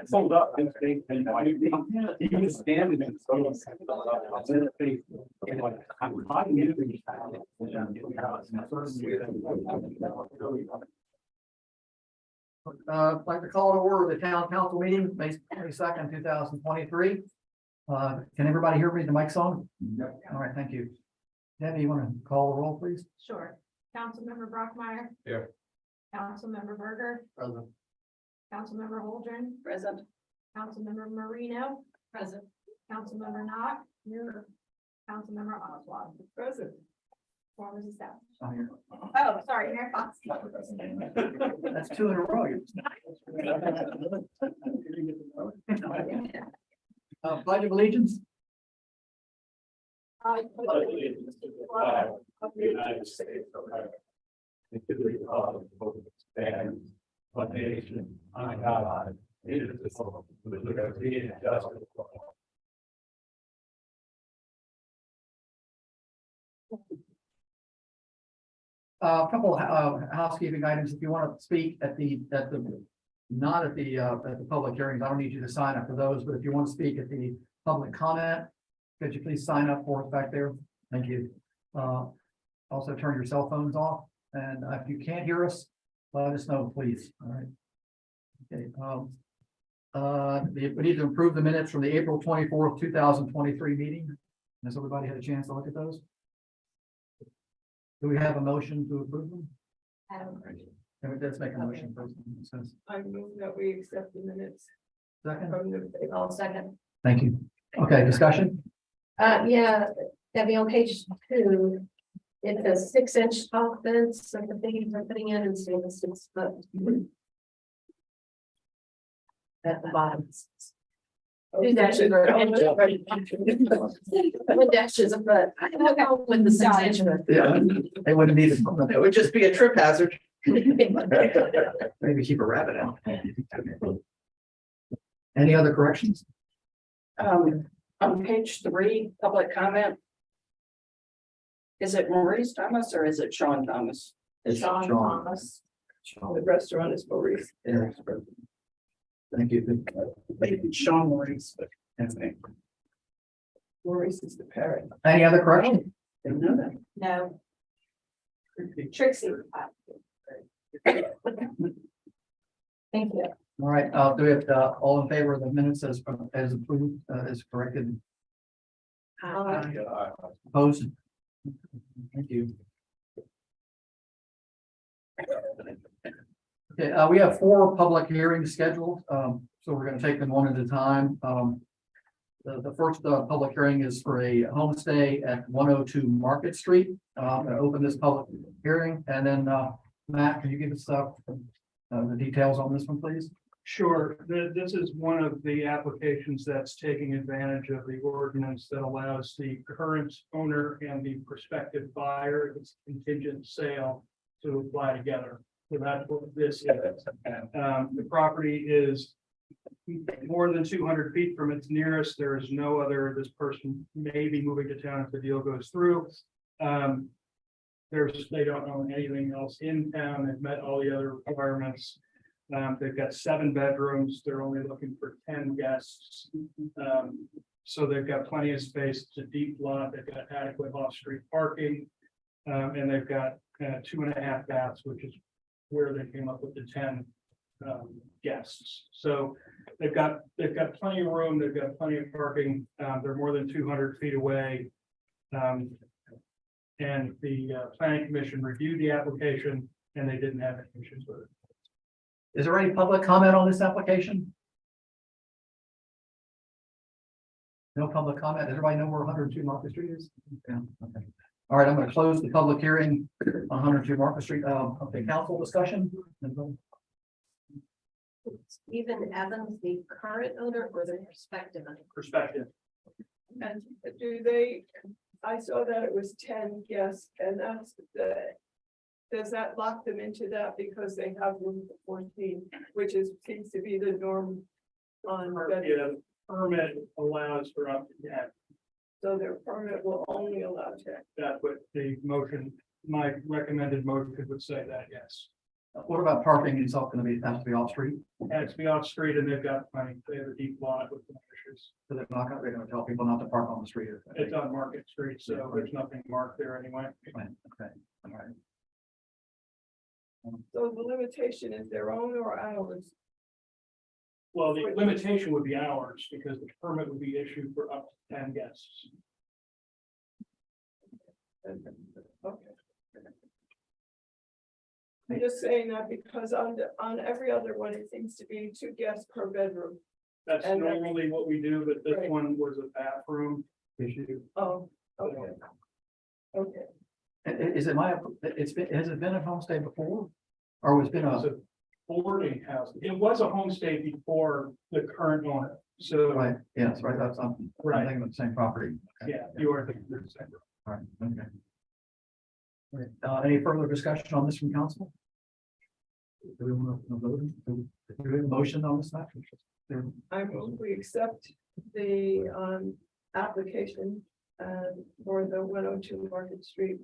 Sold up. He was standing in I'd like to call to order the town council meeting, May 22nd, 2023. Can everybody hear me? The mic's on? Yep. All right, thank you. Debbie, you want to call the roll, please? Sure. Councilmember Brockmeyer. Here. Councilmember Berger. Present. Councilmember Holdren. Present. Councilmember Marino. Present. Councilmember Knott. Here. Councilmember Oswald. Present. Form is established. I'm here. Oh, sorry, Mayor Fox. That's two in a row. Pledge of allegiance. I allegiance to the flag of the United States of America, and to the republic for which it stands, one nation, under God, indivisible, with liberty and justice for all. A couple housekeeping items. If you want to speak not at the public hearings, I don't need you to sign up for those, but if you want to speak at the public comment, could you please sign up for us back there? Thank you. Also turn your cell phones off, and if you can't hear us, let us know, please. All right. Okay. We need to approve the minutes from the April 24th, 2023 meeting. Has everybody had a chance to look at those? Do we have a motion to approve them? Let's make a motion first. I move that we accept the minutes Second, from the. I'll second. thank you. Okay, discussion? Yeah, Debbie, on page 2, it's a 6-inch tall fence, so the things are putting in instead of 6 foot. At the bottom. 2 dashes are. 1 dash is a foot. I don't know with the 6-inch. Yeah, they wouldn't need it. It would just be a trip hazard. Maybe keep a rabbit out. Any other corrections? On page 3, public comment. Is it Maurice Thomas or is it Sean Thomas? Sean Thomas. The restaurant is Maurice. Yeah. Thank you. Maybe Sean Maurice, but anyway. Maurice is the parrot. Any other corrections? Didn't know that. No. Trixie. Thank you. All right, do we have all in favor of the minutes as approved, as corrected? Opposed? Thank you. Okay, we have 4 public hearings scheduled, so we're going to take them one at a time. The first public hearing is for a homestay at 102 Market Street. I'm going to open this public hearing, and then Matt, can you give us the details on this one, please? Sure, this is one of the applications that's taking advantage of the ordinance that allows the current owner and the prospective buyer, it's contingent sale, to apply together. So that's what this is. The property is more than 200 feet from its nearest. There is no other, this person may be moving to town if the deal goes through. They don't own anything else in town. They've met all the other requirements. They've got 7 bedrooms. They're only looking for 10 guests. So they've got plenty of space. It's a deep lot. They've got adequate off-street parking. And they've got 2.5 baths, which is where they came up with the 10 guests. So they've got plenty of room. They've got plenty of parking. They're more than 200 feet away And the planning commission reviewed the application and they didn't have any issues with it. Is there any public comment on this application? No public comment. Does everybody know where 102 Market Street is? Yeah, okay. All right, I'm going to close the public hearing on 102 Market Street. Okay, council discussion. Stephen Evans, the current owner or the prospective owner? Perspective. And do they, I saw that it was 10 guests and that's the. Does that lock them into that because they have room for 14, which is, seems to be the norm on, Yeah, permit allows for up to 10. so their permit will only allow 10. That's what the motion, my recommended motion would say that, yes. What about parking itself going to be, has to be off street? And it's be off street and they've got plenty, they have a deep lot with no issues. So they're not going to tell people not to park on the street. It's on Market Street, so there's nothing marked there anyway. Okay, all right. So the limitation is their own or ours? Well, the limitation would be hours because the permit would be issued for up to 10 guests. Okay. I'm just saying that because on every other one, it seems to be 2 guests per bedroom. That's And that's- normally what we do, but this Right. one was a bathroom issue. Oh, okay. Okay, Is it has it been a homestay before? Or it's been It was a, a boarding house. It was a homestay before the current owner. So, right, yes, right, that's, I'm right, thinking of the same property. Okay. yeah, you are thinking of the same. All right, okay. All right, any further discussion on this from council? Do we want to vote? Do we have a motion on this matter? I move we accept the application for the 102 Market Street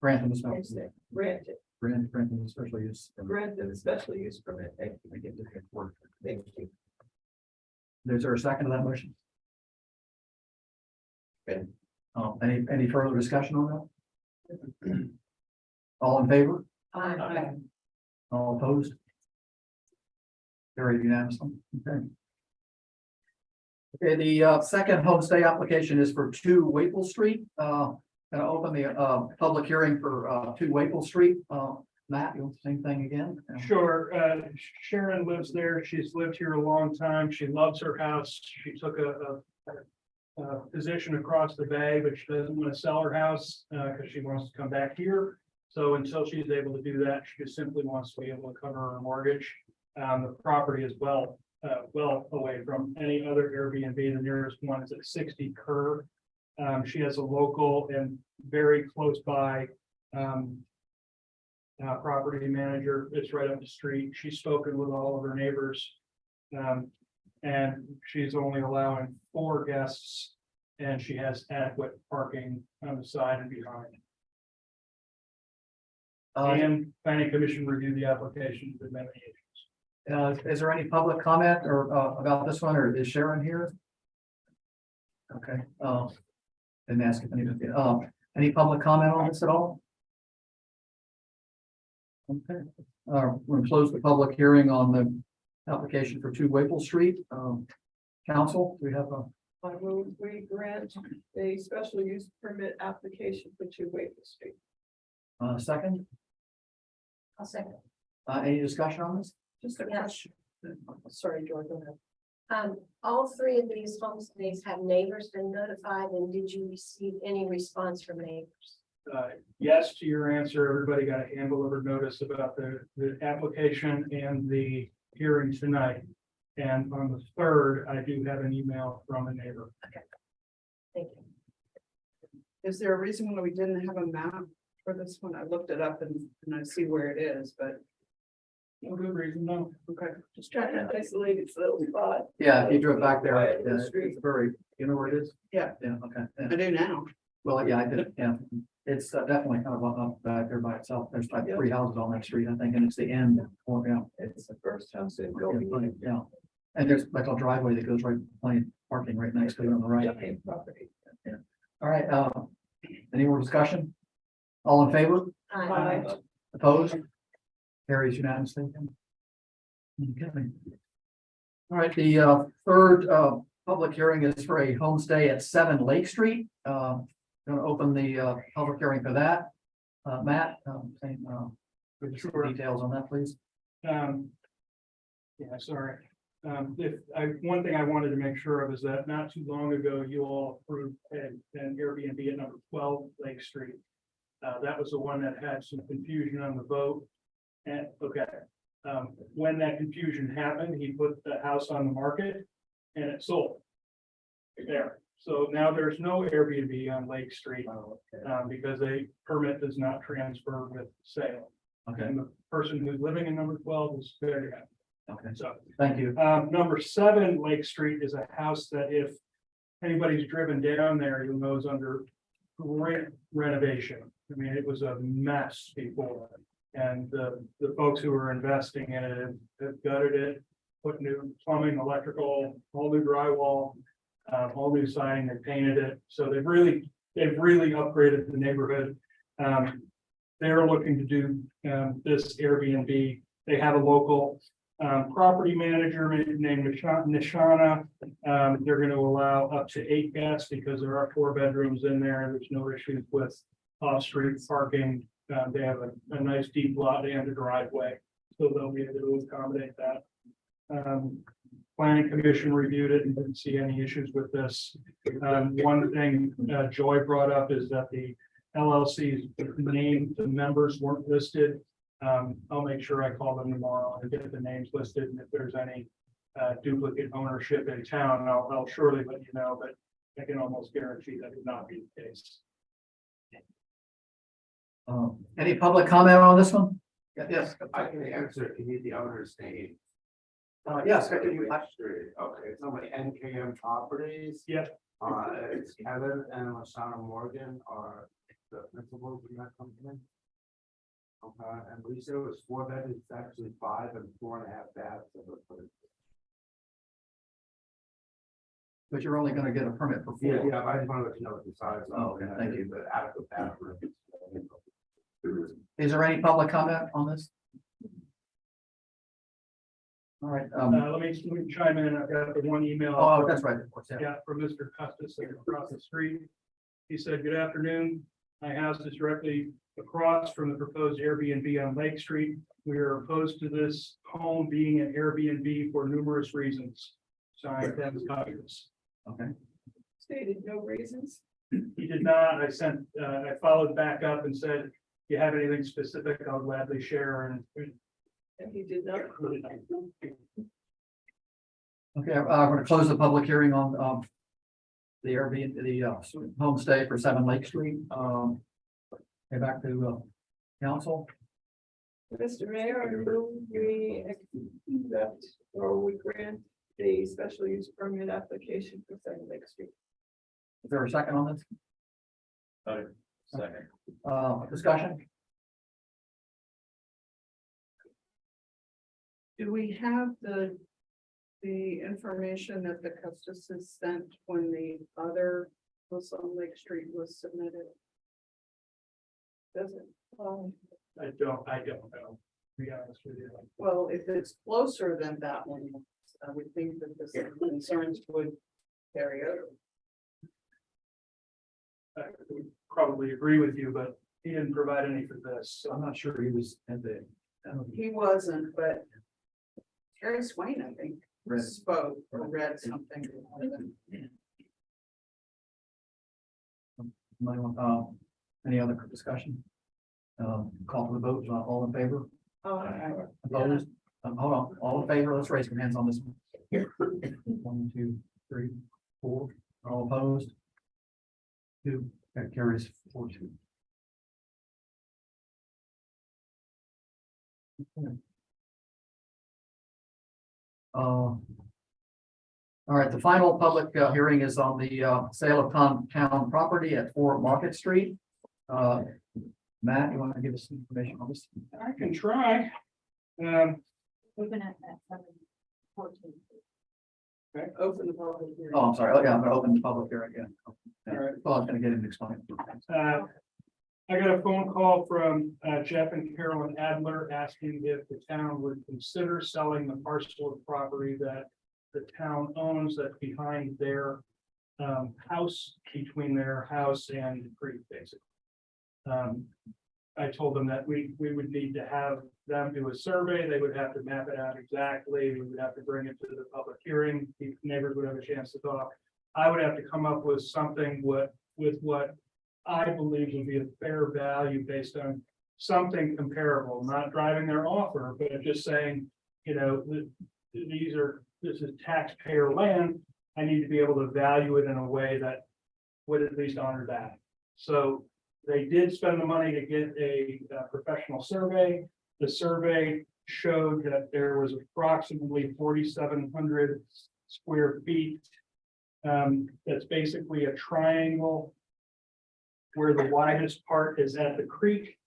Grant them a special, homestay. Granted, grant them a special use. granted a special use permit. Thank you. Is there a second to that motion? Okay. Any further discussion on that? All in favor? Aye. All opposed? Carried unanimously. Okay. Okay, the second homestay application is for 2 Waple Street. Gonna open the public hearing for 2 Waple Street. Matt, you want the same thing again? Sure, Sharon lives there. She's lived here a long time. She loves her house. She took a position across the bay, but she doesn't want to sell her house because she wants to come back here. So until she's able to do that, she just simply wants to be able to cover her mortgage. The property is well away from any other Airbnb. The nearest one is at 60 Kerr. She has a local and very close by property manager. It's right up the street. She's spoken with all of her neighbors. And she's only allowing 4 guests and she has adequate parking on the side and behind. And planning commission reviewed the application with many issues. Is there any public comment or about this one, or is Sharon here? Okay, didn't ask if any public comment on this at all? Okay, we're gonna close the public hearing on the application for 2 Waple Street. Council, do we have a, I move we grant a special use permit application for 2 Waple Street. second? I'll second. Any discussion on this? Just a Yes. question. Sorry, George, go ahead. All 3 of these homestays have neighbors been notified, and did you receive any response from neighbors? Yes, to your answer, everybody got a hand delivered notice about the application and the hearing tonight. And on the 3rd, I do have an email from a neighbor. Thank you. Is there a reason why we didn't have a map for this one? I looked it up and I see where it is, but No good reason, no. okay. Just trying to isolate its little spot. Yeah, if you drove back there, Right, yeah, the street. it's very, you know where it is? Yeah. Yeah, okay. Yeah. I do now. Well, yeah, I did, yeah. It's definitely kind of up back there by itself. There's like 3 houses on that street, I think, and it's the end. Or, yeah. It's the first house in Yeah, Goldie. plenty, yeah. And there's like a driveway that goes right, plenty parking right next to it on the right. Giant property. All right, any more discussion? All in favor? Aye. Opposed? Carries unanimously. Okay. All right, the third public hearing is for a homestay at 7 Lake Street. going to open the public hearing for that. Matt, give us some Sure. details on that, please. Yeah, sorry. One thing I wanted to make sure of is that not too long ago, you all approved an Airbnb at number 12 Lake Street. That was the one that had some confusion on the vote. And, okay, when that confusion happened, he put the house on the market and it sold. There, so now there's no Airbnb on Lake Street, because a permit does not transfer with sale. Okay, And the person who's living in number 12 is very happy. okay, So, thank you. number 7 Lake Street is a house that if anybody's driven down there, you'll know is under great renovation. I mean, it was a mess before. And the folks who are investing in it have gutted it, put new plumbing, electrical, all new drywall, all new siding, they painted it. So they've really upgraded the neighborhood. They're looking to do this Airbnb. They have a local property manager named Nishana. They're going to allow up to 8 guests because there are 4 bedrooms in there. There's no issues with off-street parking. They have a nice deep lot and a driveway, so they'll be able to accommodate that. Planning Commission reviewed it and didn't see any issues with this. One thing Joy brought up is that the LLC's name, the members weren't listed. I'll make sure I call them tomorrow and get the names listed, and if there's any duplicate ownership in town, I'll surely let you know, but I can almost guarantee that would not be the case. Any public comment on this one? Yes. I can answer if you need the owner's name. Yes, can you- Okay, it's on my NKM Properties. Yeah. It's Kevin and Lashana Morgan are the principals in that company. Okay, and we said it was 4 bedrooms, it's actually 5 and 4.5 baths. But you're only gonna get a permit for 4. Yeah, I just wanted to let you know what the size. Oh, okay, thank you. The adequate bathroom. Is there any public comment on this? All right, Let me chime in. I've got the one email. oh, that's right, of course, yeah. Yeah, from Mr. Custis across the street. He said, "Good afternoon. My house is directly across from the proposed Airbnb on Lake Street. We are opposed to this home being an Airbnb for numerous reasons." Signed, Dennis Custis. Okay, Stated no reasons. He did not. I followed back up and said, "If you have anything specific, I'll gladly share." And And he did not. okay, we're gonna close the public hearing on, the Airbnb, the, homestay for 7 Lake Street. Okay, back to, council. Mr. Mayor, I move we accept or we grant the special use permit application for 7 Lake Street. Is there a second on this? Second. Discussion? Do we have the information that the Custis sent when the other was on Lake Street was submitted? Doesn't, I don't know, to be honest with you. Well, if it's closer than that one, I would think that the same concerns would carry over. I would probably agree with you, but he didn't provide any for this. So I'm not sure he was at the. He wasn't, but Terry Swain, I think, Read. spoke or read something. Any other discussion? Call for the vote, all in favor? Opposed? Hold on, all in favor, let's raise your hands on this one. 1, 2, 3, 4, all opposed? 2, that carries 4-2. All right, the final public hearing is on the sale of town property at 4 Market Street. Matt, you want to give us some information on this? I can try. Open at 7:14. Open the public hearing. Oh, I'm sorry. Oh, yeah, I'm gonna open the public hearing again. All right. Well, I was gonna get him to explain. I got a phone call from Jeff and Carolyn Adler asking if the town would consider selling the parcel of property that the town owns that's behind their house between their house and the creek, basically. I told them that we would need to have them do a survey, they would have to map it out exactly, we would have to bring it to the public hearing, the neighbors would have a chance to talk. I would have to come up with something with what I believe would be a fair value based on something comparable, not driving their offer, but just saying, you know, this is taxpayer land. I need to be able to value it in a way that would at least honor that. So they did spend the money to get a professional survey. The survey showed that there was approximately 4,700 square feet. That's basically a triangle where the widest part is at the creek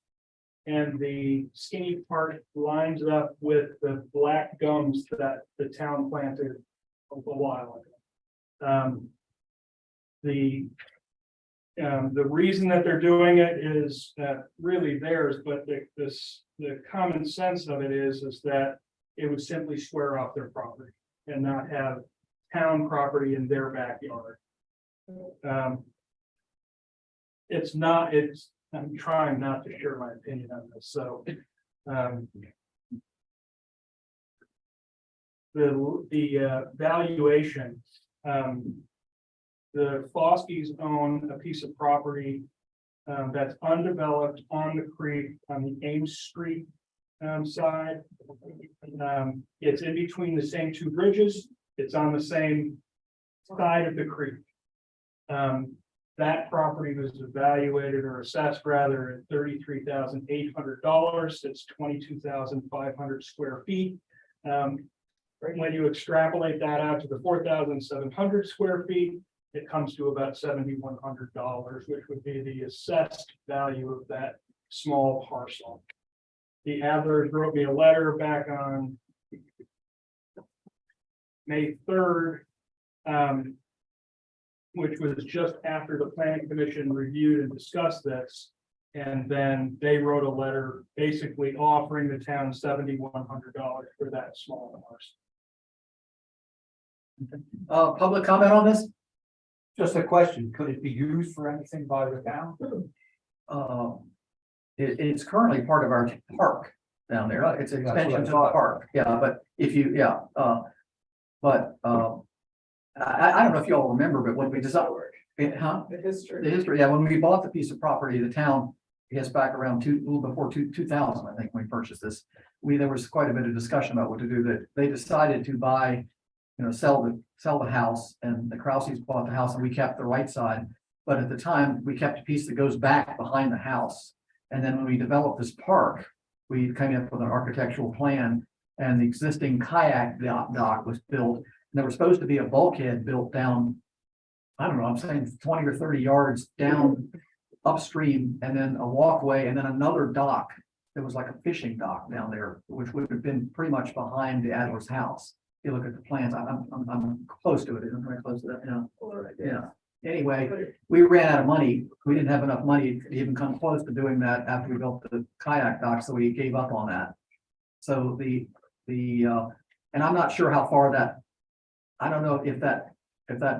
and the skinny part lines up with the black gums that the town planted a while ago. The reason that they're doing it is really theirs, but the common sense of it is that it would simply square off their property and not have town property in their backyard. I'm trying not to share my opinion on this, so. The valuation, the Foskey's own a piece of property that's undeveloped on the creek on the Ames Street side. It's in between the same two bridges. It's on the same side of the creek. That property was evaluated or assessed rather at $33,800. It's 22,500 square feet. When you extrapolate that out to the 4,700 square feet, it comes to about $7,100, which would be the assessed value of that small parcel. The Adlers wrote me a letter back on May 3rd, which was just after the planning commission reviewed and discussed this. And then they wrote a letter basically offering the town $7,100 for that small parcel. Public comment on this? Just a question, could it be used for anything by the town? It's currently part of our park down there. It's an That's what I extension to the thought. park. Yeah, but if you, I don't know if you all remember, but when we designed, The history. the history, yeah, when we bought the piece of property, the town, I guess back around a little before 2000, I think, when we purchased this. There was quite a bit of discussion about what to do, that they decided to buy, sell the house, and the Krause's bought the house and we kept the right side. But at the time, we kept a piece that goes back behind the house. And then when we developed this park, we came up with an architectural plan, and the existing kayak dock was built. And there was supposed to be a bulkhead built down, I don't know, I'm saying 20 or 30 yards down upstream, and then a walkway, and then another dock. There was like a fishing dock down there, which would have been pretty much behind the Adler's house. If you look at the plans, I'm close to it. I'm very close to that, yeah. Anyway, we ran out of money. We didn't have enough money to even come close to doing that after we built the kayak dock, so we gave up on that. So and I'm not sure how far that, I don't know if that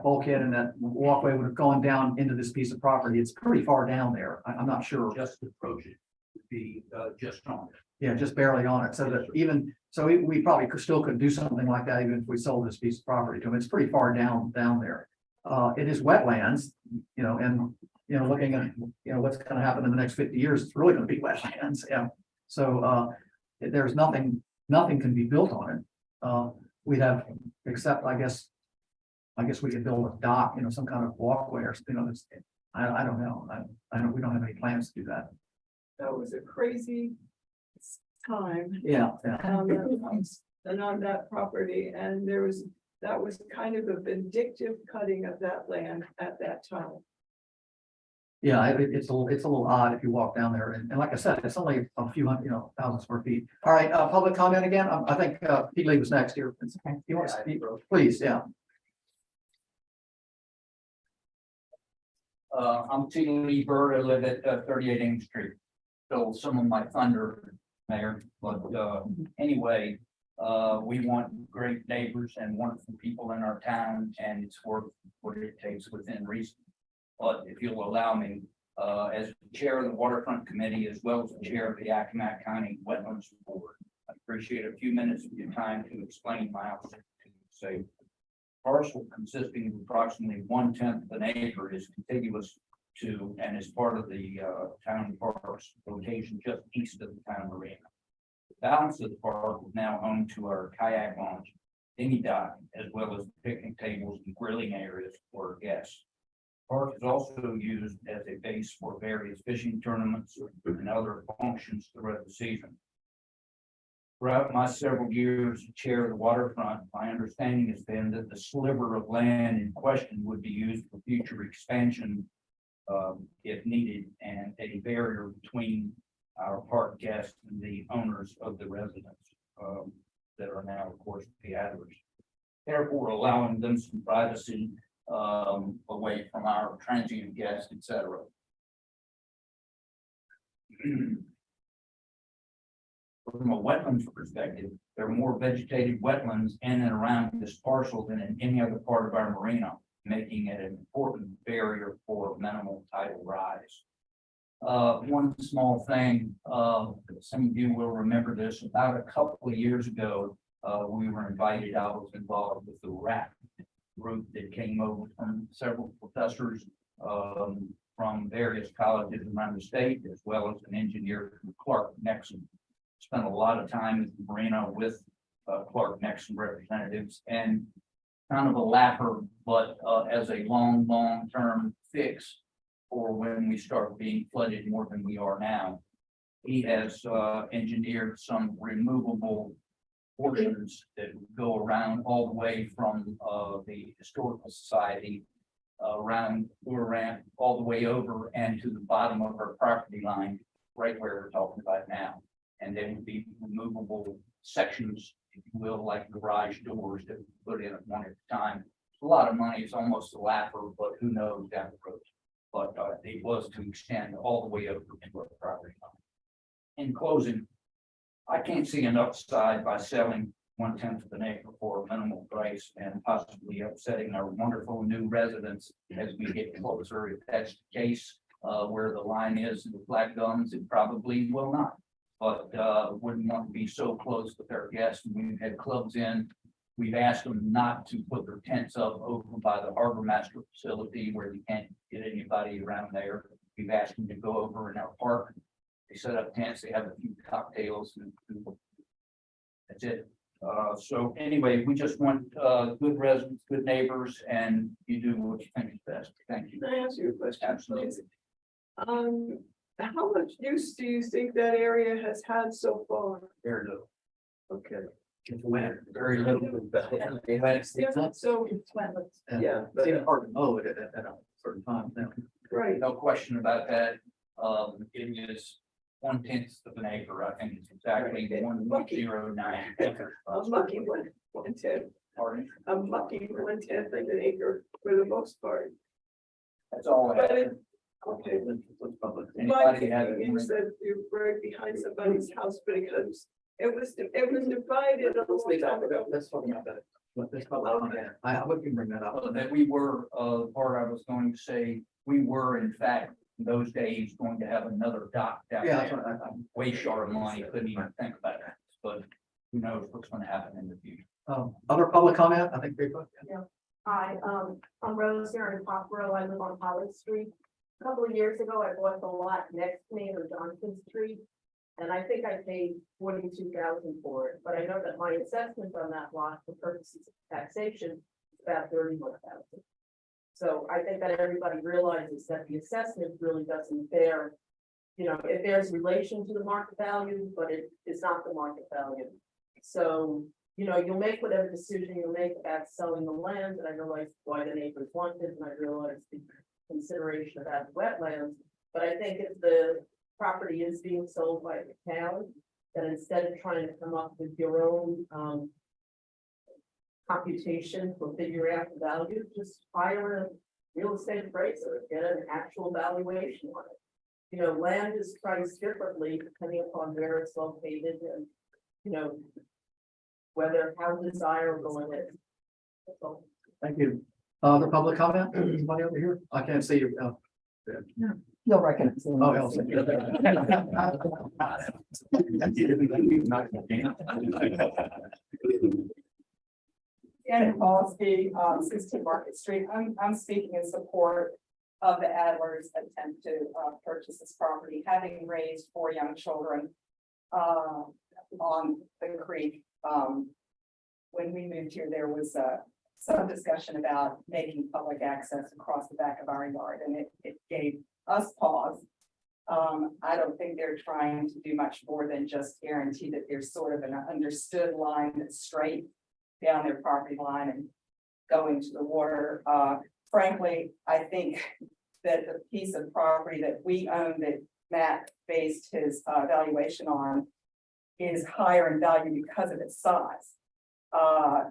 bulkhead and that walkway would have gone down into this piece of property. It's pretty far down there. I'm not sure. Just approach it, would be just on it. Yeah, just barely on it. So that we probably still could do something like that even if we sold this piece of property to them. It's pretty far down there. It is wetlands, and looking at, what's going to happen in the next 50 years, it's really going to be wetlands. Yeah. So there's nothing can be built on it. We'd have, except I guess we could build a dock, some kind of walkway or I don't know. We don't have any plans to do that. That was a crazy time. Yeah. on that house and on that property, and that was kind of a vindictive cutting of that land at that time. Yeah, it's a little odd if you walk down there, and like I said, it's only a few hundred, 1,000 square feet. All right, public comment again. I think Pete Lee was next here. You want to speak, please? Yeah. I'm T. Lee Bird, I live at 38 Ames Street. So some of my thunder, Mayor, but anyway, We want great neighbors and wonderful people in our town, and it's worth what it takes within reason. But if you'll allow me, as chair of the waterfront committee, as well as the chair of the Accomack County Wetlands Board, I appreciate a few minutes of your time to explain my opposition to say. Parcel consisting of approximately 1/10 of an acre is contiguous to and is part of the town parks location just east of the town marina. The balance of the park is now home to our kayak launch, dinghy dock, as well as picnic tables and grilling areas for guests. Park is also used as a base for various fishing tournaments and other functions throughout the season. Throughout my several years as chair of the waterfront, my understanding has been that the sliver of land in question would be used for future expansion if needed, and a barrier between our park guests and the owners of the residents that are now, of course, the others. Therefore, allowing them some privacy away from our transient guests, etc. From a wetlands perspective, there are more vegetated wetlands in and around this parcel than in any other part of our marina, making it an important barrier for minimal tidal rise. One small thing, some of you will remember this, about a couple of years ago, we were invited, I was involved with the RAP group that came over from several professors from various colleges around the state, as well as an engineer from Clark Nexum. Spent a lot of time at the marina with Clark Nexum representatives, and kind of a laugher, but as a long-term fix for when we start being flooded more than we are now. He has engineered some removable portions that go around all the way from the Historical Society around Uran, all the way over and to the bottom of our property line, right where we're talking about now. And they would be removable sections, if you will, like garage doors that we put in at one at a time. It's a lot of money, it's almost a laugher, but who knows down the road. But it was to extend all the way over to our property line. In closing, I can't see an upside by selling 1/10 of an acre for a minimal price and possibly upsetting our wonderful new residents as we get closer. If that's the case, where the line is in the flat gums, it probably will not. But wouldn't want to be so close with our guests. We've had clubs in. We've asked them not to put their tents up over by the harbor master facility where you can't get anybody around there. We've asked them to go over in our park. They set up tents, they have a few cocktails and that's it. So anyway, we just want good residents, good neighbors, and you do what you think is best. Thank you. Can I ask you a question? Absolutely. please? How much use do you think that area has had so far? Very little. Okay. Very little. Yeah, so, yeah, It's even hard to mow it at a certain time now. right, No question about that. It is 1/10 of an acre. I think it's exactly 1.09 acres. a mucky 1/10, Pardon? a mucky 1/10 of an acre for the most part. That's all I But have. it, okay. My Anybody have? thinking is that you're right behind somebody's house because it was divided a long time ago. Let's talk about that. Let's talk about that. I would bring that up. That we were, the part I was going to say, we were in fact, in those days, going to have another dock down Yeah, that's there. what I'm. Way short of money, couldn't even think about it, but who knows what's gonna happen in the future. Other public comment, I think. Bigfoot. Hi, I'm Rose here in Poplar. I live on Holly Street. A couple of years ago, I bought the lot next to me on Johnson Street. And I think I paid 42,000 for it, but I know that my assessment on that lot for purposes of taxation is about 31,000. So I think that everybody realizes that the assessment really doesn't bear, it bears relation to the market value, but it is not the market value. So, you'll make whatever decision you'll make about selling the land, and I realize why the neighbors want it, and I realize the consideration about the wetlands. But I think if the property is being sold by the town, that instead of trying to come up with your own computation for figuring out the value, just hire a real estate appraiser, get an actual valuation on it. Land is priced differently depending upon where it's located and, whether how desirable it is. That's all. Thank you. Other public comment? Anybody over here? I can't see you. You'll recognize. Oh, else. Anna Polsky, 16 Market Street. I'm speaking in support of the Adlers' attempt to purchase this property, having raised 4 young children on the creek. When we moved here, there was some discussion about making public access across the back of our yard, and it gave us pause. I don't think they're trying to do much more than just guarantee that there's sort of an understood line that's straight down their property line and going to the water. Frankly, I think that the piece of property that we own that Matt based his valuation on is higher in value because of its size.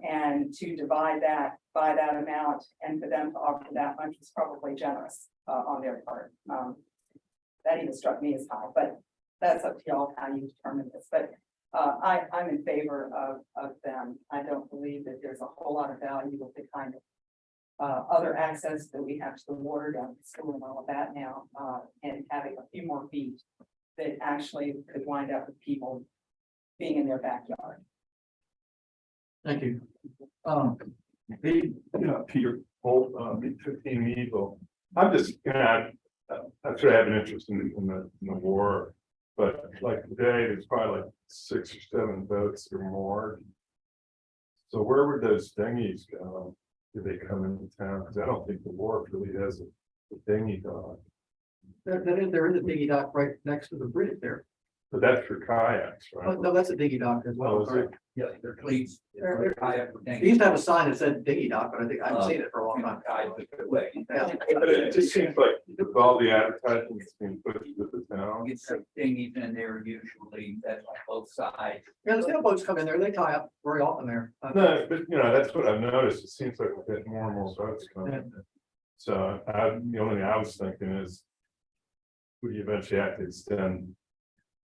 And to divide that by that amount and for them to offer that much is probably generous on their part. That even struck me as high, but that's up to y'all how you determine this. But I'm in favor of them. I don't believe that there's a whole lot of value with the kind of other access that we have to the water down at school and all of that now, and having a few more feet that actually could wind up with people being in their backyard. Thank you. Peter Holt, 15 Eagle. I'm just, I sort of have an interest in the war, but like today, there's probably like 6 or 7 boats or more. So where would those dinghies go? Do they come into town? Because I don't think the wharf really has a dinghy dock. There is a dinghy dock right next to the bridge there. But that's for kayaks, Oh, right? no, that's a dinghy dock as well. Oh, is it? Yeah, they're cleats. They used to have a sign that said dinghy dock, but I think I haven't seen it for a long time. Yeah. But it just seems like with all the advertising that's being pushed with the town. Get some dinghies in there usually, that's on both sides. Yeah, the sailboats come in there, they tie up very often there. No, but that's what I've noticed. It seems like we're getting more and more boats coming in. So the only thing I was thinking is, would you eventually have to extend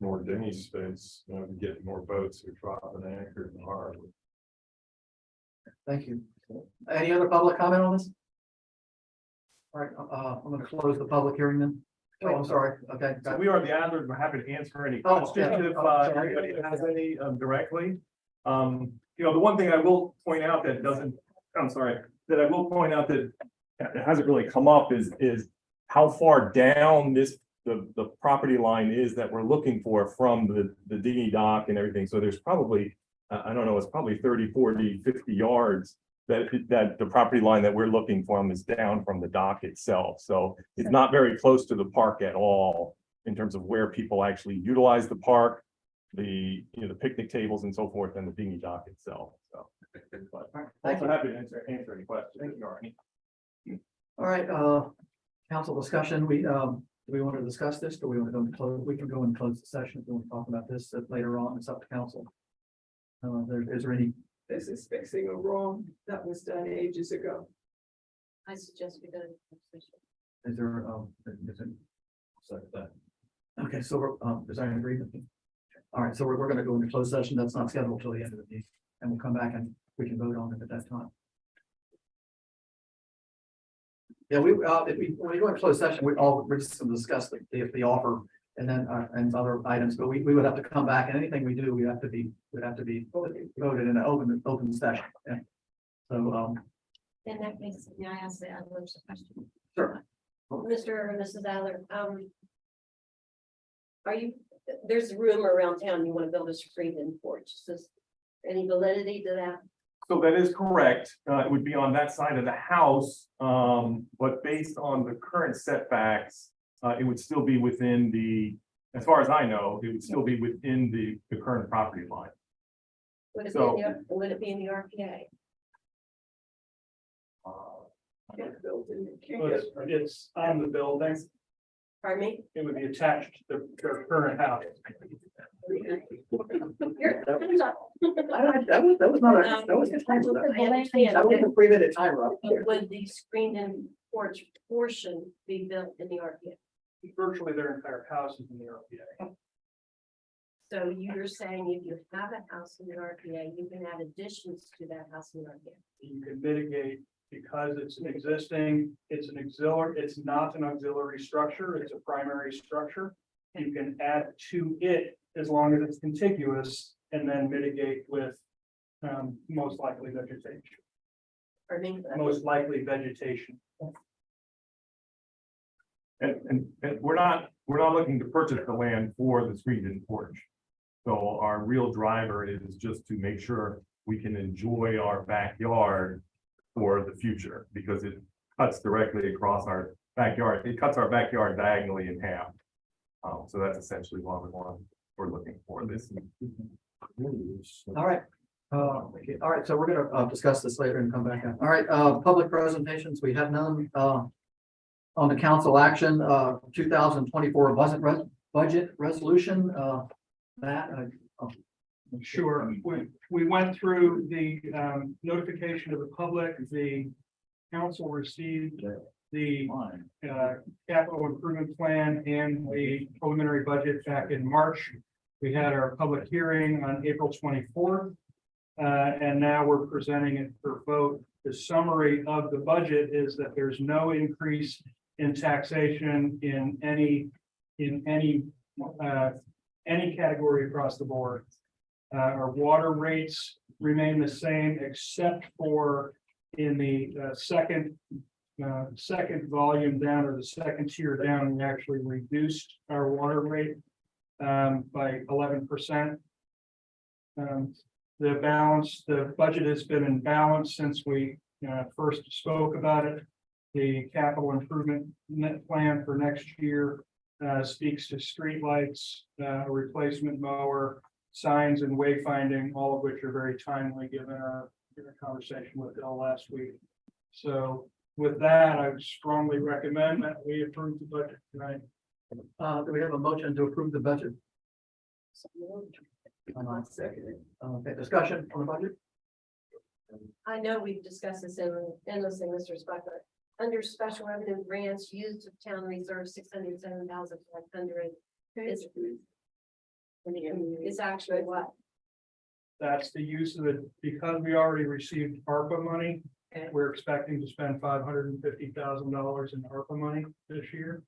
more dinghy space, to get more boats who drop an anchor in the harbor? Thank you. Any other public comment on this? All right, I'm gonna close the public hearing then. Oh, I'm sorry, okay. We are the Adlers. We're happy to answer any Oh, questions yeah. if Sorry. anybody has any directly. The one thing I will point out that I will point out that it hasn't really come up is how far down the property line is that we're looking for from the dinghy dock and everything. So there's probably, I don't know, it's probably 30, 40, 50 yards that the property line that we're looking from is down from the dock itself. So it's not very close to the park at all in terms of where people actually utilize the park, the picnic tables and so forth, and the dinghy dock itself. So but Thank also you. happy to answer any questions. Thank you, Arnie. All right, council discussion, do we want to discuss this? Do we want to go into close? We can go and close the session if we want to talk about this later on. It's up to council. Is there any? This is fixing a wrong that was done ages ago. I suggest we go. Is there, okay, so we're, is there an agreement? All right, so we're gonna go into closed session. That's not scheduled till the end of the meeting, and we'll come back and we can vote on it at that time. Yeah, when we go into closed session, we're just gonna discuss the offer and then, and other items, but we would have to come back, and anything we do, would have to be voted in an open session. Yeah. So, In that case, may I ask the Adlers a question? sure. Mr. or Mrs. Adler, there's a rumor around town you want to build a screened-in porch. Is this any validity to that? So that is correct. It would be on that side of the house, but based on the current setbacks, it would still be within as far as I know, it would still be within the current property line. Would So- would it be in the RPA? Can't build in the It's on the building. Pardon me? It would be attached to their current house. That was not a, that was a timer. I understand. That was a 3-minute timer up there. Would the screened-in porch portion be built in the RPA? Virtually their entire house is in the RPA. So you're saying if you have a house in the RPA, you can add additions to that house in the RPA? You can mitigate because it's an existing, it's not an auxiliary structure, it's a primary structure. You can add to it as long as it's contiguous and then mitigate with most likely vegetation, most likely vegetation. And we're not looking to purchase the land for the screened in porch. So our real driver is just to make sure we can enjoy our backyard for the future, because it cuts directly across our backyard. It cuts our backyard diagonally in half. So that's essentially what we're looking for this. All right. Okay. All right, so we're gonna discuss this later and come back. All right, public presentations, we have none. On the council action, 2024 budget resolution, Matt. Sure, we went through the notification of the public, the council received the capital improvement plan and the preliminary budget back in March. We had our public hearing on April 24th. And now we're presenting it for vote. The summary of the budget is that there's no increase in taxation in any category across the board. Our water rates remain the same, except for in the second volume down, or the second tier down, we actually reduced our water rate by 11%. The budget has been in balance since we first spoke about it. The capital improvement net plan for next year speaks to streetlights, a replacement mower, signs and wayfinding, all of which are very timely given our conversation with Bill last week. So with that, I would strongly recommend that we approve the budget tonight. Do we have a motion to approve the budget? Okay, discussion on the budget? I know we've discussed this endlessly, Mr. Speckler. Under special revenue grants, used of town reserve, 607,500. It's actually what? That's the use of it, because we already received ARPA money. Okay. We're expecting to spend $550,000 in ARPA money this year.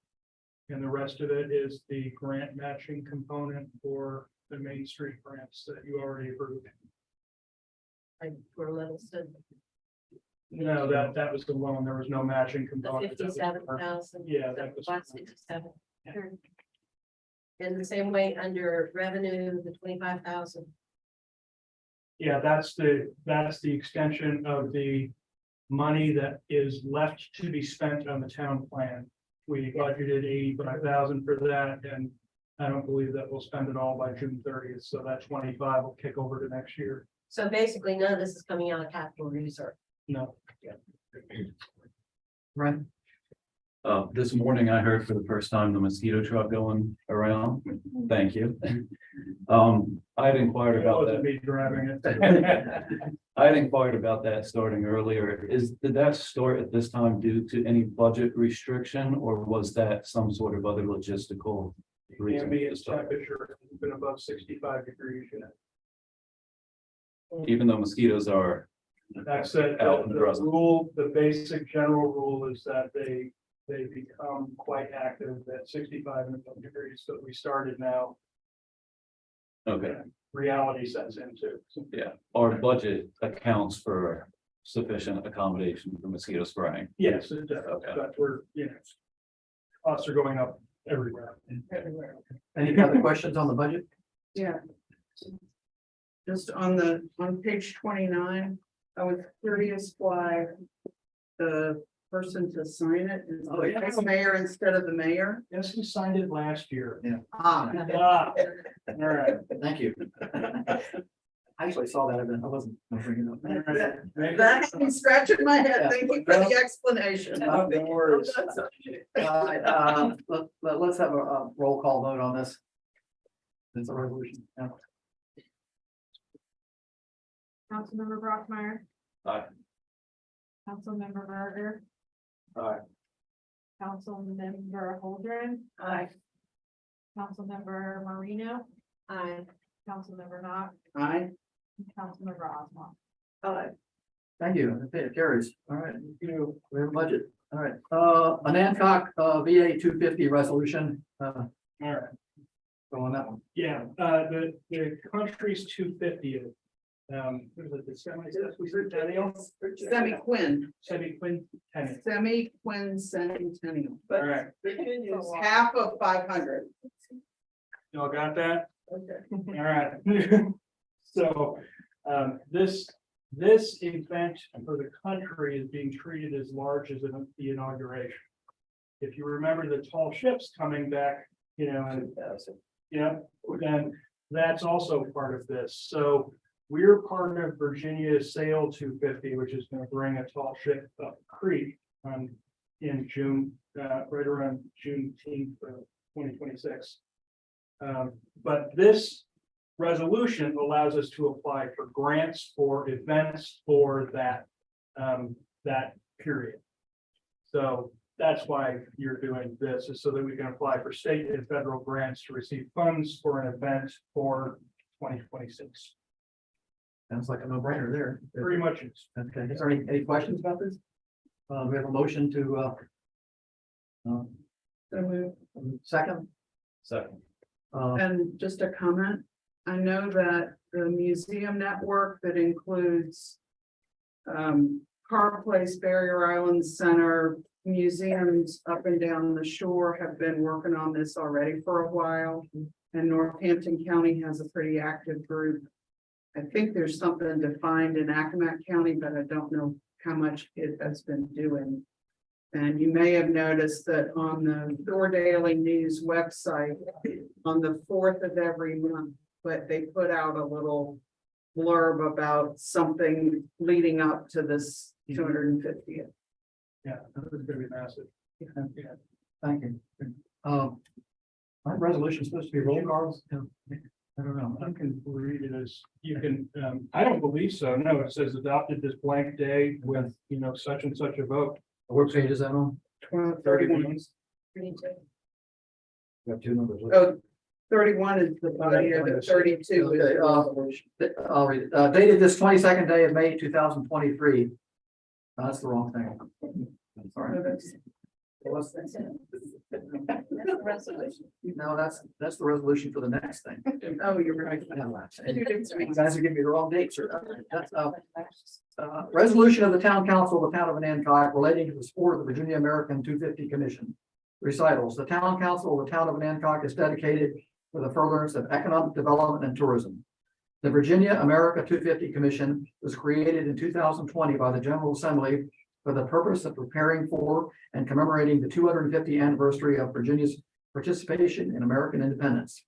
And the rest of it is the grant matching component for the Main Street grants that you already approved. Like for Livingston, No, that was the loan. There was no matching the component. That was- 57,000. Yeah, that was. Last 57. Sure. In the same way, under revenue, the 25,000. Yeah, that's the extension of the money that is left to be spent on the town plan. We budgeted 85,000 for that, and I don't believe that we'll spend it all by June 30th, so that 25 will kick over to next year. So basically, none of this is coming out of capital reserve. No, Right. This morning I heard for the first time the mosquito truck going around. Thank you. I had inquired it about wasn't that. me driving it. I had inquired about that starting earlier. Did that start at this time due to any budget restriction, or was that some sort of other logistical reason? Ambient temperature has been above 65 degrees yet. Even though mosquitoes are, That's it. Out in the rest. The rule, the basic general rule is that they become quite active at 65 and above degrees, so we started now. okay, Reality sets into. yeah, our budget accounts for sufficient accommodation for mosquito spraying. Yes, it does, Okay. but we're, costs are going up everywhere. Any other questions on the budget? Yeah. Just on page 29, I was curious why the person to sign it is Oh, yeah. the mayor instead of the mayor. Yes, we signed it last year. Ah, Ah, all right. Thank you. I actually saw that event. I wasn't gonna bring it up. All right. that had me scratching my head. Thank you for the explanation. No worries. All right, let's have a roll call vote on this. It's a resolution. Yeah. Councilmember Brockmeyer. Aye. Councilmember Berger. Aye. Councilmember Holdren. Aye. Councilmember Marino. Aye. Councilmember Knox, Aye. Councilmember Oswald. Thank you. Okay, it carries. All right. We have a budget. All right. An Ancock, VA 250 resolution, All right. go on that one. Yeah, the country's 250th. What is it, the semi-centennial? Semi-quin, Semi-quintennial. semi-quincentennial, All but right, Virginia's. half of 500. y'all got that? Okay. All right. So, this event for the country is being treated as large as the inauguration. If you remember the tall ships coming back, and, then that's also part of this. So we're part of Virginia's Sail 250, which is going to bring a tall ship up creek, in June, right around Juneteenth, 2026. But this resolution allows us to apply for grants for events for that period. So that's why you're doing this, is so that we can apply for state and federal grants to receive funds for an event for 2026. Sounds like a no-brainer there. Pretty much it's. Okay, is there any questions about this? We have a motion to, second, Second. And just a comment, I know that the museum network that includes Carr Place, Barrier Island Center, museums up and down the shore have been working on this already for a while. And Northampton County has a pretty active group. I think there's something defined in Accomack County, but I don't know how much it has been doing. And you may have noticed that on the Door Daily News website, on the 4th of every month, but they put out a little blurb about something leading up to this 250th. Yeah, this is gonna be massive. thank you. Aren't resolutions supposed to be roll calls? I don't know. I can read it as, you can, I don't believe so. No, it says adopted this blank day with, such and such a vote. What page is that on? 31. We have two numbers. Oh, 31 is the body of it, 32 is Okay, the resolution. I'll read it. Dated this 22nd day of May, 2023. That's the wrong thing. I'm sorry. No, that's the resolution for the next thing. Oh, you're right. You guys are giving me the wrong dates. That's, resolution of the town council of the town of Ancock relating to the support of the Virginia American 250 Commission. Recitals. The town council of the town of Ancock is dedicated for the furtherance of economic development and tourism. The Virginia America 250 Commission was created in 2020 by the General Assembly for the purpose of preparing for and commemorating the 250th anniversary of Virginia's participation in American independence.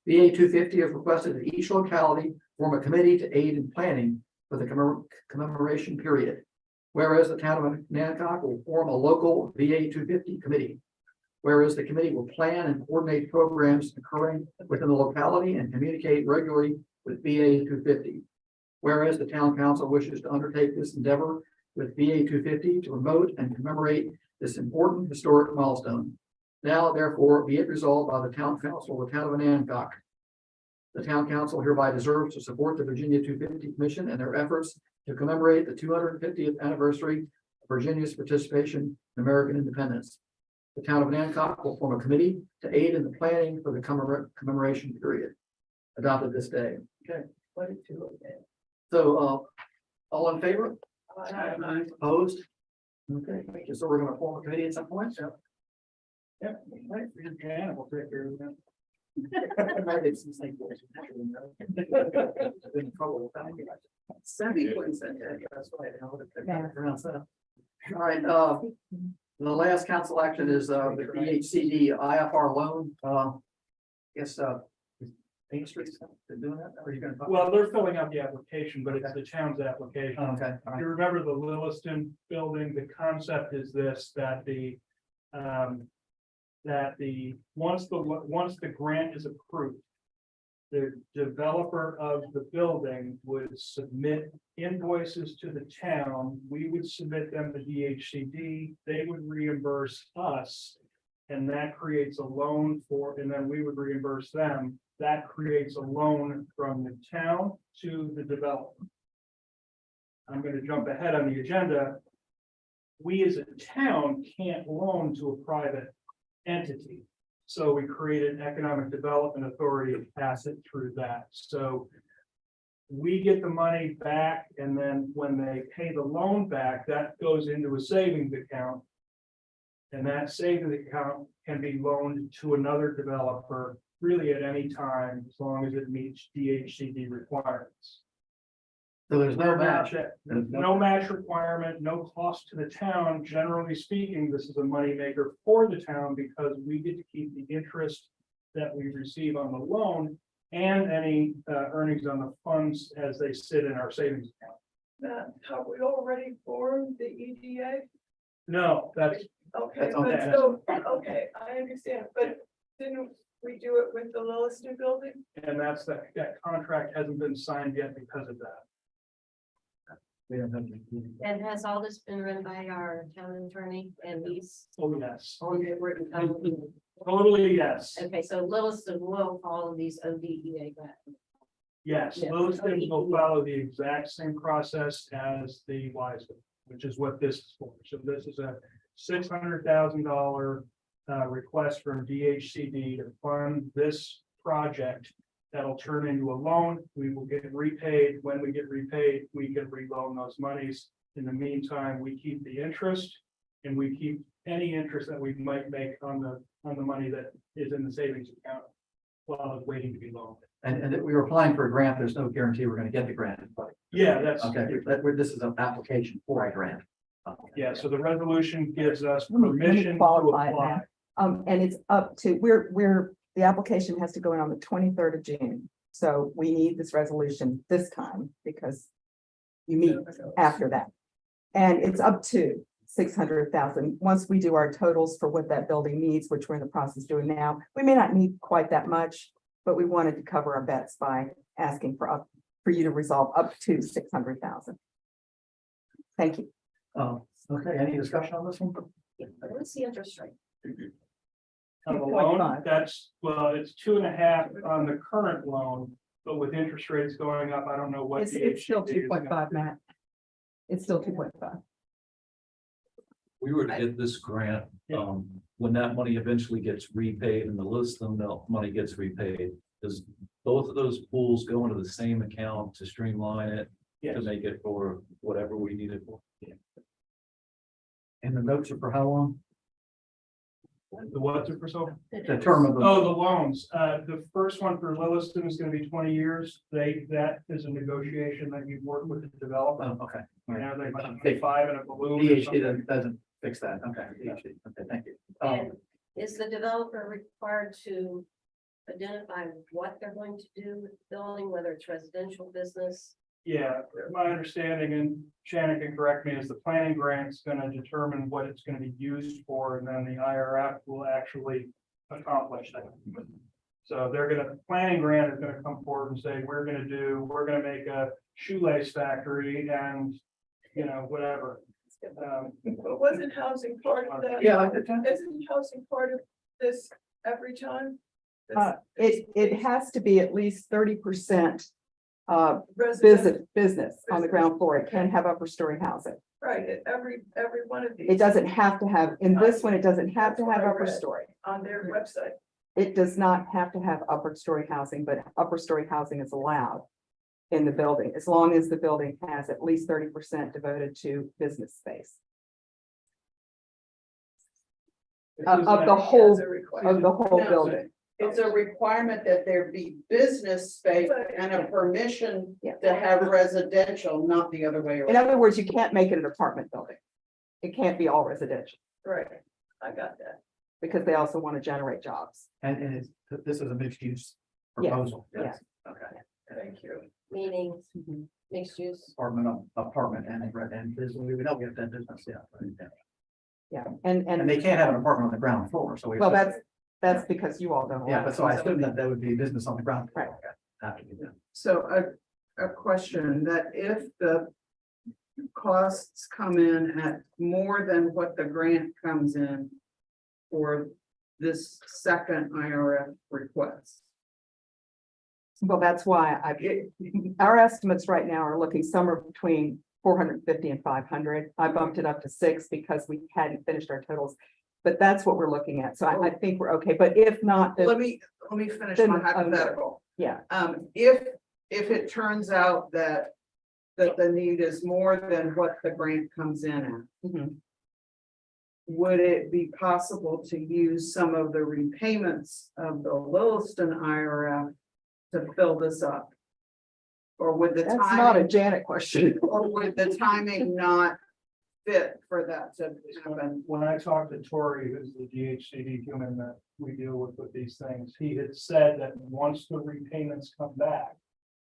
VA 250 has requested that each locality form a committee to aid in planning for the commemoration period. Whereas the town of Nancock will form a local VA 250 committee. Whereas the committee will plan and coordinate programs occurring within the locality and communicate regularly with VA 250. Whereas the town council wishes to undertake this endeavor with VA 250 to promote and commemorate this important historic milestone. Now, therefore, be it resolved by the town council of the town of Nancock. The town council hereby deserves to support the Virginia 250 Commission and their efforts to commemorate the 250th anniversary of Virginia's participation in American independence. The town of Nancock will form a committee to aid in the planning for the commemoration period. Adopted this day. Okay. So, all in favor? Opposed? Okay, thank you. So we're gonna form a committee at some point. So. Yep. Right, yeah, we'll take care of that. All right, the last council action is the DHCD IFR loan. Guess Main Street's doing that, or are you gonna? Well, they're filling out the application, but it's the town's application. Okay, all If you remember the Lewiston building, the concept is this, that once the grant is approved, the developer of the building would submit invoices to the town. We would submit them to DHCD. They would reimburse us. And that creates a loan and then we would reimburse them that creates a loan from the town to the developer. I'm gonna jump ahead on the agenda. We as a town can't loan to a private entity. So we created an economic development authority to pass it through that. So we get the money back, and then when they pay the loan back, that goes into a savings account. And that savings account can be loaned to another developer really at any time, as long as it meets DHCD requirements. So there's no match. There's no match requirement, no cost to the town. Generally speaking, this is a moneymaker for the town because we get to keep the interest that we receive on the loan and any earnings on the funds as they sit in our savings account. Matt, have we already formed the EDA? No, that's, Okay, That's on but that. so, okay, I understand, but didn't we do it with the Lewiston building? and that's that contract hasn't been signed yet because of that. We don't have. And has all this been run by our town attorney and he's Oh, yes, on the written? totally, yes, Okay, so Lewiston will follow these ODEA guidelines. yes. Yeah. Lewiston will follow the exact same process as the Wiseman, which is what this is for. So this is a $600,000 request from DHCD to fund this project. That'll turn into a loan. We will get repaid. When we get repaid, we can reloan those monies. In the meantime, we keep the interest and we keep any interest that we might make on the money that is in the savings account while it's waiting to be loaned. And we were applying for a grant. There's no guarantee we're gonna get the grant. But Yeah, that's. okay, this is an application for a grant. Yeah, so the resolution gives us Let me permission to qualify it apply. now. And it's up to, the application has to go in on the 23rd of June. So we need this resolution this time because you meet after that. And it's up to 600,000. Once we do our totals for what that building needs, which we're in the process of doing now, we may not need quite that much, but we wanted to cover our bets by asking for you to resolve up to 600,000. Thank you. Okay, any discussion on this one? What's the interest rate? On the loan, 2.5. that's, well, it's 2.5 on the current loan, but with interest rates going up, I don't know what. It's the still HCD is gonna 2.5, do. Matt. It's still 2.5. We were to get this grant, when that money eventually gets repaid and the Lewiston money gets repaid, does both of those pools go into the same account to streamline it, to Yes, make it for whatever we need it for? And the notes are for how long? the what's it for so? The term of the. Oh, the loans, the first one for Lewiston is gonna be 20 years. That is a negotiation that you work with the developer. Okay. Now they might pay 5 and a balloon. or DHD something. doesn't fix that. Okay, DHD. Okay, thank you. And is the developer required to identify what they're going to do with the building, whether it's residential, business? Yeah, my understanding, and Shannon can correct me, is the planning grant's gonna determine what it's gonna be used for, and then the IRF will actually accomplish that. So the planning grant is gonna come forward and say, we're gonna make a shoelace factory and, whatever. But wasn't housing part of that? Yeah, Isn't housing part of this every time? It has to be at least 30% Residential, business on the ground floor. It can have upper story housing. right, every one of these. It doesn't have to have, in this one, it doesn't have to have upper story. On their website. It does not have to have upper story housing, but upper story housing is allowed in the building, as long as the building has at least 30% devoted to business space. Of the whole, As a requirement. of the whole No. building. It's a requirement that there be business space and a permission Yeah. to have residential, not the other way In around. other words, you can't make it an apartment building. It can't be all residential, Right, I got that. because they also want to generate jobs. and this is a mixed use Yes, proposal. yes. Okay. Thank you. Meaning mixed use? Apartment and business, we don't get that business, yeah. Yeah, And they can't have an apartment on the ground floor, so we. well, that's because you all don't. Yeah, allow but so I it. assume that there would be business on the ground. floor. Right. Okay. Have to be done. So a question that if the costs come in at more than what the grant comes in for this second IRF request, Well, that's why our estimates right now are looking somewhere between 450 and 500. I bumped it up to 6 because we hadn't finished our totals. But that's what we're looking at. So I think we're okay, but if not, Let me finish then my under. hypothetical. Yeah, If it turns out that the need is more than what the grant comes in at, mhm. would it be possible to use some of the repayments of the Williston IRF to fill this up? Or would the That's not a timing, Janet question. or would the timing not fit for that to happen? When I talked to Tori, who's the DHCD human that we deal with these things, he had said that once the repayments come back,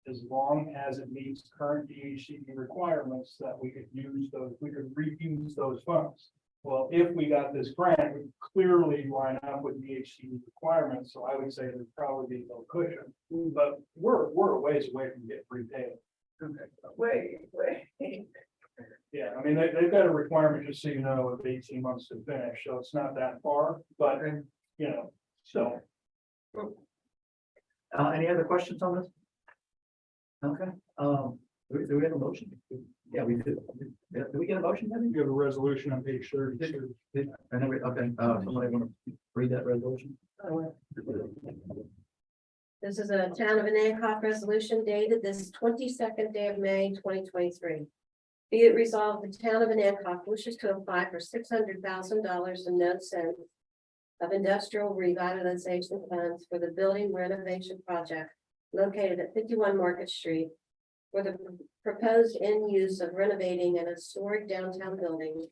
as long as it meets current DHCD requirements, that we could use those, we could reuse those funds. Well, if we got this grant, we clearly line up with DHCD requirements, so I would say there'd probably be no cushion. But we're a ways away from getting repaid. Wait. Yeah, I mean, they've got a requirement, just so you know, of 18 months to finish, so it's not that far, but, you know, so. Any other questions on this? Okay, do we get a motion? Yeah, we do. Yeah, do we get a motion, Debbie? You have a resolution on page 32. And then we, okay, somebody want to read that resolution? This is a Town of Anacog resolution dated this 22nd day of May, 2023. Be it resolved, the Town of Anacog wishes to apply for $600,000 in no cents of industrial revitalization funds for the building renovation project located at 51 Market Street for the proposed end use of renovating an historic downtown building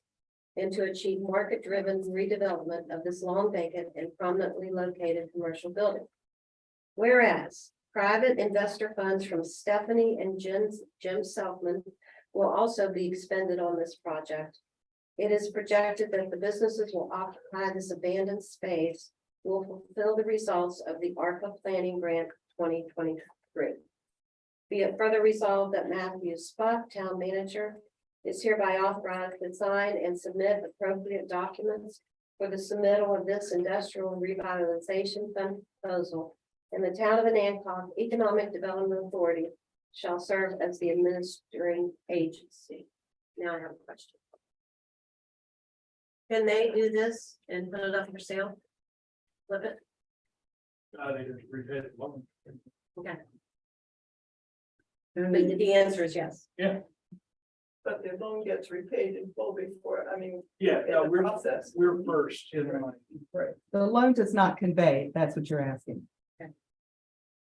and to achieve market-driven redevelopment of this long vacant and prominently located commercial building. Whereas private investor funds from Stephanie and Jim Selfman will also be expended on this project. It is projected that the businesses will occupy this abandoned space will fulfill the results of the ARPA Planning Grant 2023. Be it further resolved that Matthew Spuck, Town Manager, is hereby authorized to sign and submit appropriate documents for the submittal of this industrial revitalization fund proposal, and the Town of Anacog Economic Development Authority shall serve as the administering agency. Now I have a question. Can they do this and put it up for sale? Flip it? They just repay the loan. Okay, And but the answer is yes. But the loan gets repaid in full before, I mean, Yeah, in no, the process. we're first in the money. The loan does not convey, that's what you're asking.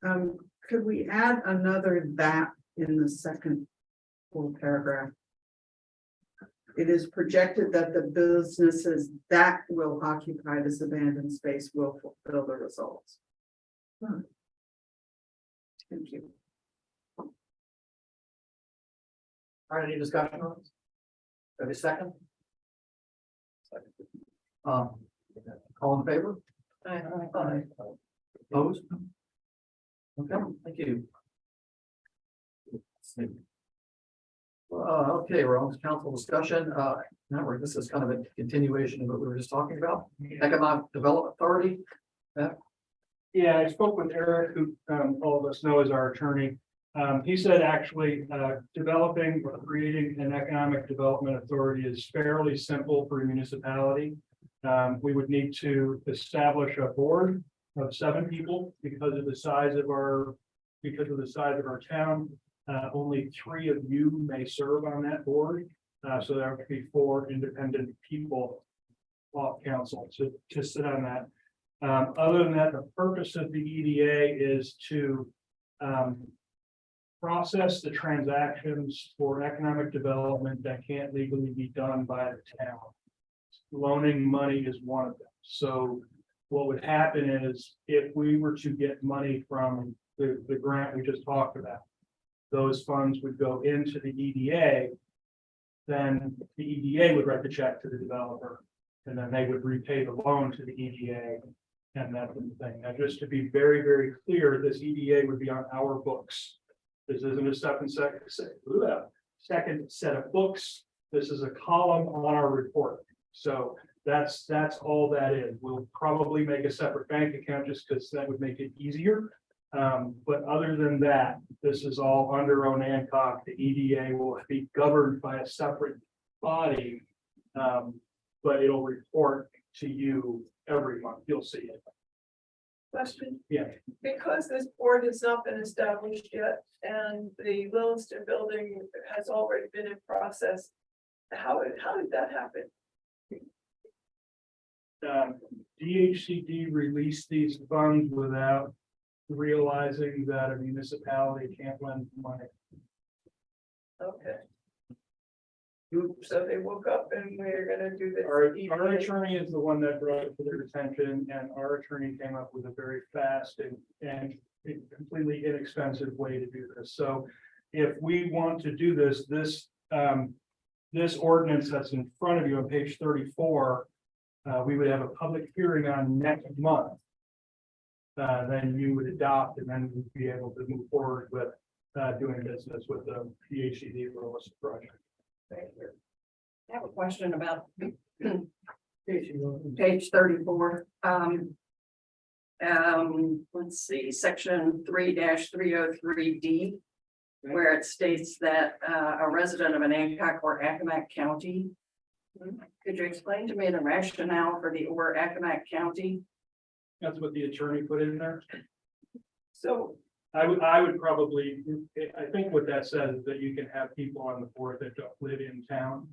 could we add another that in the second full paragraph? It is projected that the businesses that will occupy this abandoned space will fulfill the results. Thank you. All right, any discussion on this? Every second? All in favor? Aye. Opposed? Okay, thank you. Okay, we're on to council discussion. Now this is kind of a continuation of what we were just talking about. Economic Development Authority. Yeah, I spoke with Eric, who all of us know is our attorney. He said actually developing or creating an economic development authority is fairly simple for a municipality. We would need to establish a board of 7 people because of the size of our town. Only 3 of you may serve on that board. So there would be 4 independent people off council to sit on that. Other than that, the purpose of the EDA is to process the transactions for economic development that can't legally be done by the town. Loaning money is one of them. So what would happen is if we were to get money from the grant we just talked about, those funds would go into the EDA. Then the EDA would write the check to the developer, and then they would repay the loan to the EDA. And that would be the thing. Now, just to be very, very clear, this EDA would be on our books. This isn't a second set of books. This is a column on our report. So that's all that is. We'll probably make a separate bank account just because that would make it easier. But other than that, this is all under Onancock. The EDA will be governed by a separate body. But it'll report to you every month. You'll see it. Question, Yeah. because this board has not been established yet, and the Williston building has already been in process. How did that happen? DHCD released these funds without realizing that a municipality can't lend money. Okay. So they woke up and we're gonna do this. Our EDA. attorney is the one that brought it to their attention, and our attorney came up with a very fast and completely inexpensive way to do this. So if we want to do this, this ordinance that's in front of you on page 34, we would have a public hearing on next month. Then you would adopt, and then we'd be able to move forward with doing business with the PhD for this project. I have a question about page 34. Let's see, section 3-303D, where it states that a resident of Anacog or Accomack County. Could you explain to me the rationale for the or Accomack County? That's what the attorney put in there. So, I would probably, I think what that says is that you can have people on the board that don't live in town.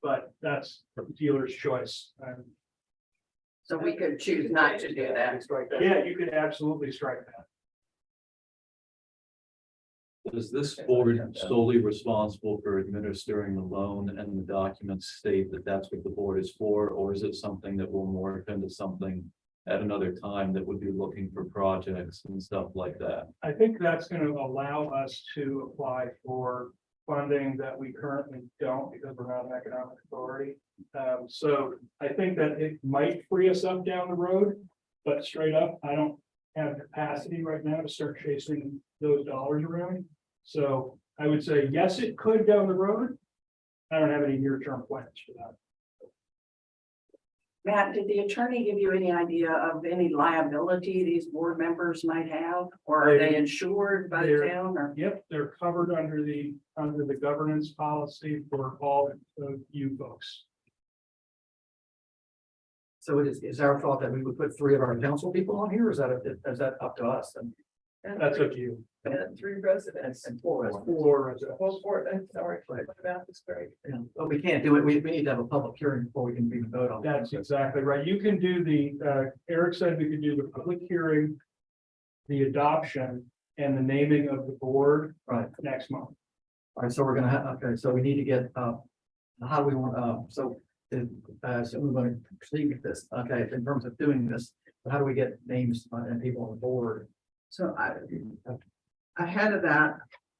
But that's the dealer's choice. So we could choose not to do that. Yeah, you could absolutely strike that. Is this board solely responsible for administering the loan and the documents state that that's what the board is for? Or is it something that will morph into something at another time that would be looking for projects and stuff like that? I think that's going to allow us to apply for funding that we currently don't because we're not an economic authority. So I think that it might free us up down the road, but straight up, I don't have capacity right now to start chasing those dollars around. So I would say, yes, it could down the road. I don't have any near-term plans for that. Matt, did the attorney give you any idea of any liability these board members might have? Or are they insured by the They're- town or? Yep, they're covered under the governance policy for all of you folks. So it is our thought that we would put 3 of our council people on here, or is that up to us? And That's up to you. and 3 residents. 4 residents. Four residents. Well, 4, I'm sorry, my math is great. Yeah, but we can't do it. We need to have a public hearing before we can even vote on That's it. exactly right. You can do Eric said we could do the public hearing, the adoption, and the naming of the board Right. next month. All right, so we're gonna have, okay, so we need to get, how do we want, so we're going to proceed with this, okay, in terms of doing this, how do we get names and people on the board? So ahead of that,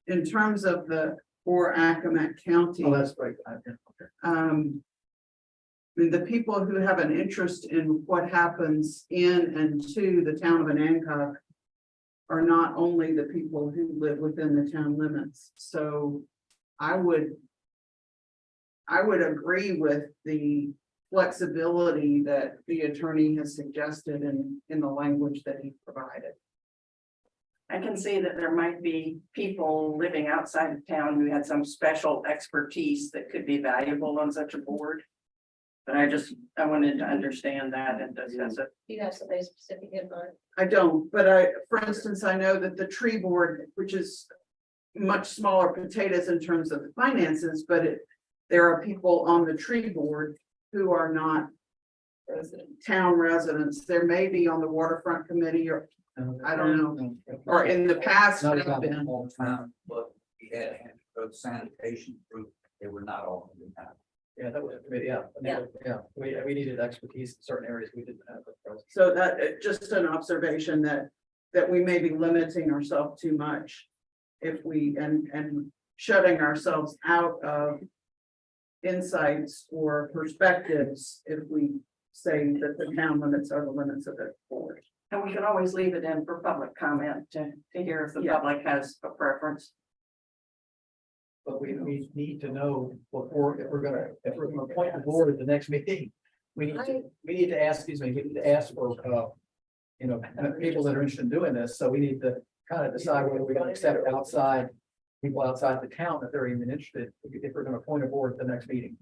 in terms of the or Accomack County. Oh, that's great. Okay. I mean, the people who have an interest in what happens in and to the town of Anacog are not only the people who live within the town limits. So I would agree with the flexibility that the attorney has suggested in the language that he provided. I can see that there might be people living outside of town who had some special expertise that could be valuable on such a board. But I wanted to understand that and discuss it. Do you have something specific in mind? I don't, but for instance, I know that the tree board, which is much smaller potatoes in terms of the finances, but there are people on the tree board who are not town residents. There may be on the waterfront committee or I don't know, or in the past Not have about been. all the time, but we had road sanitation group, they were not all in the town. Yeah, that was, yeah, we needed expertise in certain areas we didn't have. at present. So that, just an observation that we may be limiting ourselves too much. If we, and shutting ourselves out of insights or perspectives, if we say that the town limits are the limits of the board. And we can always leave it in for public comment to hear if the Yeah. public has a preference. But we need to know before, if we're gonna appoint the board at the next meeting, we need to ask, we need to ask for, you know, people that are interested in doing this, so we need to kind of decide whether we're gonna accept outside. People outside the town if they're even interested, if we're gonna appoint a board at the next meeting.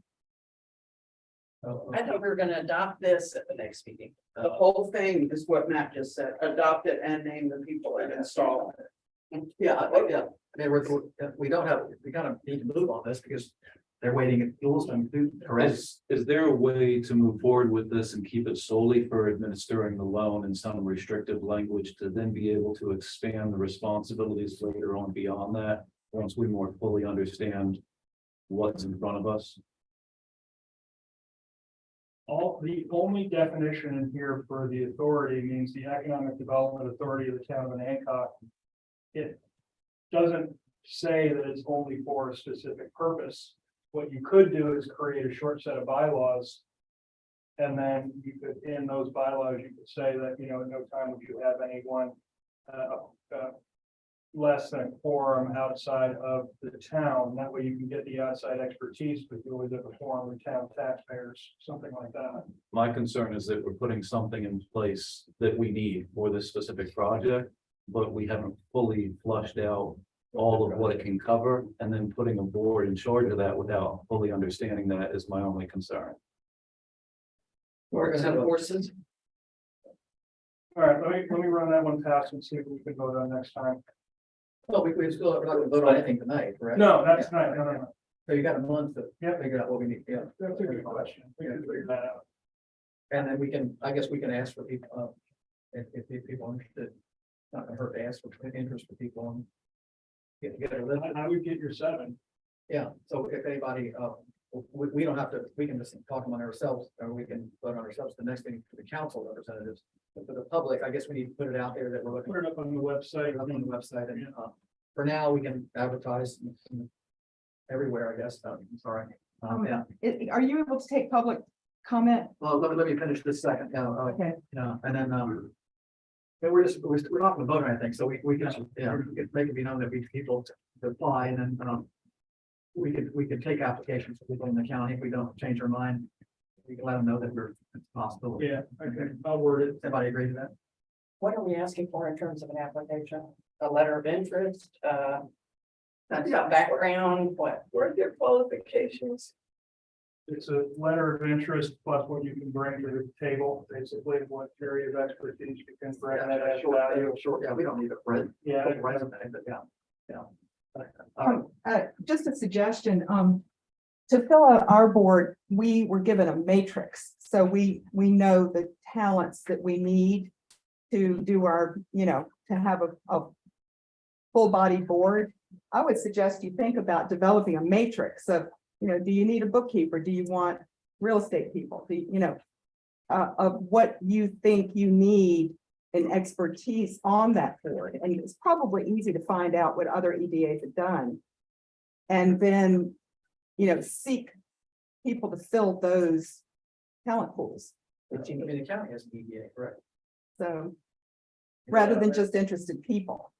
I thought we were gonna adopt this at the next meeting. The whole thing is what Matt just said, adopt it and name the people and install it. Yeah, yeah, I mean, we don't have, we kind of need to move on this because they're waiting at Jules and do, correct? Is there a way to move forward with this and keep it solely for administering the loan and some restrictive language to then be able to expand the responsibilities later on beyond that? Once we more fully understand what's in front of us? The only definition in here for the authority means the Economic Development Authority of the town of Hancock. It doesn't say that it's only for a specific purpose. What you could do is create a short set of bylaws. And then you could, in those bylaws, you could say that, you know, at no time would you have anyone less than a quorum outside of the town. That way you can get the outside expertise, but you always have a quorum with town taxpayers, something like that. My concern is that we're putting something in place that we need for this specific project, but we haven't fully flushed out all of what it can cover, and then putting a board in charge of that without fully understanding that is my only concern. We're gonna have horses. All right, let me run that one past and see if we can vote on next time. Well, we still, we're not gonna vote on anything tonight, correct? No, that's not, no. So you got a month to Yeah. figure out what we need, yeah. That's a good question. We can figure that out. And then we can, I guess we can ask for people, if people are interested. Not gonna hurt to ask for interest for people and. Get a list. I would get your 7. Yeah, so if anybody, we don't have to, we can just talk among ourselves, or we can vote on ourselves the next meeting for the council representatives. But for the public, I guess we need to put it out there that we're looking Put it up on the website. up on the website, and for now, we can advertise everywhere, I guess. I'm sorry. Yeah, Are you able to take public comment? well, let me finish this second, Okay. yeah, and then, and we're not gonna vote on anything, so we can, yeah, we can make it be known that we people to apply, and then, we could take applications for people in the county if we don't change our mind. We can let them know that it's possible. Yeah, okay, I'll word it. Everybody agree to that? What are we asking for in terms of an application? A letter of interest, Yeah, background, what? What are their qualifications? It's a letter of interest plus what you can bring to the table, basically what area of expertise you can bring that adds value. yeah, we don't need a red Yeah, resume, but yeah. Just a suggestion, to fill out our board, we were given a matrix, so we know the talents that we need to do our, to have a full body board. I would suggest you think about developing a matrix of, do you need a bookkeeper? Do you want real estate people? Of what you think you need and expertise on that board. And it's probably easy to find out what other EDAs have done. And then, seek people to fill those talent pools. I mean, the county has an EDA, correct? So rather than just interested people.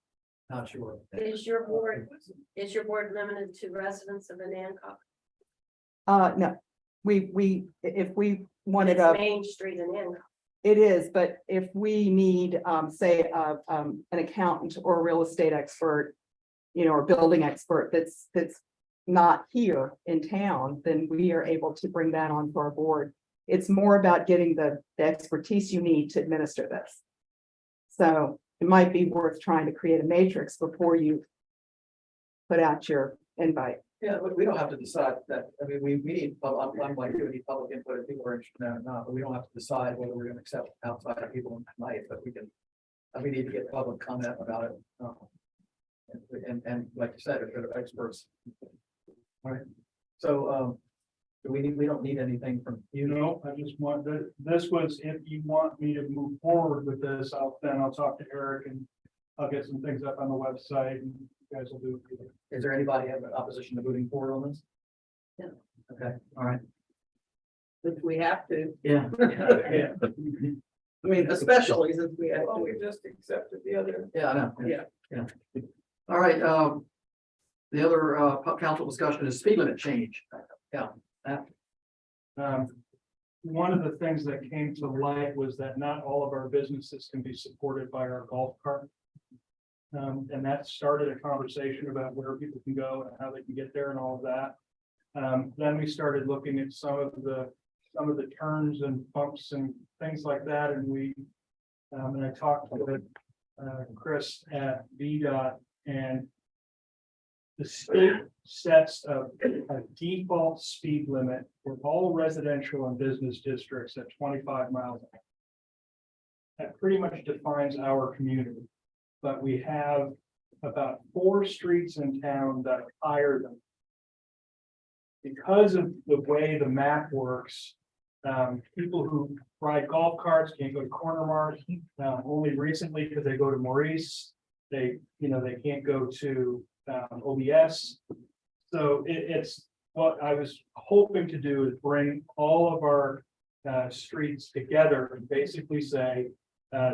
Not sure. Is your board limited to residents of Hancock? No, if we wanted It's a, Main Street in Hancock. it is, but if we need, say, an accountant or a real estate expert, or building expert that's not here in town, then we are able to bring that onto our board. It's more about getting the expertise you need to administer this. So it might be worth trying to create a matrix before you put out your invite. Yeah, we don't have to decide that. I mean, we need, I'm like, we need public input if people are interested in it or not, but we don't have to decide whether we're gonna accept outside people tonight, but we need to get public comment about it. And like you said, if they're experts. All right, so, we don't need anything from you. I just want this was, if you want me to move forward with this, I'll talk to Eric and I'll get some things up on the website and you guys will do it. Is there anybody have an opposition to moving forward on this? No. Okay, all right. If we have to, Yeah. Yeah. I mean, especially since we have Well, to. we just accepted the other. Yeah, I know. Yeah. All right, the other council discussion is speed limit change. Yeah. Um, one of the things that came to light was that not all of our businesses can be supported by our golf cart. And that started a conversation about where people can go and how they can get there and all of that. Then we started looking at some of the turns and bumps and things like that, and and I talked with Chris at VDOT, and the state sets a default speed limit for all residential and business districts at 25 miles an hour. That pretty much defines our community, but we have about 4 streets in town that are higher than. Because of the way the map works, people who ride golf carts can't go to Corner Mart, only recently because they go to Maurice. They can't go to OBS. So it's what I was hoping to do is bring all of our streets together and basically say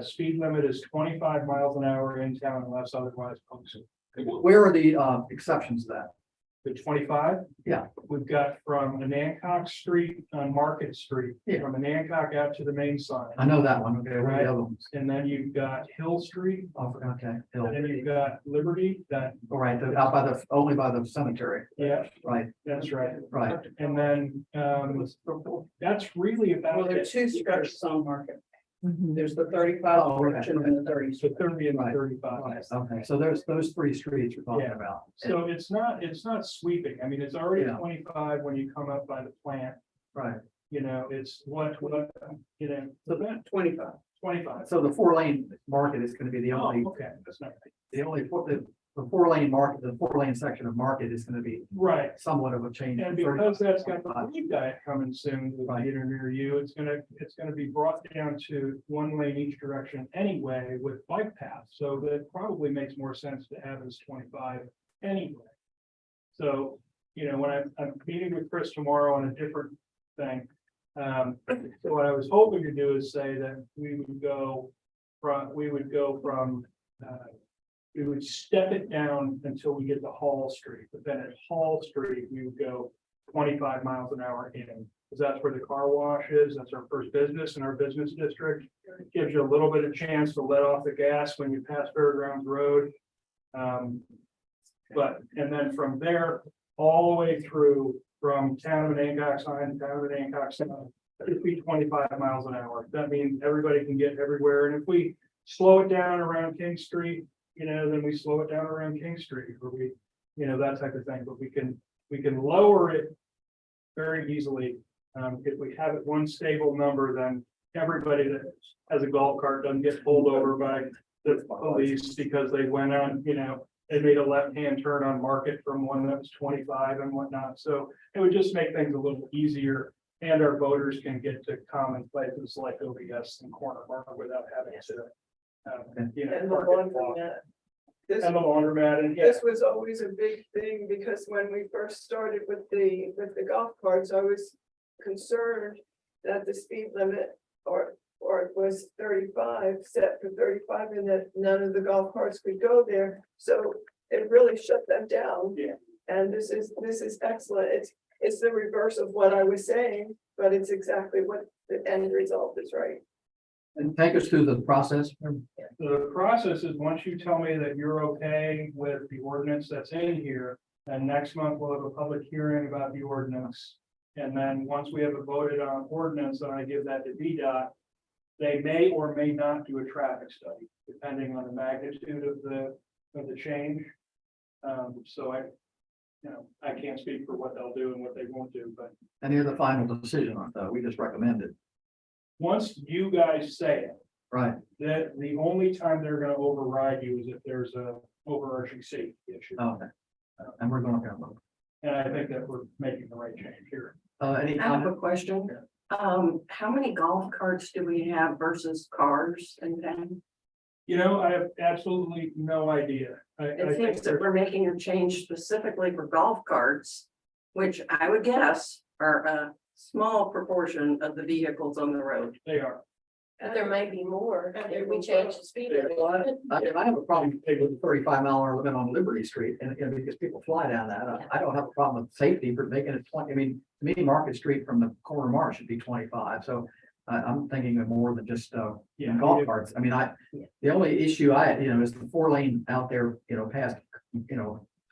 speed limit is 25 miles an hour in town unless otherwise posted. Where are the exceptions to that? The 25? Yeah. We've got from Anacog Street on Market Street, Yeah. from Anacog out to the main sign. I know that one, okay, where are Right. the other ones? And then you've got Hill Street, Oh, okay, Hill. and then you've got Liberty, All right, out by only by the cemetery, yeah, right, that's right. right. And then, that's really Well, about there are it. 2 stretches on Market. There's the 35 Oh, okay. portion and the 30. So 30 and Right. 35. Right, okay, so there's those 3 streets we're talking Yeah. about. So it's not sweeping. I mean, it's already Yeah. 25 when you come up by the plant, Right, it's the 25. 25. so the 4-lane market is gonna be the only, Oh, okay, that's not, the 4-lane market, the 4-lane section of market is gonna be right. somewhat of a change. And from because that's got 35. the lead diet coming soon with Right. theater near you, it's gonna be brought down to 1 lane each direction anyway with bike paths. So that probably makes more sense to have as 25 anyway. So, when I'm meeting with Chris tomorrow on a different thing. So what I was hoping to do is say that we would step it down until we get to Hall Street, but then at Hall Street, we would go 25 miles an hour in. Because that's where the car wash is, that's our first business in our business district. It gives you a little bit of chance to let off the gas when you pass Fairgrounds Road. And then from there, all the way through from town of Anacog sign, town of Anacog sign, it'd be 25 miles an hour. That means everybody can get everywhere, and if we slow it down around King Street, then we slow it down around King Street, or we, that type of thing, but we can lower it very easily. If we have it one stable number, then everybody that has a golf cart doesn't get pulled over by the police because they went on, they made a left-hand turn on Market from one that was 25 and whatnot. So it would just make things a little easier, and our voters can get to common places like OBS and Corner Market without having to. And the park and walk. laundromat. This, And the laundromat, and yeah, this was always a big thing, because when we first started with the golf carts, I was concerned that the speed limit or it was 35, set for 35, and that none of the golf carts could go there. So it really shut them down. Yeah. And this is excellent. It's the reverse of what I was saying, but it's exactly what the end result is, right? And take us through the process. the process is, once you tell me that you're okay with the ordinance that's in here, then next month we'll have a public hearing about the ordinance. And then once we have a voted on ordinance, and I give that to VDOT, they may or may not do a traffic study, depending on the magnitude of the change. So I can't speak for what they'll do and what they won't do, but And you're the final decision on that, we just recommend it, once you guys say it, right? that the only time they're gonna override you is if there's a overarching safety issue. Okay. And we're going to go. And I think that we're making the right change here. Any I have comment? a question. How many golf carts do we have versus cars in town? I have absolutely no idea. I It think seems that we're making a change specifically for golf carts, which I would guess are a small proportion of the vehicles on the road. they are. But there may be more if we change the speed limit. I have a problem with the 35-mile-an-hour limit on Liberty Street, and because people fly down that, I don't have a problem with safety for making it 20. I mean, to me, Market Street from the corner mark should be 25, so I'm thinking of more than just golf carts. I mean, the only issue is the 4-lane out there, past,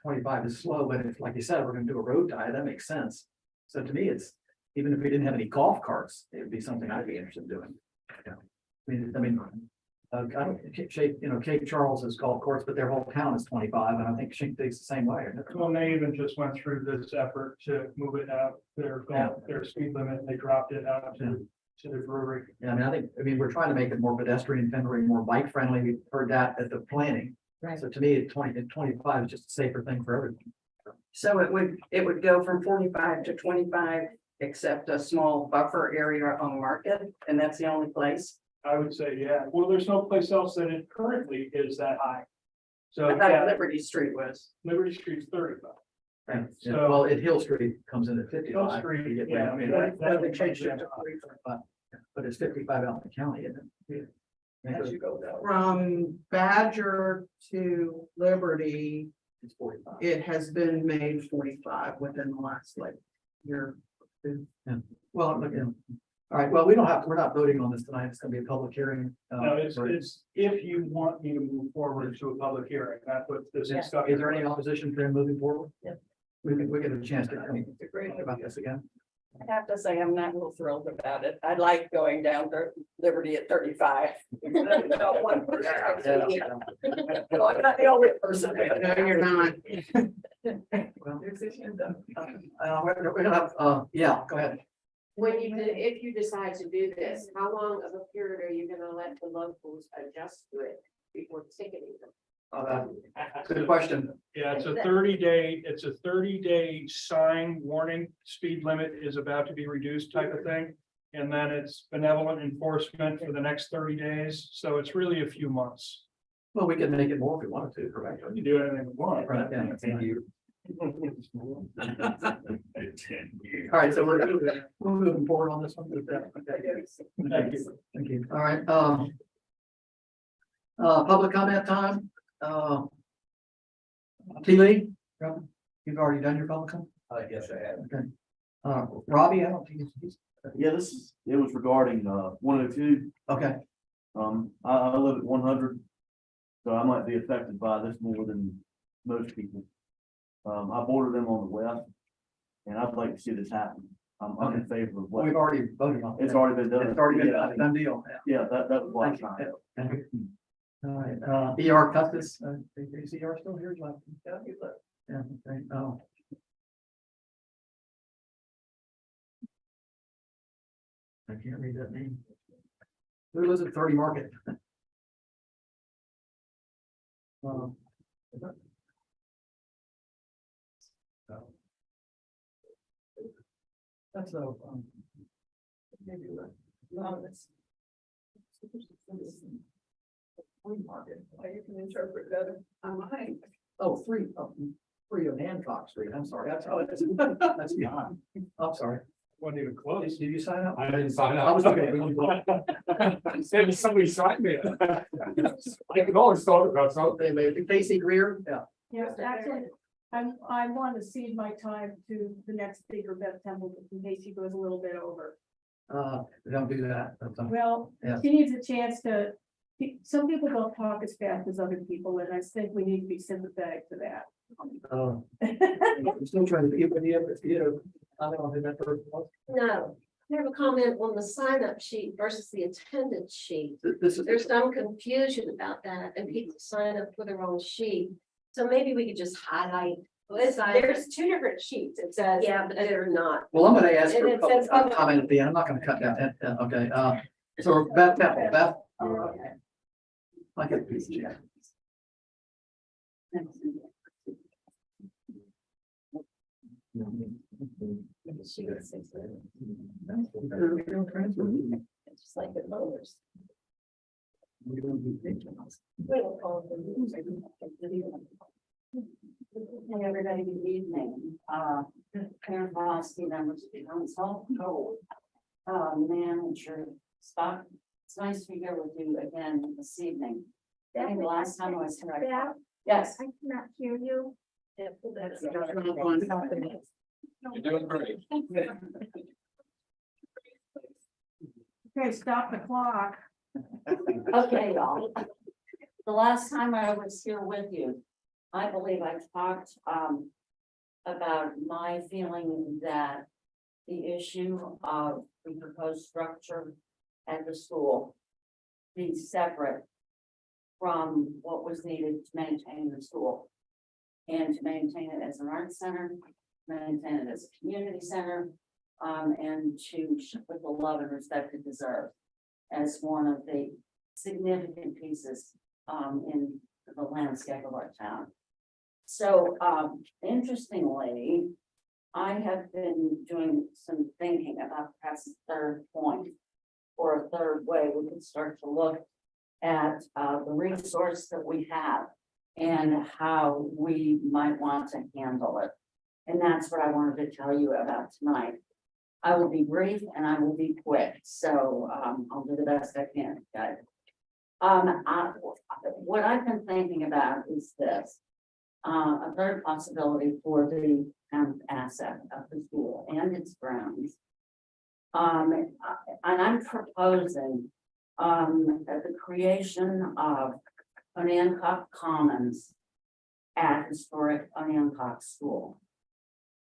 25 is slow, but if, like you said, we're gonna do a road tie, that makes sense. So to me, it's, even if we didn't have any golf carts, it would be something I'd be interested in doing. Yeah. I don't, Cape Charles has golf course, but their whole town is 25, and I think Shindig's the same way. Isn't it? Well, they even just went through this effort to move it out, their speed limit, and they dropped it out to the brewery. Yeah, I mean, we're trying to make it more pedestrian friendly, more bike friendly. We've heard that at the planning. Right. So to me, 25 is just a safer thing for everyone. So it would go from 45 to 25, except a small buffer area on Market, and that's the only place. I would say, yeah, well, there's no place else that it currently is that high. So, I thought yeah, Liberty Street was. Liberty Street's 35. And, So- well, at Hill Street comes in at 55. Hill Street, You get yeah, rid of- I mean, well, they changed it to 45, but it's 55 out in the county, isn't it? As you go down. From Badger to Liberty, It's 45. it has been made 45 within the last year. Well, look, all right, well, we're not voting on this tonight. It's gonna be a public hearing. No, it's if you want me to move forward to a public hearing, that's what this is. Is there any opposition for him moving forward? Yeah. We get a chance to talk about this again. I have to say, I'm not real thrilled about it. I like going down to Liberty at 35. No, one person. No, I'm not the only person. No, you're not. Well, we're gonna have, yeah, go ahead. If you decide to do this, how long of a period are you gonna let the locals adjust to it before ticketing them? Good question. Yeah, it's a 30-day sign warning, speed limit is about to be reduced type of thing. And then it's benevolent enforcement for the next 30 days, so it's really a few months. Well, we can make it more if we wanted to, correct? You can do anything you want. Right, yeah. All right, so we're moving forward on this one. Okay. Thank you. Thank you. All right, public comment time. T. Lee, you've already done your public comment? Yes, I have. Okay. Robbie, I don't think he's, Yeah, it was regarding 102. okay. I live at 100. So I might be affected by this more than most people. I border them on the west. And I'd like to see this happen. I'm in favor of what. We've already voted on it. It's already been done. It's already been Yeah. a done deal. Yeah, that was Thank last you. time. Thank you. All right, ER Custis, is ER still here? Yeah, he left. Yeah, okay, oh. I can't read that name. Who lives at 30 Market? That's a, maybe, no, that's. Free Market. You can interpret that on mine. Oh, three on Hancock Street. I'm sorry. That's that's behind. I'm sorry. Wasn't even close. Did you sign up? I didn't sign I up. was okay. Maybe somebody signed me. I can always talk about something. Maybe Casey Greer. Yeah. Yes, that's it. I want to cede my time to the next speaker, Beth Templeton, in case he goes a little bit over. Don't do that. Well, Yeah. she needs a chance to, some people don't talk as fast as other people, and I think we need to be sympathetic to that. I'm still trying to, I don't know who that person was. No, I have a comment on the sign-up sheet versus the attendance sheet. This is, There's some confusion about that, and people sign up for the wrong sheet. So maybe we could just highlight. There's two different sheets. It says. Yeah, but they're not. well, I'm gonna ask for And it says- a comment at the end. I'm not gonna cut that. Okay, so Beth Temple, Beth. I get piece of chat. It's just like the mowers. We don't call it Hey, everybody, good evening. Karen Vosky, members of the council. Manager Stock It's nice to be here with you again this evening. I think the last time I was here, Beth, yes. I cannot hear you. That's- You're doing great. Okay, stop the clock. Okay, y'all. The last time I was here with you, I believe I talked about my feeling that the issue of the proposed structure at the school be separate from what was needed to maintain the school and to maintain it as an arts center, maintain it as a community center, and to with the love and respect it deserves as one of the significant pieces in the landscape of our town. So interestingly, I have been doing some thinking about perhaps a third point or a third way we could start to look at the resource that we have and how we might want to handle it. And that's what I wanted to tell you about tonight. I will be brief and I will be quick, so I'll do the best I can, guys. What I've been thinking about is this. A third possibility for the asset of the school and its grounds. And I'm proposing the creation of Onioncock Commons at historic Onioncock School.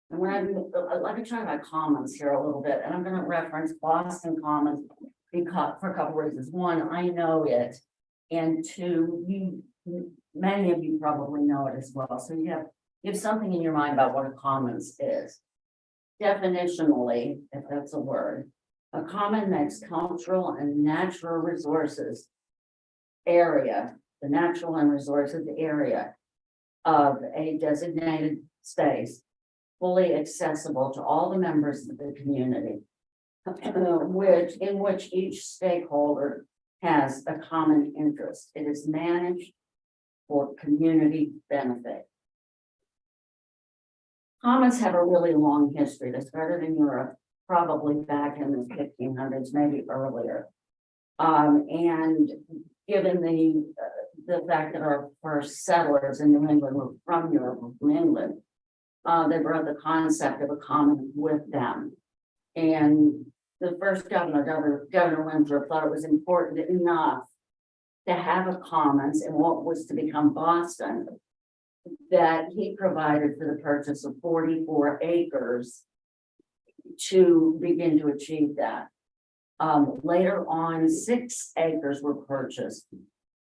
And when let me talk about commons here a little bit, and I'm going to reference Boston Commons because for a couple reasons. One, I know it, and two, many of you probably know it as well. So you have something in your mind about what a commons is. Definitionally, if that's a word, a common makes cultural and natural resources area, the natural and resources area of a designated space fully accessible to all the members of the community, in which each stakeholder has a common interest. It is managed for community benefit. Commons have a really long history. They started in Europe, probably back in the 1500s, maybe earlier. And given the fact that our first settlers in New England were from Europe, from England, they brought the concept of a common with them. And the first Governor Winthrop, thought it was important enough to have a commons in what was to become Boston, that he provided for the purchase of 44 acres to begin to achieve that. Later on, 6 acres were purchased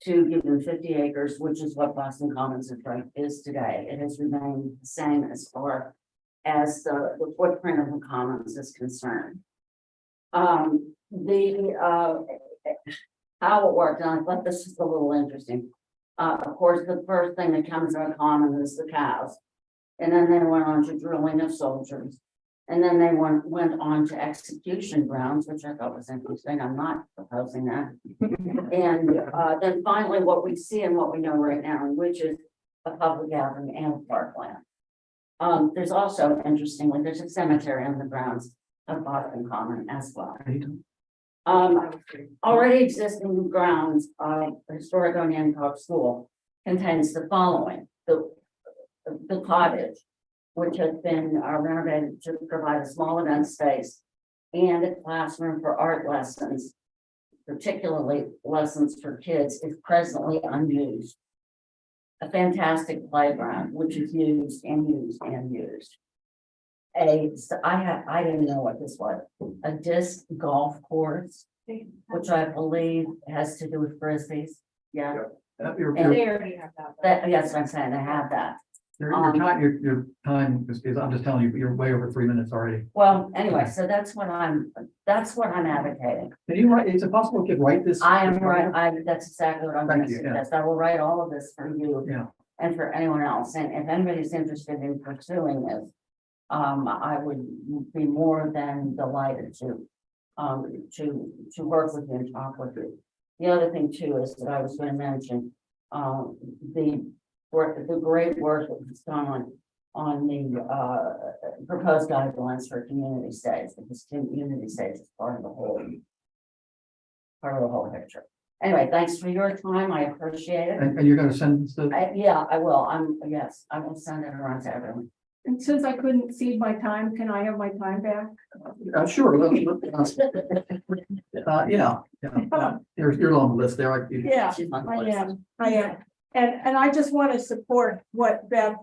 to give them 50 acres, which is what Boston Commons is today. It has remained the same as far as the footprint of the commons is concerned. How it worked, and I thought this is a little interesting. Of course, the first thing that comes out of common is the cows. And then they went on to drilling of soldiers. And then they went on to execution grounds, which I thought was interesting. I'm not proposing that. And then finally, what we see and what we know right now, which is a public gathering and parkland. There's also, interestingly, there's a cemetery on the grounds of Boston Common as well. Already existing grounds of historic Onioncock School contains the following: the cottage, which has been renovated to provide a small event space and a classroom for art lessons, particularly lessons for kids, is presently unused. A fantastic playground, which is used and used and used. I didn't know what this was, a disc golf course, which I believe has to do with frisbees. Yeah. And They already have that. yes, I'm saying they have that. Your time is, I'm just telling you, you're way over 3 minutes already. Well, anyway, so that's what I'm advocating. Can you write, is it possible you could write this? I am right, that's exactly what I'm going Thank to you, yeah. suggest. I will write all of this for you Yeah, and for anyone else. And if anybody's interested in pursuing this, I would be more than delighted to work with you and talk with you. The other thing too is that I was going to mention, the great work that was done on the proposed guidelines for community states, because community states is part of the whole. part of the whole picture. Anyway, thanks for your time. I appreciate it. And you're gonna send this to, Yeah, I will. Yes, I will send it around to everyone. And since I couldn't cede my time, can I have my time back? sure, yeah, you're on the list there. Yeah, I am. And I just want to support what Bev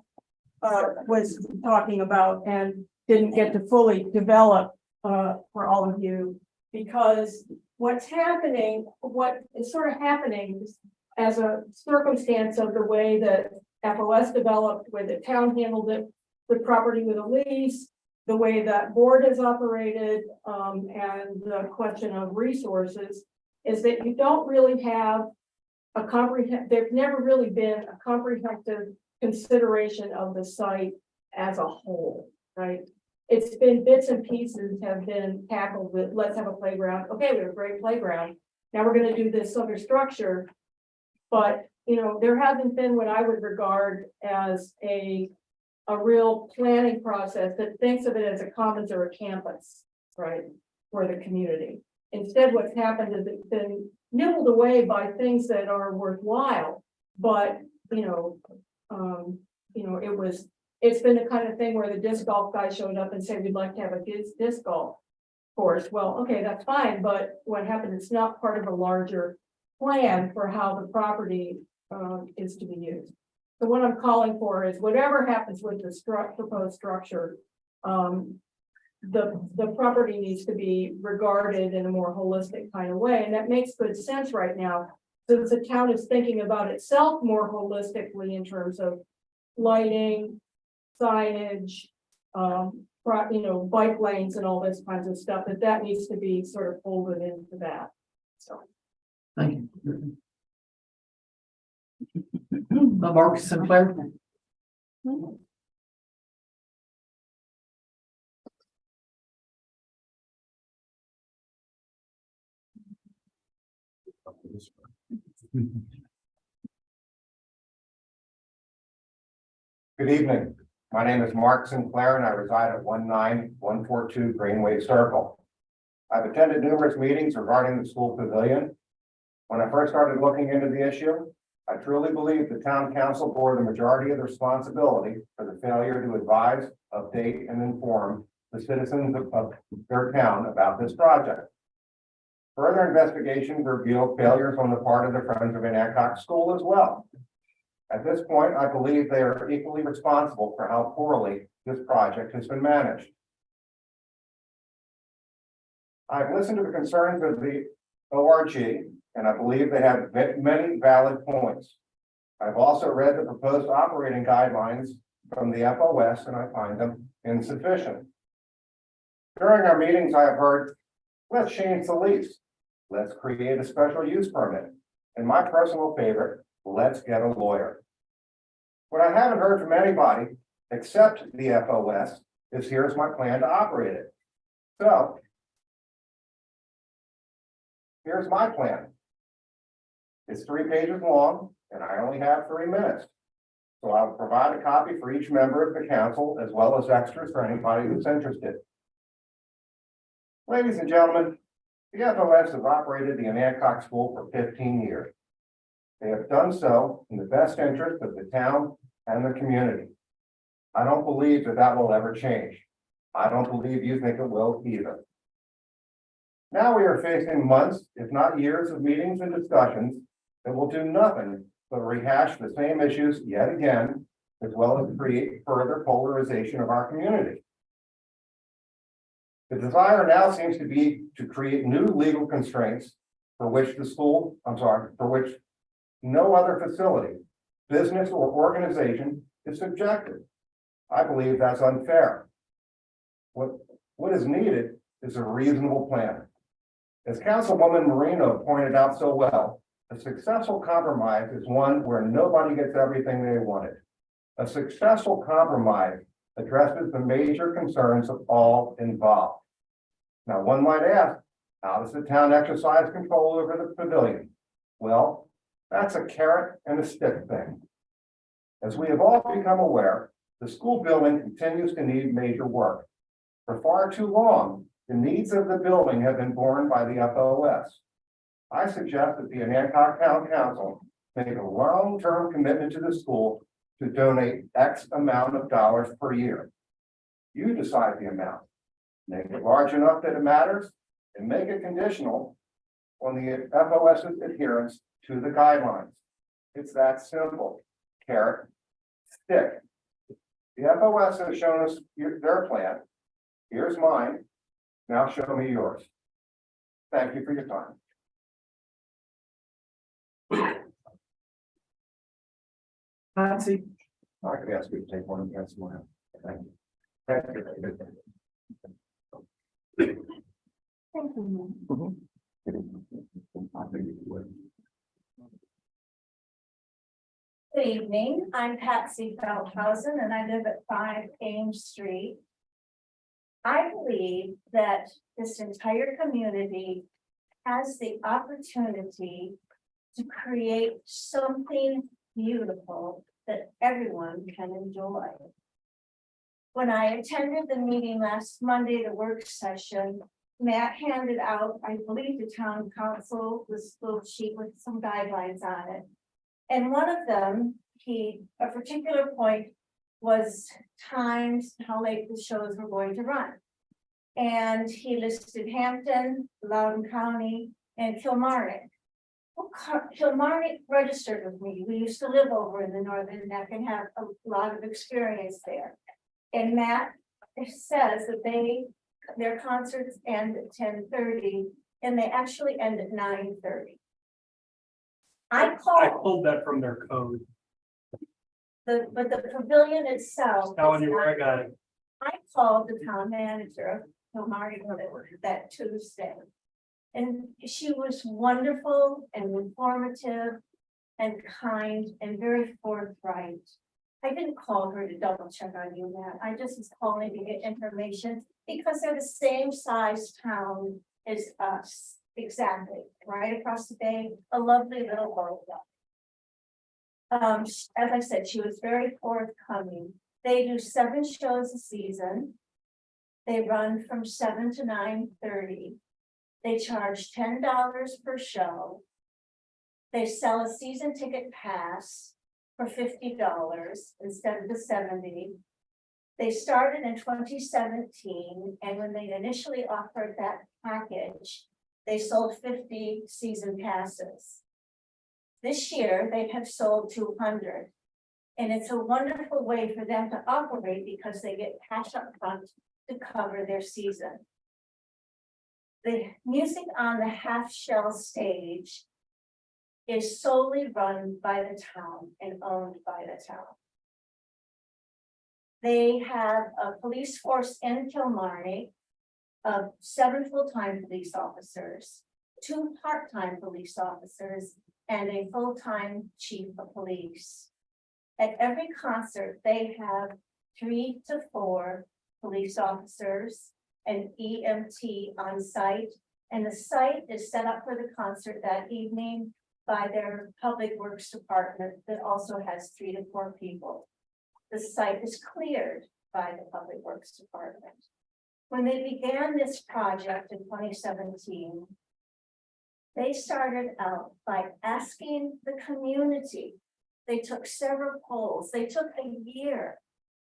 was talking about and didn't get to fully develop for all of you. Because what's happening, what is sort of happening as a circumstance of the way that FOS developed, where the town handled it, the property with a lease, the way that board has operated, and the question of resources, is that you don't really have a there's never really been a comprehensive consideration of the site as a whole, right? It's been bits and pieces have been tackled with, let's have a playground. Okay, we have a great playground. Now we're gonna do this other structure. But, there hasn't been what I would regard as a real planning process that thinks of it as a commons or a campus, right, for the community. Instead, what's happened is it's been nibbled away by things that are worthwhile, but, it's been the kind of thing where the disc golf guy showed up and said, we'd like to have a disc golf course. Well, okay, that's fine, but what happened, it's not part of a larger plan for how the property is to be used. So what I'm calling for is whatever happens with the proposed structure, the property needs to be regarded in a more holistic kind of way. And that makes good sense right now, since the town is thinking about itself more holistically in terms of lighting, signage, bike lanes and all this kinds of stuff, that needs to be sort of folded into that. So. Thank you. Mark Sinclair. Good evening. My name is Mark Sinclair and I reside at 19142 Greenway Circle. I've attended numerous meetings regarding the school pavilion. When I first started looking into the issue, I truly believe the town council bore the majority of the responsibility for the failure to advise, update, and inform the citizens of their town about this project. Further investigation revealed failures on the part of the Friends of Anacog School as well. At this point, I believe they are equally responsible for how poorly this project has been managed. I've listened to the concerns of the ORG, and I believe they have many valid points. I've also read the proposed operating guidelines from the FOS, and I find them insufficient. During our meetings, I have heard, let's change the lease. Let's create a special use permit. And my personal favorite, let's get a lawyer. What I haven't heard from anybody except the FOS is here's my plan to operate it. So here's my plan. It's 3 pages long and I only have 3 minutes. So I'll provide a copy for each member of the council as well as extras for anybody who's interested. Ladies and gentlemen, the FOS has operated the Anacog School for 15 years. They have done so in the best interest of the town and the community. I don't believe that will ever change. I don't believe you think it will either. Now we are facing months, if not years, of meetings and discussions that will do nothing but rehash the same issues yet again, as well as create further polarization of our community. The desire now seems to be to create new legal constraints for which no other facility, business, or organization is subjected. I believe that's unfair. What is needed is a reasonable plan. As Councilwoman Marino pointed out so well, a successful compromise is one where nobody gets everything they wanted. A successful compromise addresses the major concerns of all involved. Now, one might ask, how does the town exercise control over the pavilion? Well, that's a carrot and a stick thing. As we have all become aware, the school building continues to need major work. For far too long, the needs of the building have been borne by the FOS. I suggest that the Hancock Town Council make a long-term commitment to the school to donate X amount of dollars per year. You decide the amount. Make it large enough that it matters and make it conditional on the FOS's adherence to the guidelines. It's that simple. Carrot, stick. The FOS has shown us their plan. Here's mine. Now show me yours. Thank you for your time. Nancy, I could ask you to take one and pass one out. Thank you. Thank you. Good evening, I'm Patsy Feldhausen and I live at 5 Ames Street. I believe that this entire community has the opportunity to create something beautiful that everyone can enjoy. When I attended the meeting last Monday, the work session, Matt handed out, I believe, the town council, this little sheet with some guidelines on it. And one of them, a particular point was times, how late the shows were going to run. And he listed Hampton, Loudoun County, and Kilmarnock. Well, Kilmarnock registered with me. We used to live over in the Northern Neck and have a lot of experience there. And Matt says that their concerts end at 10:30 and they actually end at 9:30. I pulled that from their code. but the pavilion itself. Telling you where I got it. I called the town manager of Kilmarnock that Tuesday. And she was wonderful and informative and kind and very forthright. I didn't call her to double check on you, Matt. I just was calling to get information because they're the same size town as us. Exactly, right across the bay, a lovely little world. As I said, she was very forthcoming. They do 7 shows a season. They run from 7 to 9:30. They charge $10 per show. They sell a season ticket pass for $50 instead of the $70. They started in 2017, and when they initially offered that package, they sold 50 season passes. This year, they have sold 200. And it's a wonderful way for them to operate because they get cash up front to cover their season. The music on the half shell stage is solely run by the town and owned by the town. They have a police force in Kilmarnock of 7 full-time police officers, 2 part-time police officers, and a full-time chief of police. At every concert, they have 3 to 4 police officers, an EMT on site, and the site is set up for the concert that evening by their public works department that also has 3 to 4 people. The site is cleared by the public works department. When they began this project in 2017, they started out by asking the community. They took several polls. They took a year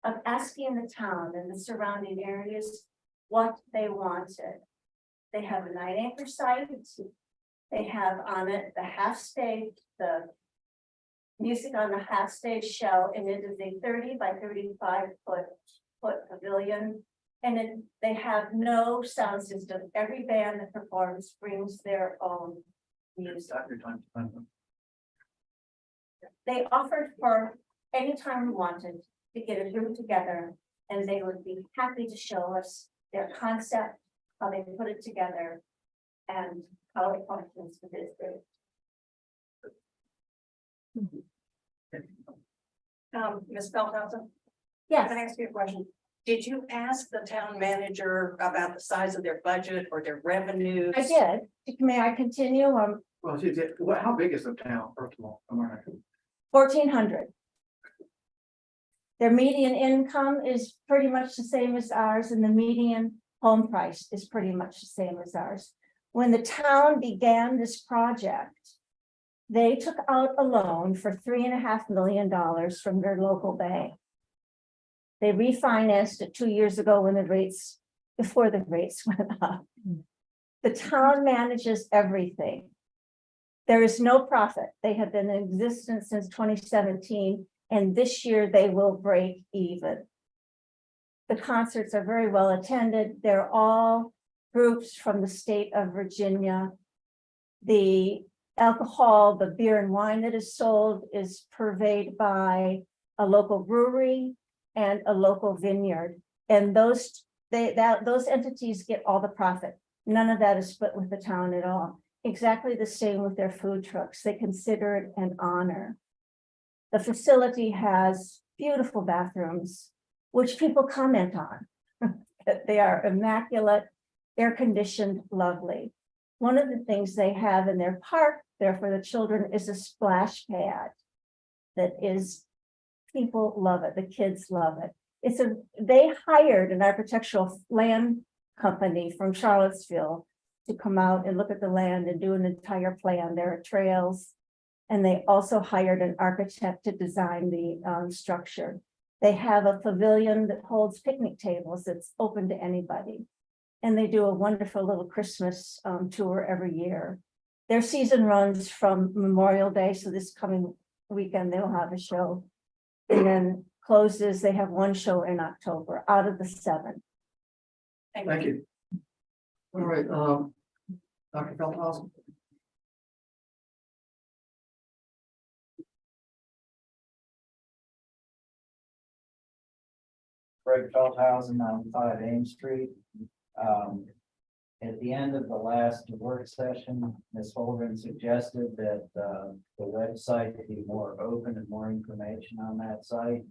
of asking the town and the surrounding areas what they wanted. They have a 9-acre site. They have on it the half stage, the music on the half stage shell, and it is a 30 by 35 foot pavilion. And they have no sound system. Every band that performs brings their own music. They offered for any time we wanted to get a group together, and they would be happy to show us their concept, how they put it together, and how it functions for this group. Ms. Feldhausen? Yes. Can I ask you a question? Did you ask the town manager about the size of their budget or their revenues? I did. May I continue? well, how big is the town, first of all? 1,400. Their median income is pretty much the same as ours, and the median home price is pretty much the same as ours. When the town began this project, they took out a loan for $3.5 million from their local bank. They refinanced it 2 years ago when before the rates went up. The town manages everything. There is no profit. They have been in existence since 2017, and this year they will break even. The concerts are very well attended. They're all groups from the state of Virginia. The alcohol, the beer and wine that is sold is purveyed by a local brewery and a local vineyard. And those entities get all the profit. None of that is split with the town at all. Exactly the same with their food trucks. They consider it an honor. The facility has beautiful bathrooms, which people comment on. They are immaculate, air-conditioned, lovely. One of the things they have in their park there for the children is a splash pad that is, people love it, the kids love it. They hired an architectural land company from Charlottesville to come out and look at the land and do an entire plan. There are trails. And they also hired an architect to design the structure. They have a pavilion that holds picnic tables that's open to anybody. And they do a wonderful little Christmas tour every year. Their season runs from Memorial Day, so this coming weekend they'll have a show. And then closes, they have one show in October out of the 7. Thank you. All right, Dr. Feldhausen. Greg Feldhausen on 5 Ames Street. At the end of the last work session, Ms. Holgren suggested that the website be more open and more information on that site.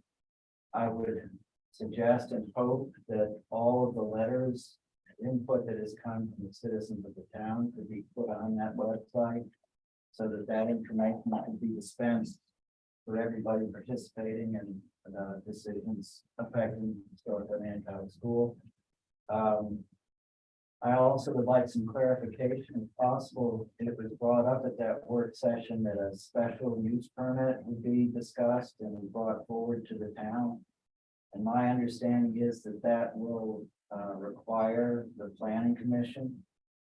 I would suggest and hope that all of the letters, input that has come from the citizens of the town could be put on that website so that that information can be dispensed for everybody participating in decisions affecting Historic Anti School. I also would like some clarification, if possible. It was brought up at that work session that a special use permit would be discussed and brought forward to the town. And my understanding is that that will require the planning commission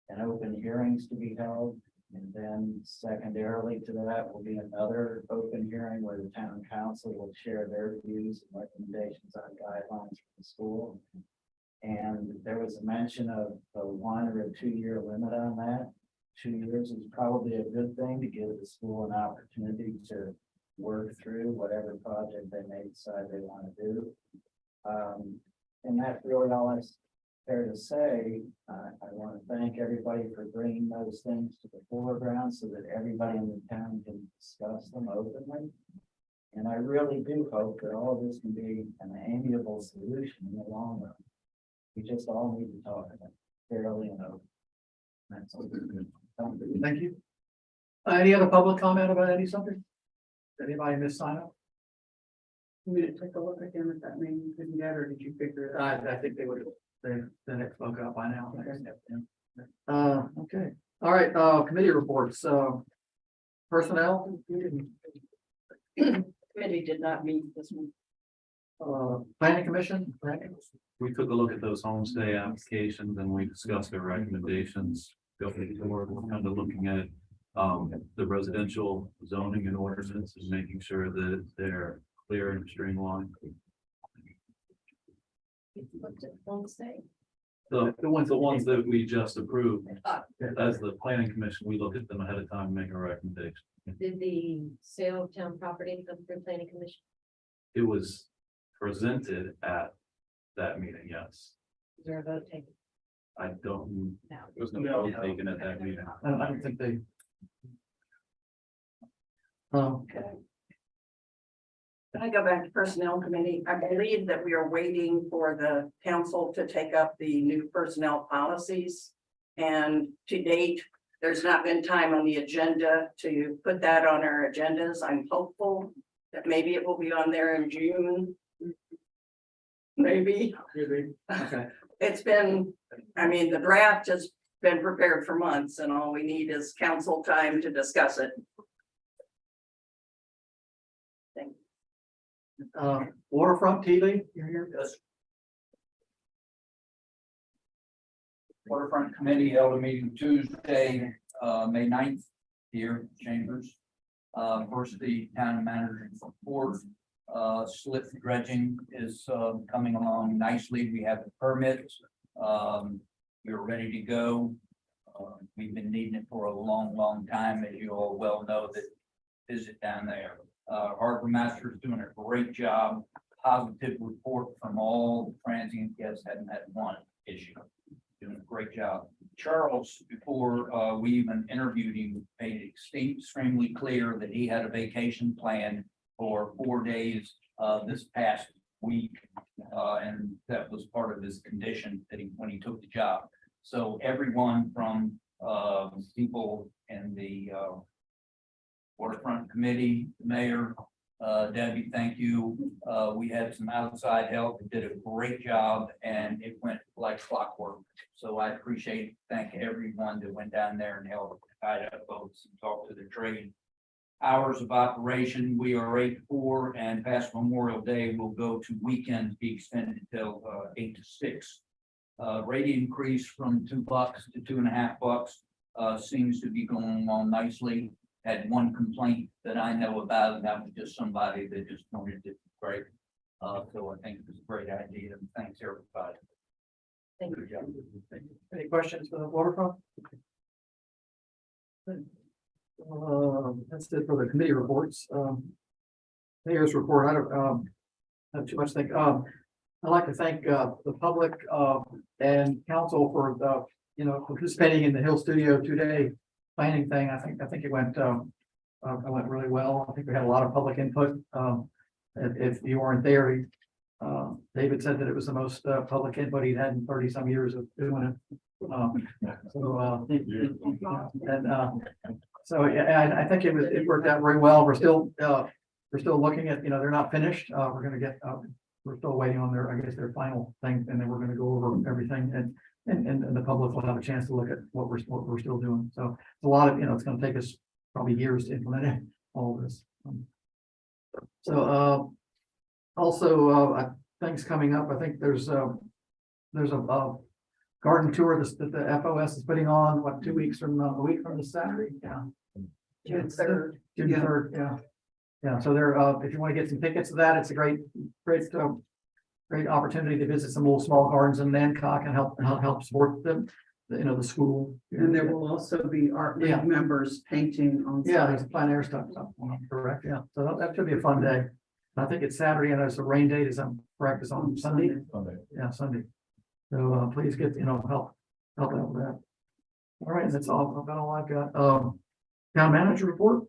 and open hearings to be held. And then secondarily to that will be another open hearing where the town council will share their views and recommendations on guidelines for the school. And there was a mention of a 1 or a 2 year limit on that. 2 years is probably a good thing to give the school an opportunity to work through whatever project they may decide they want to do. And that's really all I fair to say. I want to thank everybody for bringing those things to the foreground so that everybody in the town can discuss them openly. And I really do hope that all of this can be an amiable solution in the long run. We just all need to talk about it fairly and open. That's all. Thank you. Any other public comment about any subject? Anybody miss sign up? You need to take a look again at that name you couldn't get, or did you figure it out? I think they would have, the next spoke up by now. Okay, all right, committee reports, personnel. Committee did not meet this one. Planning commission. We took a look at those homestay applications and we discussed their recommendations. Going forward, we're kind of looking at the residential zoning and ordinance and making sure that they're clear and streamlined. The ones that we just approved, as the planning commission, we look at them ahead of time and make a recommendation. Did the sale of town property come through planning commission? It was presented at that meeting, yes. Is there a vote taken? I don't, No. there was no vote taken at that meeting. I don't think they. Can I go back to personnel committee? I believe that we are waiting for the council to take up the new personnel policies. And to date, there's not been time on the agenda to put that on our agendas. I'm hopeful that maybe it will be on there in June. Maybe. Okay. It's been, I mean, the draft is been prepared for months and all we need is council time to discuss it. Waterfront TV, you're here? Waterfront Committee held a meeting Tuesday, May 9th, here, Chambers. First, the town manager's report, slip dredging is, coming along nicely. We have the permits. We're ready to go. We've been needing it for a long, long time, as you all well know that visit down there. Harbor Master is doing a great job. Positive report from all the transient guests, hadn't had one issue. Doing a great job. Charles, before we even interviewed him, made it extremely clear that he had a vacation plan for 4 days this past week. And that was part of his condition that when he took the job. So everyone from people in the Waterfront Committee, the mayor, Debbie, thank you. We had some outside help, did a great job, and it went like clockwork. So I appreciate, thank everyone that went down there and helped tied up boats and talked to the trade. Hours of operation, we are 8 to 4, and past Memorial Day will go to weekends, be extended till 8 to 6. Rate increase from $2 to $2.50 seems to be going along nicely. Had one complaint that I know about, and that was just somebody that just wanted it great. So I think it was a great idea, and thanks everybody. Thank you. Good job. Any questions for the waterfront? That's it for the committee reports. Mayor's report, I don't have too much to think. I'd like to thank the public and council for participating in the Hill Studio 2-day planning thing. I think it went really well. I think we had a lot of public input. If you weren't there, David said that it was the most public input he'd had in 30 some years of doing it. So yeah, I think it worked out very well. We're still looking at, they're not finished. We're gonna get, we're still waiting on their final thing, and then we're gonna go over everything, and the public will have a chance to look at what we're still doing. So it's a lot of, it's gonna take us probably years to implement all of this. Also, things coming up. I think there's a garden tour that the FOS is putting on, 2 weeks from a week from this Saturday. Yeah. June 3rd. June 3rd, yeah. Yeah, so there, if you want to get some tickets to that, it's a great opportunity to visit some little small gardens in Nancock and help support them, the school. And there will also be art league members painting on. Yeah, there's plein air stuff, correct, yeah. So that should be a fun day. I think it's Saturday, and there's a rain date, is correct, it's on Sunday? Sunday. Yeah, Sunday. So please get, help out with that. All right, that's about all I've got. Town manager report?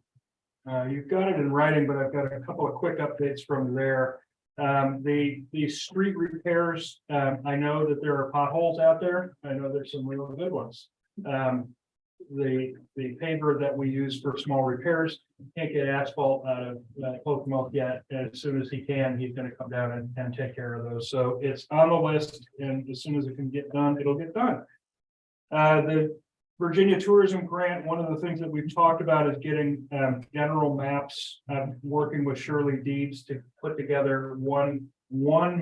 You've got it in writing, but I've got a couple of quick updates from there. The street repairs, I know that there are potholes out there. I know there's some really good ones. The paver that we use for small repairs can't get asphalt out of Pocomoke yet. As soon as he can, he's going to come down and take care of those. So it's on the list, and as soon as it can get done, it'll get done. The Virginia Tourism Grant, one of the things that we've talked about is getting general maps, working with Shirley Deeds to put together one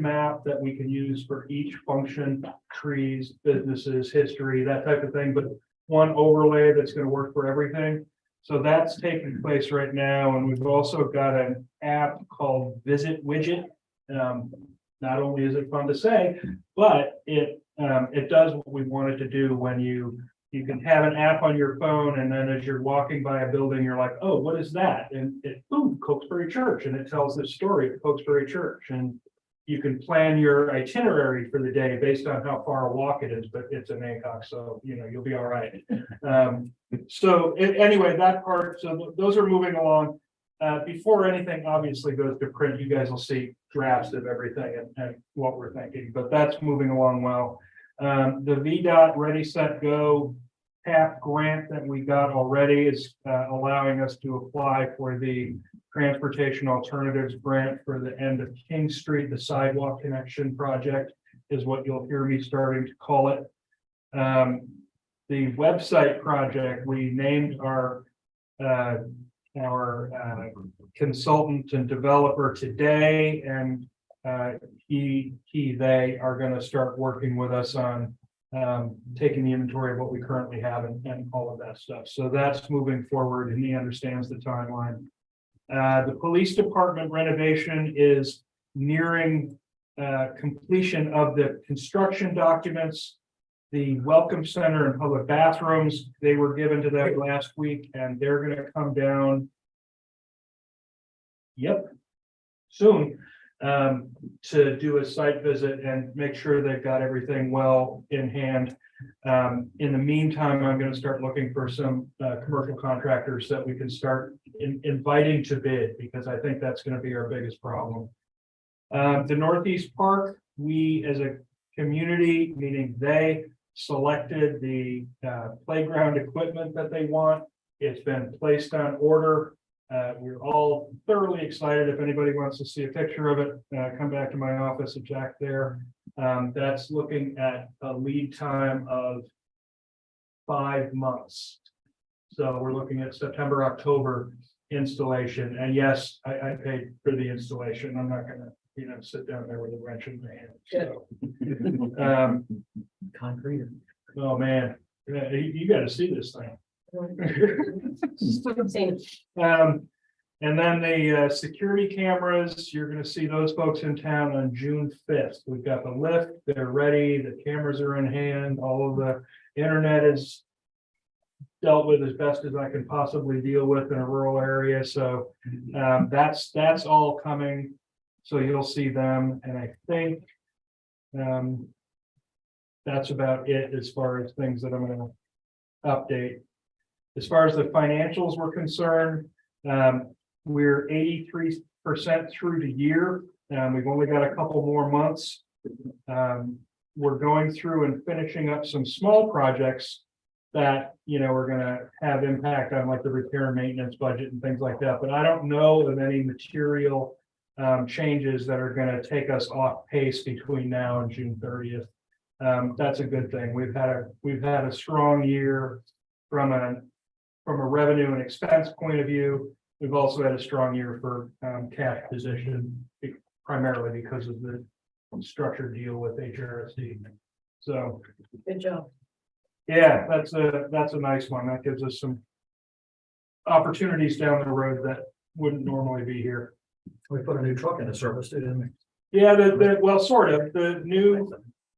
map that we can use for each function, trees, businesses, history, that type of thing, but one overlay that's going to work for everything. So that's taking place right now. And we've also got an app called Visit Widget. Not only is it fun to say, but it does what we wanted to do. When you can have an app on your phone, and then as you're walking by a building, you're like, oh, what is that? And boom, Cokesbury Church, and it tells the story of Cokesbury Church. And you can plan your itinerary for the day based on how far a walk it is, but it's in Hancock, so you'll be all right. Anyway, that part, so those are moving along. Before anything obviously goes to print, you guys will see drafts of everything and what we're thinking, but that's moving along well. The VDOT Ready Set Go TAP grant that we got already is allowing us to apply for the Transportation Alternatives Grant for the end of King Street. The sidewalk connection project is what you'll hear me starting to call it. the website project, we named our consultant and developer today, and they are gonna start working with us on taking the inventory of what we currently have and all of that stuff. So that's moving forward, and he understands the timeline. The police department renovation is nearing completion of the construction documents. The welcome center and public bathrooms, they were given to them last week, and they're gonna come down. Yep, soon, to do a site visit and make sure they've got everything well in hand. In the meantime, I'm gonna start looking for some commercial contractors that we can start inviting to bid, because I think that's gonna be our biggest problem. The Northeast Park, we as a community, meaning they selected the playground equipment that they want. It's been placed on order. We're all thoroughly excited. If anybody wants to see a picture of it, come back to my office at Jack there. That's looking at a lead time of 5 months. So we're looking at September, October installation. And yes, I paid for the installation. I'm not gonna, sit down there with a wrench in my hand. So, Concrete. oh man, yeah, you gotta see this thing. And then the security cameras, you're gonna see those folks in town on June 5th. We've got the lift, they're ready, the cameras are in hand, all of the internet is dealt with as best as I can possibly deal with in a rural area. So that's all coming. So you'll see them, and I think that's about it as far as things that I'm gonna update. As far as the financials were concerned, we're 83% through the year. We've only got a couple more months. We're going through and finishing up some small projects that, are gonna have impact on like the repair and maintenance budget and things like that. But I don't know of any material changes that are gonna take us off pace between now and June 30th. That's a good thing. We've had a strong year from a revenue and expense point of view. We've also had a strong year for cash position, primarily because of the structured deal with HRSD. So, Good job. yeah, that's a nice one. That gives us some opportunities down the road that wouldn't normally be here. We put a new truck into service, didn't we? Yeah, well, sort of.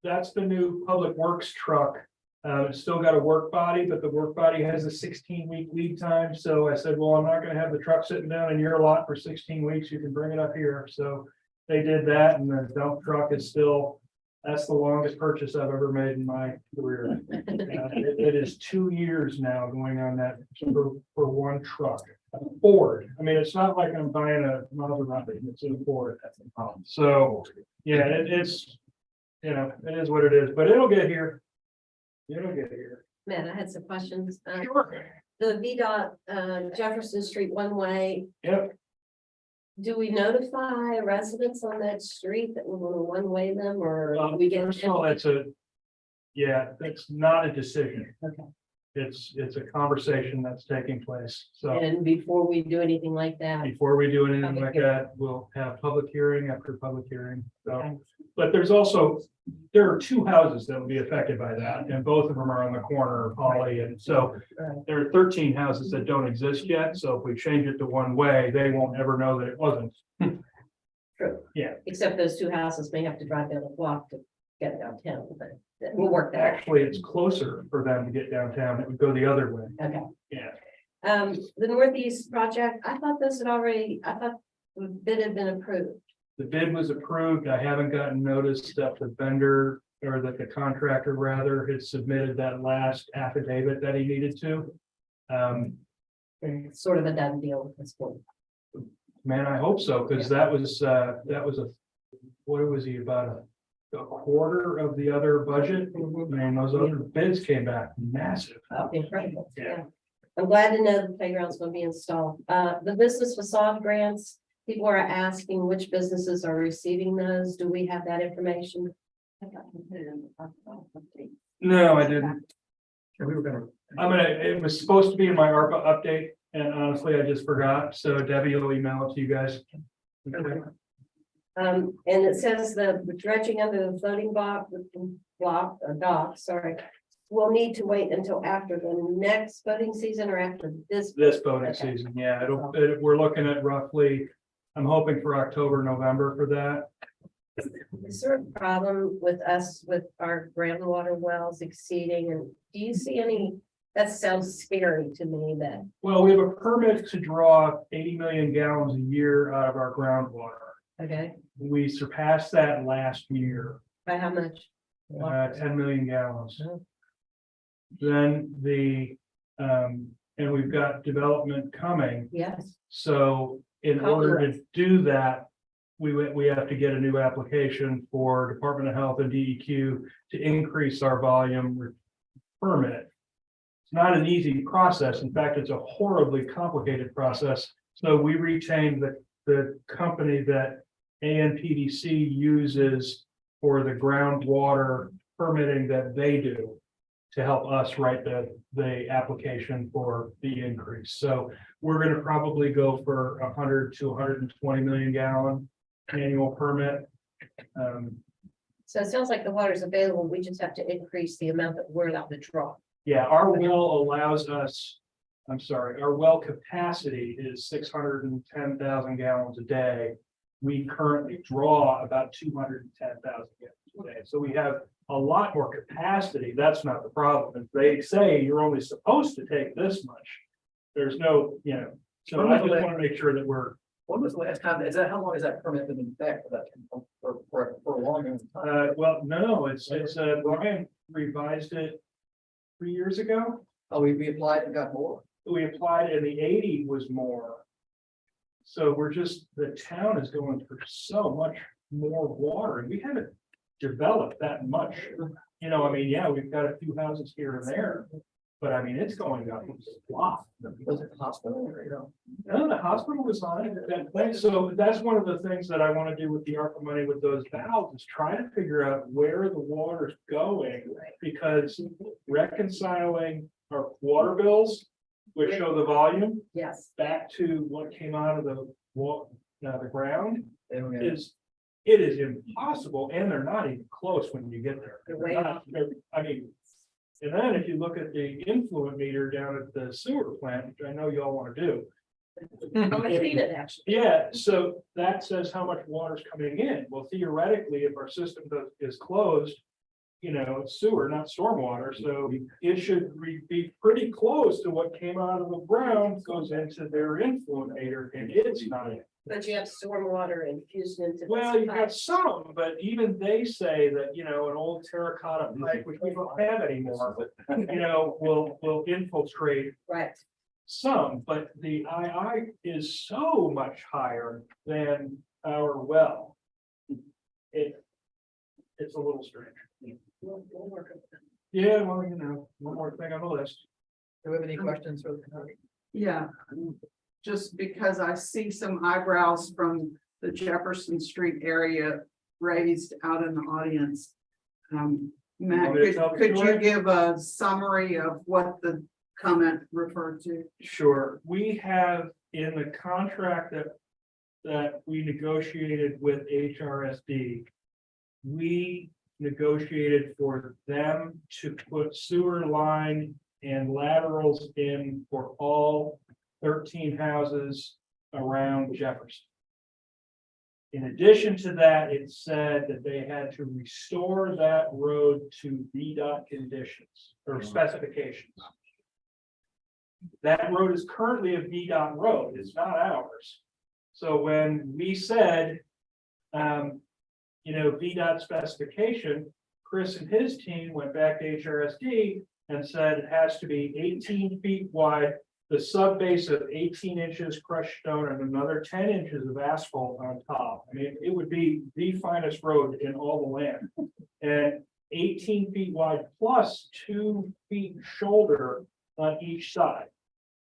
That's the new public works truck. It's still got a work body, but the work body has a 16-week lead time. So I said, well, I'm not gonna have the truck sitting down in your lot for 16 weeks. You can bring it up here. So they did that, and the dump truck is still, that's the longest purchase I've ever made in my career. It is 2 years now going on that for one truck. Ford. I mean, it's not like I'm buying a Maserati, it's a Ford. So, yeah, it's, it is what it is, but it'll get here. It'll get here. Matt, I had some questions. Sure. The VDOT, Jefferson Street one-way, Yep. do we notify residents on that street that we want to one-way them, or do we get? First of all, that's not a decision. Okay. It's a conversation that's taking place. So And before we do anything like that, before we do anything Public like hearing. that, we'll have public hearing after public hearing. So, Okay. but there are 2 houses that will be affected by that, and both of them are on the corner of Holly. And so there are 13 houses that don't exist yet. So if we change it to one way, they won't ever know that it wasn't. True. Yeah. Except those 2 houses may have to drive down the block to get downtown, but we'll work that out. Actually, it's closer for them to get downtown. It would go the other way. Okay. Yeah. The Northeast project, I thought the bid had been approved. The bid was approved. I haven't gotten notice that the vendor, or that the contractor rather, had submitted that last affidavit that he needed to. And it's sort of a done deal at this point. Man, I hope so, because that was what was he, about a quarter of the other budget? Man, those other bids came back massive. Incredible. Yeah. I'm glad to know the playground's gonna be installed. The business facade grants, people are asking which businesses are receiving those. Do we have that information? No, I didn't. And we were gonna. it was supposed to be in my ARPA update, and honestly, I just forgot, so Debbie will email it to you guys. Okay. And it says the dredging under the floating dock, sorry. We'll need to wait until after the next boating season or after this. This boating Okay. season, yeah, we're looking at roughly, I'm hoping for October, November for that. Is there a problem with us with our groundwater wells exceeding, and do you see any, that sounds scary to me that, Well, we have a permit to draw 80 million gallons a year out of our groundwater. okay, We surpassed that last year, by how much? 10 million gallons. Then and we've got development coming. Yes, So in order to do that, we have to get a new application for Department of Health and DEQ to increase our volume permit. It's not an easy process. In fact, it's a horribly complicated process. So we retained the company that ANPDC uses for the groundwater permitting that they do to help us write the application for the increase. So we're going to probably go for 100 to 120 million gallon annual permit. so it sounds like the water is available, we just have to increase the amount that we're allowed to draw. Yeah, our well allows us, our well capacity is 610,000 gallons a day. We currently draw about 210,000 gallons a day. So we have a lot more capacity. That's not the problem. If they say you're only supposed to take this much, there's no, so I just want to make sure that we're. When was the last time, how long has that permit been in effect for that, for a long time? Well, no, it's Brian revised it 3 years ago. Oh, we applied and got more. We applied and the 80 was more. So the town is going through so much more water and we haven't developed that much. We've got a few houses here and there, but it's going up a lot. Was it the hospital, No, the hospital was on it. So that's one of the things that I want to do with the ARPA money with those valves is try to figure out where the water's going. Because reconciling our water bills, which show the volume, Yes, back to what came out of the ground Yeah. it is impossible, and they're not even close when you get there. They're way off. And then if you look at the influent meter down at the sewer plant, which I know y'all want to do. I'm gonna see it actually. Yeah, so that says how much water's coming in. Well, theoretically, if our system is closed, it's sewer, not stormwater, so it should be pretty close to what came out of the ground goes into their influent meter, and it's not. But you have stormwater infused into. this Well, you pipe. got some, but even they say that, an old terracotta pipe, which we don't have anymore, but, will infiltrate Right, some, but the II is so much higher than our well. It's a little strange. We'll work on that. Yeah, well, one more thing on the list. Do we have any questions for the county? Yeah, just because I see some eyebrows from the Jefferson Street area raised out in the audience. Matt, Want me to tell the could you story? give a summary of what the comment referred to? Sure, we have in the contract that we negotiated with HRSD. We negotiated for them to put sewer line and laterals in for all 13 houses around Jefferson. In addition to that, it said that they had to restore that road to VDOT conditions or specifications. That road is currently a VDOT road, it's not ours. So when we said, VDOT specification, Chris and his team went back to HRSD and said it has to be 18 feet wide, the sub base of 18 inches crushed stone and another 10 inches of asphalt on top. It would be the finest road in all the land. And 18 feet wide plus 2 feet shoulder on each side.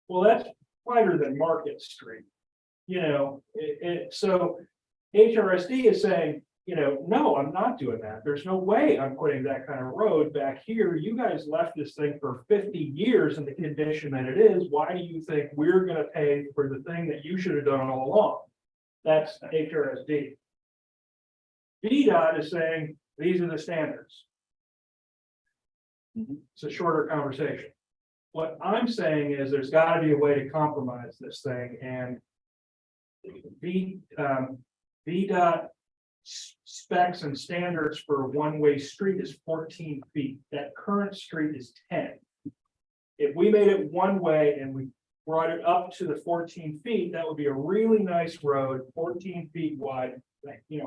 Well, that's wider than Market Street. So HRSD is saying, no, I'm not doing that. There's no way I'm putting that kind of road back here. You guys left this thing for 50 years in the condition that it is. Why do you think we're gonna pay for the thing that you should have done all along? That's HRSD. VDOT is saying, these are the standards. It's a shorter conversation. What I'm saying is there's gotta be a way to compromise this thing and VDOT specs and standards for a one-way street is 14 feet. That current street is 10. If we made it one way and we brought it up to the 14 feet, that would be a really nice road, 14 feet wide,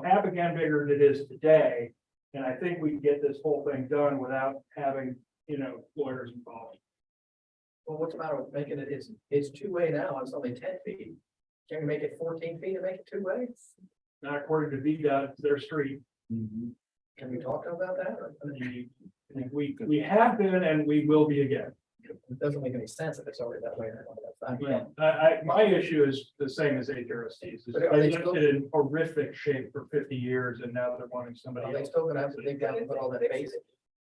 half again bigger than it is today. And I think we can get this whole thing done without having, lawyers involved. Well, what's the matter with making it, it's two-way now, it's only 10 feet. Can we make it 14 feet and make it two-way? Not according to VDOT, it's their street. Can we talk to them about that? Or We have been and we will be again. it doesn't make any sense if it's already that way. My issue is the same as HRST's. But are They they left still- it in horrific shape for 50 years and now they're wanting somebody Are they else. still gonna have to dig down and put all that basic?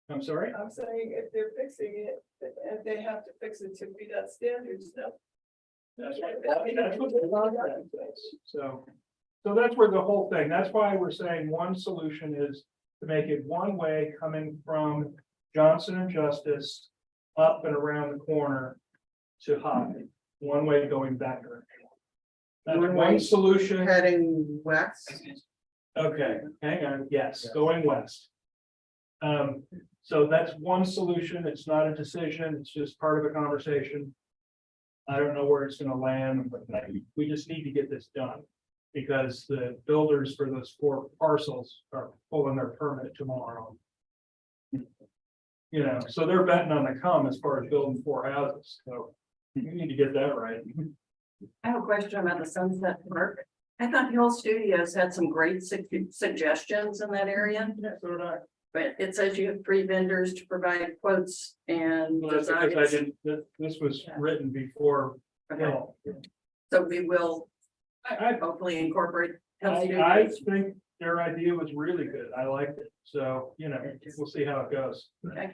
I'm sorry? I'm saying if they're fixing it, and they have to fix it to be that standard stuff. That's what the contract says. So that's where the whole thing, that's why we're saying one solution is to make it one way coming from Johnson and Justice up and around the corner to High, one way going back direction. That's One one way solution. Heading west. Okay, hang on, yes, going west. So that's one solution. It's not a decision. It's just part of a conversation. I don't know where it's gonna land, but we just need to get this done. Because the builders for those 4 parcels are pulling their permit tomorrow. So they're betting on the come as far as building 4 houses, so we need to get that right. I have a question about the Sunset Park. I thought Hill Studios had some great suggestions in that area, Yeah, so did I. but it says you have 3 vendors to provide quotes and Well, that's because I designs. didn't, this was written before. Okay. So we will I hopefully incorporate Hill I Studios. think their idea was really good. I liked it. So, we'll see how it goes. Okay.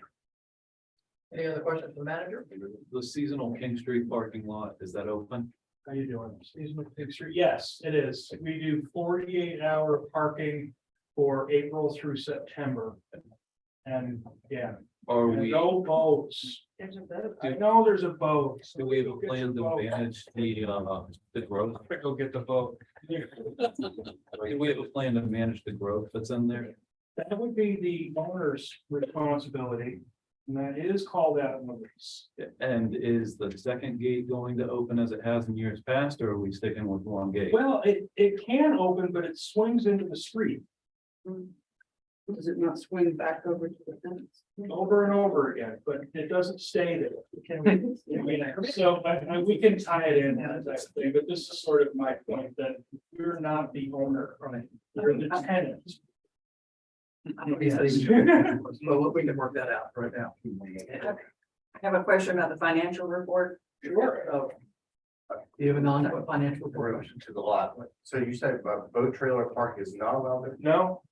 Any other questions for the manager? The seasonal King Street parking lot, is that open? How you doing? Seasonal picture? Yes, it is. We do 48-hour parking for April through September. And yeah, Are we, no boats. There's a boat. I know there's a boat. do we have a plan to manage the growth? Go get the boat. Do we have a plan to manage the growth that's in there? That would be the owner's responsibility. And that is called out in the lease. And is the second gate going to open as it has in years past, or are we sticking with one gate? Well, it can open, but it swings into the street Does it not swing back over to the fence? over and over again, but it doesn't stay there. It can- So we can tie it in as that thing, but this is sort of my point that you're not the owner, right? You're the tenant. Well, we can work that out right now. I have a question about the financial report. Sure. Do you have a non-financial report? To the lot. So you said boat trailer park is not allowed there? No,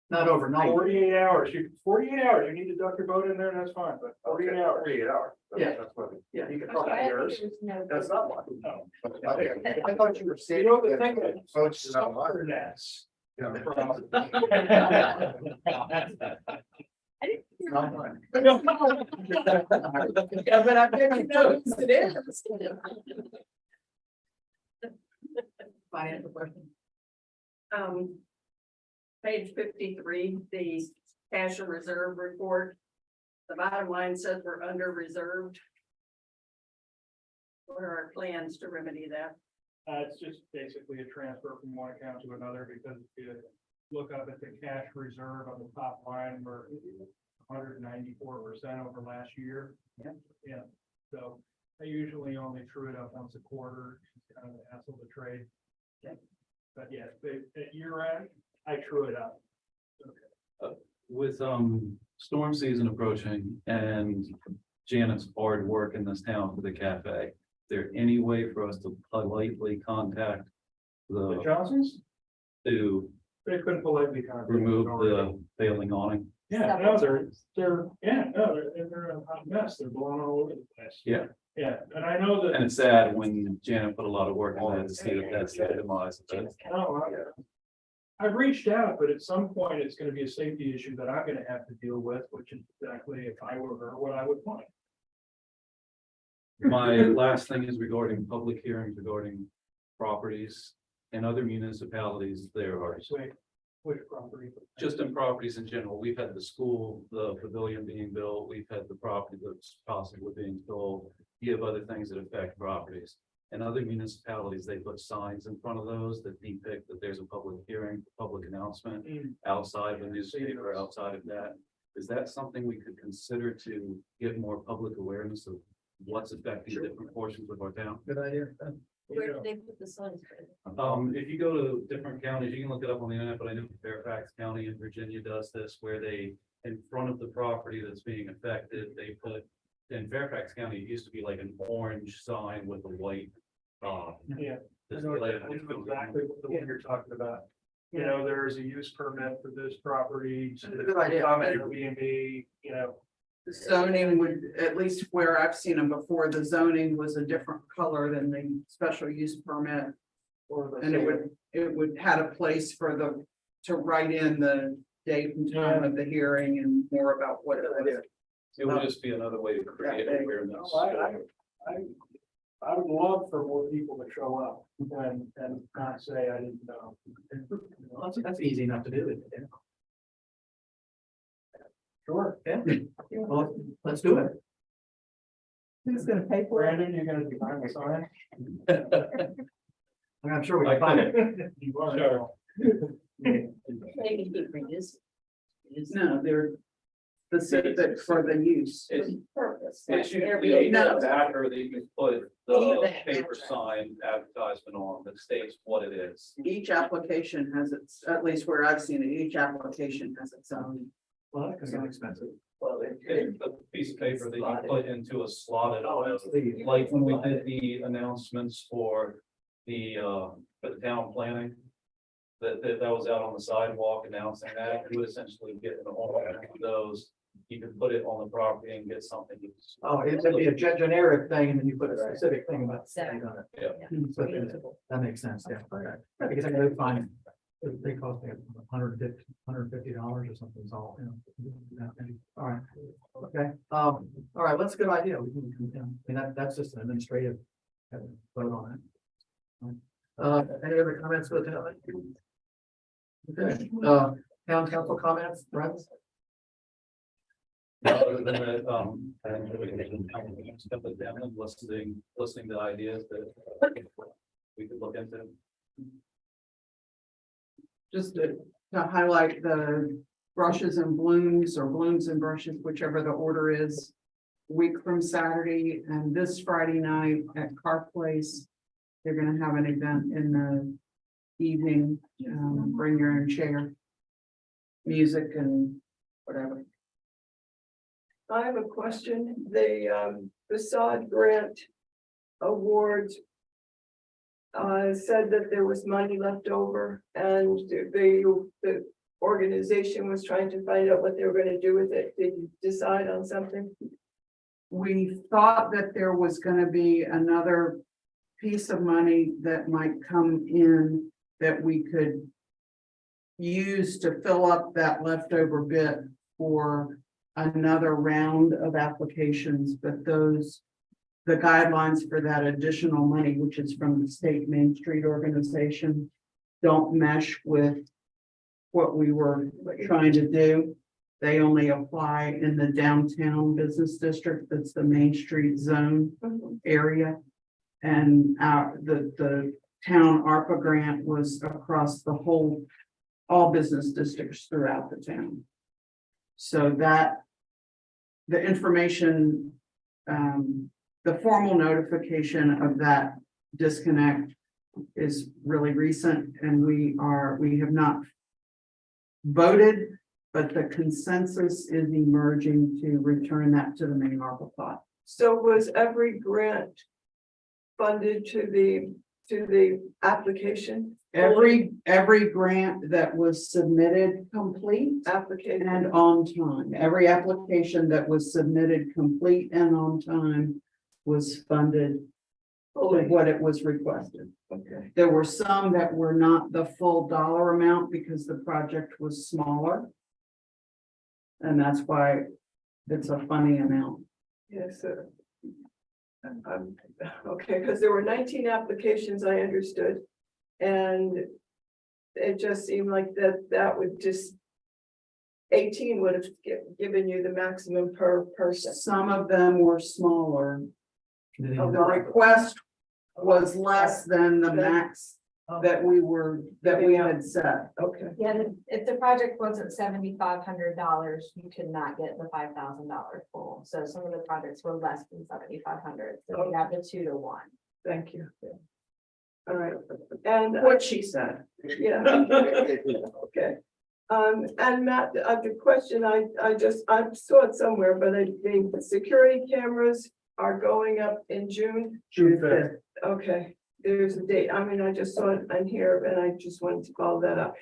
Not overnight. 48 hours. 48 hours. You need to duck your boat in there, that's fine, but 48 hours. 48 hours. Yeah. That's what. Yeah, you can Okay, probably I think yours. there's no- That's not one. No. I thought you were saying. You know, the thing that Boats are not allowed. Summer nets. Yeah. Not one. Yeah, but I didn't notice it is. Financial question? Page 53, the cash and reserve report. The bottom line says we're under reserved. What are our plans to remedy that? It's just basically a transfer from one account to another because if you look up at the cash reserve on the top line, we're 194% over last year. Yeah, so I usually only true it up once a quarter, it's kind of the hassle to trade. But yeah, at year end, I true it up. With storm season approaching and Janet's hard work in this town for the cafe, is there any way for us to politely contact The the Johnsons? to They couldn't politely contact. remove the failing awning. Yeah, no, they're a hot mess. They're blowing all over the place. Yeah. Yeah, and I know that. And it's sad when Janet put a lot of work on that to see that that's the demise. Oh, I've reached out, but at some point it's gonna be a safety issue that I'm gonna have to deal with, which is exactly if I were her, what I would want. My last thing is regarding public hearings regarding properties in other municipalities. There are Wait, which property? just in properties in general. We've had the school, the pavilion being built. We've had the property that's possibly being sold. You have other things that affect properties. In other municipalities, they put signs in front of those that depict that there's a public hearing, public announcement outside the newspaper, outside of that. Is that something we could consider to get more public awareness of what's affecting different portions of our town? Good idea. Where do they put the signs? If you go to different counties, you can look it up on the internet, but I know Fairfax County in Virginia does this, where they, in front of the property that's being affected, they put, in Fairfax County, it used to be like an orange sign with a white, Yeah. I display. know exactly what the one you're talking about. You know, there is a use permit for this property. That's a good idea. Airbnb, you know. The zoning would, at least where I've seen them before, the zoning was a different color than the special use permit. And it would had a place for to write in the date and time of the hearing and more about what it was. It would just be another way to create awareness. I would love for more people to show up and not say I didn't know. Well, that's easy enough to do. Sure. Yeah. Well, let's do it. Who's gonna pay for it? Brandon, you're gonna design the sign? I'm sure we can find it. You are. Sure. Maybe he reduces. No, they're specific for the use. Purpose. It should be No. a backer that you can put the paper sign advertisement on that states what it is. Each application has its, at least where I've seen it, each application has its own. Well, that could get expensive. Well, It's a piece of paper that you put into a slotted, That's the. like when we did the announcements for the town planning. That was out on the sidewalk announcing that, you would essentially get all of those, you could put it on the property and get something. Oh, it'd be a generic thing and then you put a specific thing about. Exactly. on it. Yeah. But that makes sense, yeah. Yeah, because I can really find, they cost me $150 or something, is all, you know. All right, okay, all right, that's a good idea. We can, you know, I mean, that's just an administrative vote on it. Any other comments for the town? Okay, town council comments, friends? Other than that, and we can step it down and listening to ideas that we could look into. Just to highlight the brushes and blooms or blooms and brushes, whichever the order is. Week from Saturday and this Friday night at Car Place. They're gonna have an event in the evening, bring your own chair. Music and whatever. I have a question. The facade grant awards said that there was money left over and the organization was trying to find out what they were gonna do with it. Did you decide on something? We thought that there was gonna be another piece of money that might come in that we could use to fill up that leftover bit for another round of applications, but the guidelines for that additional money, which is from the state Main Street organization, don't mesh with what we were trying to do. They only apply in the downtown business district, that's the Main Street zone area. And the town ARPA grant was across the whole, all business districts throughout the town. So that the information, the formal notification of that disconnect is really recent, and we have not voted, but the consensus is emerging to return that to the main ARPA pot. So was every grant funded to the application? Every grant that was submitted complete Application. and on time, every application that was submitted complete and on time was funded to Fully. what it was requested. Okay. There were some that were not the full dollar amount because the project was smaller. And that's why it's a funny amount. Yes, sir. Okay, because there were 19 applications, I understood. And it just seemed like that would just 18 would have given you the maximum per person. Some of them were smaller. Did The he- request was less than the max that we had set. Okay, Yeah, if the project wasn't $7,500, you could not get the $5,000 full. So some of the projects were less than 7,500. So we have the 2 to 1. thank you. All right, and What she said. yeah. Okay. And Matt, the question I saw it somewhere, but I think the security cameras are going up in June. June 5th. Okay, there's a date. I mean, I just saw it on here and I just wanted to follow that up.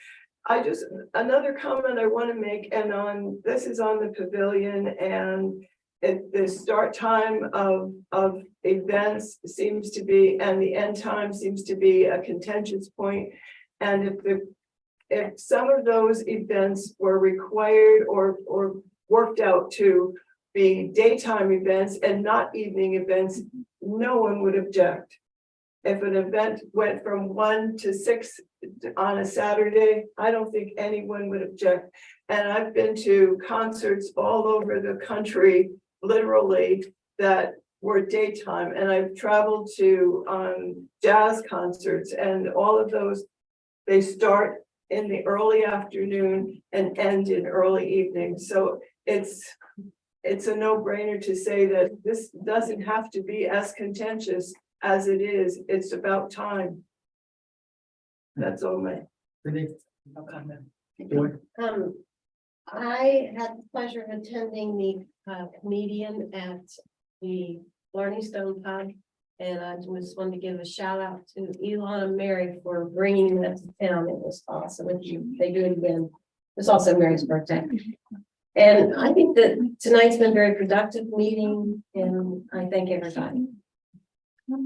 Another comment I want to make, and this is on the pavilion, and the start time of events seems to be, and the end time seems to be a contentious point. And if some of those events were required or worked out to be daytime events and not evening events, no one would object. If an event went from 1 to 6 on a Saturday, I don't think anyone would object. And I've been to concerts all over the country, literally, that were daytime, and I've traveled to jazz concerts, and all of those, they start in the early afternoon and end in early evening. So it's a no-brainer to say that this doesn't have to be as contentious as it is. It's about time. That's all my. I had the pleasure of attending the comedian at the Blarney Stone Pub. And I just wanted to give a shout out to Elon and Mary for bringing that to town. It was awesome. And they do it again. It's also Mary's birthday. And I think that tonight's been a very productive meeting, and I thank everybody.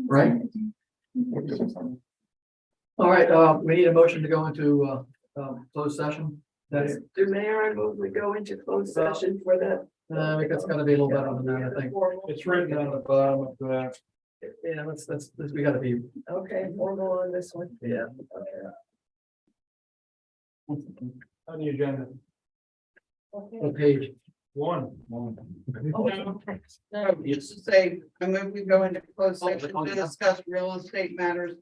Right? All right, we need a motion to go into closed session. That is, The mayor, I move we go into closed session for that. I think that's gotta be a little better than that, I think. It's written on the bottom of the. Yeah, let's, we gotta be, Okay, formal on this one. yeah. On the agenda. What page? One. Just to say, I move we go into closed session to discuss real estate matters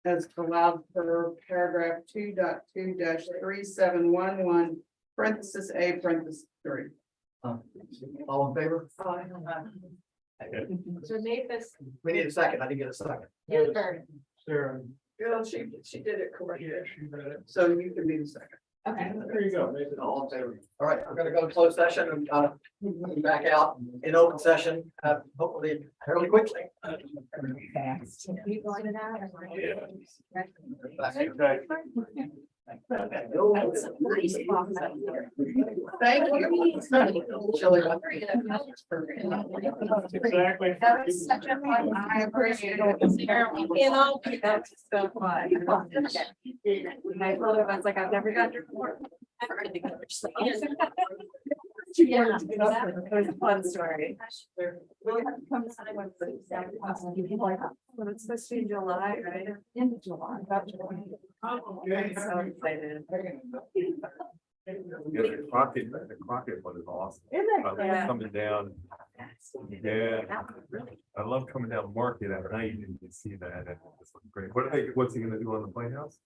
as allowed per paragraph 2.2-3711, parenthesis A, parenthesis 3. All in favor? So Mavis, We need a second. I didn't get a second. your turn. Sarah. Yeah, she did it correctly. Yeah, she read it. So you can be the second. Okay. There you go. Nathan. All in favor? All right, we're gonna go to closed session and be back out in open session, hopefully fairly quickly. Fast. You going to that? That's a nice box up here. Thank you. Chilly. Exactly. That was such a fun. I appreciate it. You know, that's so fun. My brother was like, I've never got to report. Yeah, that was a fun story. We'll have to come sign one for the exact cost. Well, it's supposed to be in July, right? End of July. I'm so excited. The Crockett one is awesome. Isn't I love coming down. Yeah, I love coming down Market at night and you see that. And it's great. What's he gonna do on the Playhouse?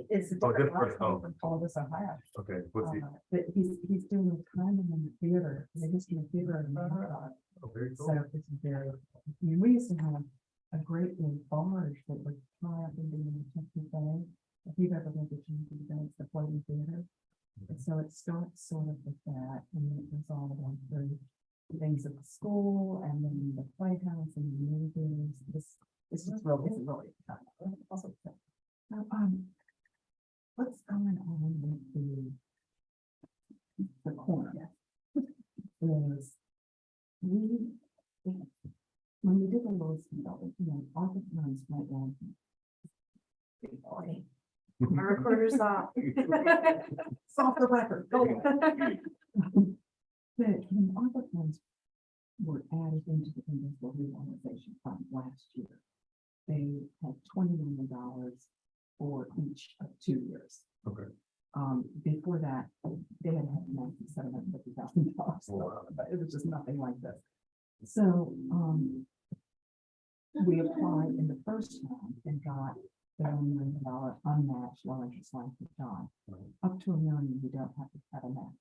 It's. Oh, different. Oh. Columbus, Ohio. Okay, what's he? But he's doing a time in the theater, the history of theater in Oh, very So cool. it's very, I mean, we used to have a great big barge that would fly up and be in the Chesapeake Bay. If you've ever been to Chesapeake Bay, it's the floating theater. And so it starts sort of with that, and then it goes all along through things at the school, and then the playhouse and the movies. It's just really, it's really fun. What's going on with the corner? Is we, when we did the lowest building, all the funds went down. Our recorder's off. It's off the record. Go. When all the funds were added into the industrial revitalization fund last year, they had $20 million for each of 2 years. Okay. Before that, they had $750,000, but it was just nothing like this. So, we applied in the first round and got the $1 million unmatched low interest line for John. Up to $1 million, you don't have to have a match.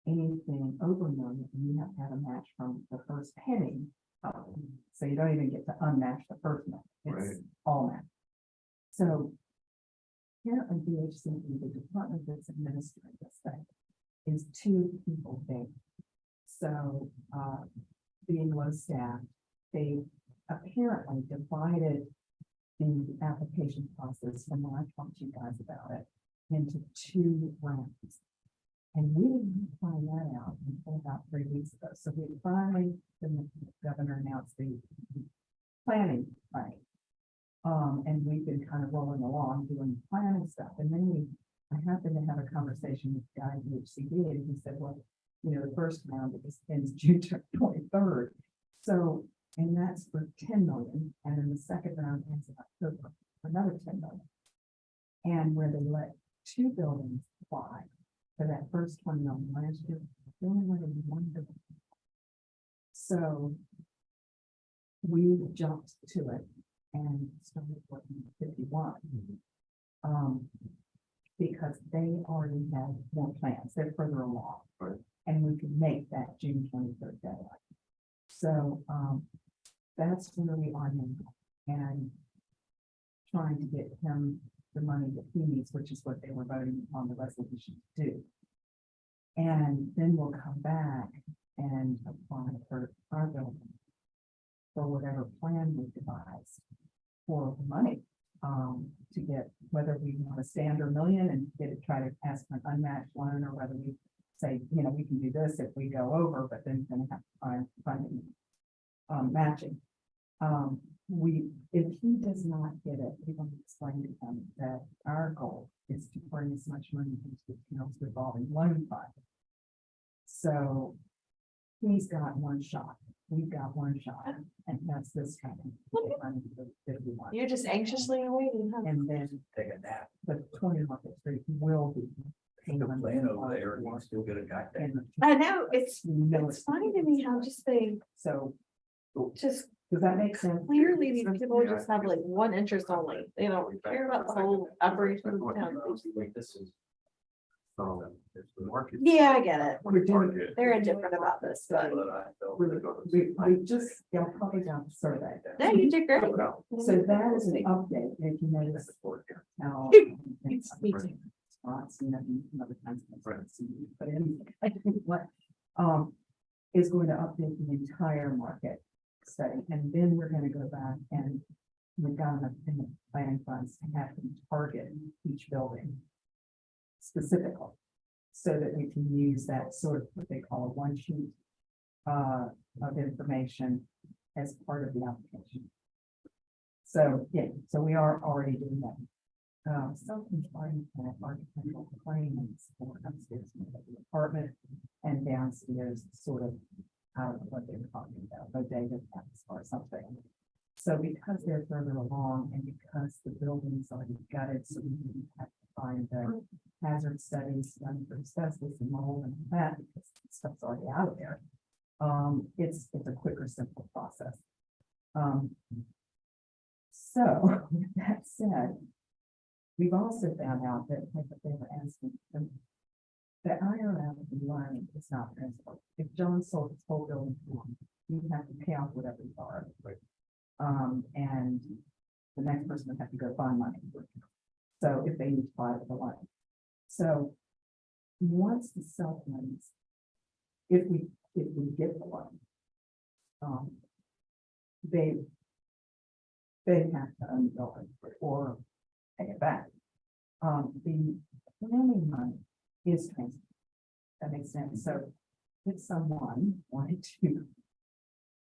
Anything over $1 million, you have to have a match from the first penny up. So you don't even get to unmatch the first match. It's all match. So apparently DHCD, the department that's administering this thing, is 2 people big. So being low staffed, they apparently divided the application process, and when I talked to you guys about it, into 2 rounds. And we didn't find that out until about 3 weeks ago. So we finally, the governor announced the planning, right? And we've been kind of rolling along doing planning stuff. And then I happened to have a conversation with the guy at UHCD, and he said, well, the first round ends June 23rd. So, and that's for 10 million. And then the second round ends in October for another 10 million. And where they let 2 buildings apply for that first 20 million last year, they only let in 1 building. So we jumped to it and started working at 51. Because they already have more plans, they're further along. Right. And we can make that June 23rd deadline. So that's where we are now, and trying to get him the money that he needs, which is what they were voting on the resolution to do. And then we'll come back and apply for our building for whatever plan we devise for money, to get, whether we want a standard million and get it, try to ask for an unmatched loan, or whether we say, we can do this if we go over, but then we're gonna have to find funding, matching. If he does not get it, we're going to explain to him that our goal is to bring as much money into the town's revolving loan fund. So he's got one shot. We've got one shot, and that's this coming. You're just anxiously awaiting, huh? And then Take a nap. the 20 Market Street will be. The plan over there, and you still get a guy. And I know, it's it's funny to me how just they so, just does that make sense? clearly these people just have like one interest only. They don't care about the whole operation of the town. This is. It's the market. Yeah, I get it. We're doing, They're indifferent about this, but we just, probably got the survey. no, you did great. So that is an update, if you notice. How. Spots, other kinds of things. But anyway, I think what, is going to update the entire market study, and then we're gonna go back and we've got enough in the planning funds to have them target each building specifically, so that we can use that sort of what they call a one sheet of information as part of the application. So, yeah, so we are already doing that. Self-employment architectural claims for upstairs in the apartment, and downstairs sort of out of what they were talking about, bodega tax or something. So because they're further along, and because the building's already gutted, so we didn't have to find the hazard studies done for asbestos and mold and that, because stuff's already out of there. It's a quicker, simple process. So with that said, we've also found out that, like they were asking, the IRL loan is not transferable. If John sold his whole building to him, you have to pay off whatever you borrowed. And the next person would have to go find money. So if they need to buy the loan. So once the self loans, if we get the loan, they have to own the building, or pay it back. The planning money is transferred. That makes sense. So if someone wanted to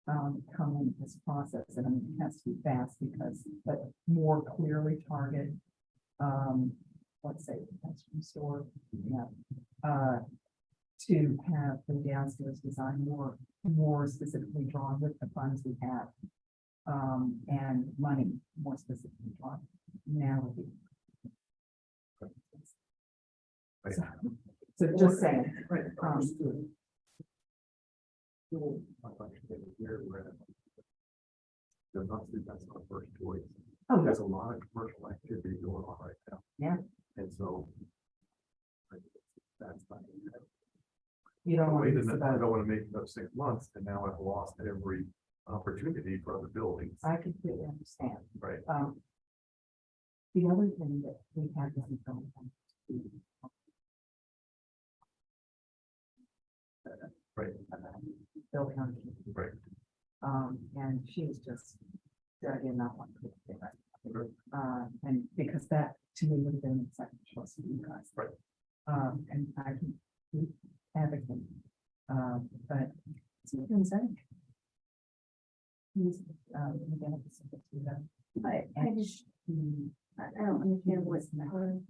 come in this process, and I mean, it has to be fast because, but more clearly target, let's say, the from store, to have the downstairs design more specifically drawn with the funds we have. And money more specifically drawn now. would be- So just saying. That's our first choice. Oh, There's a lot of commercial activity going on right now. Yeah. And so. That's not. You don't want Wait, to and miss I about don't want to make another 6 months, and now I've lost every opportunity for other buildings. I completely understand. Right. The other thing that we have is going on. Right. Building on. Right. And she's just dug in that one. And because that to me would have been the second choice of you guys. Right. And I can keep advocating, but it's been said. He's, again, it's a bit too low. I don't understand what's the matter.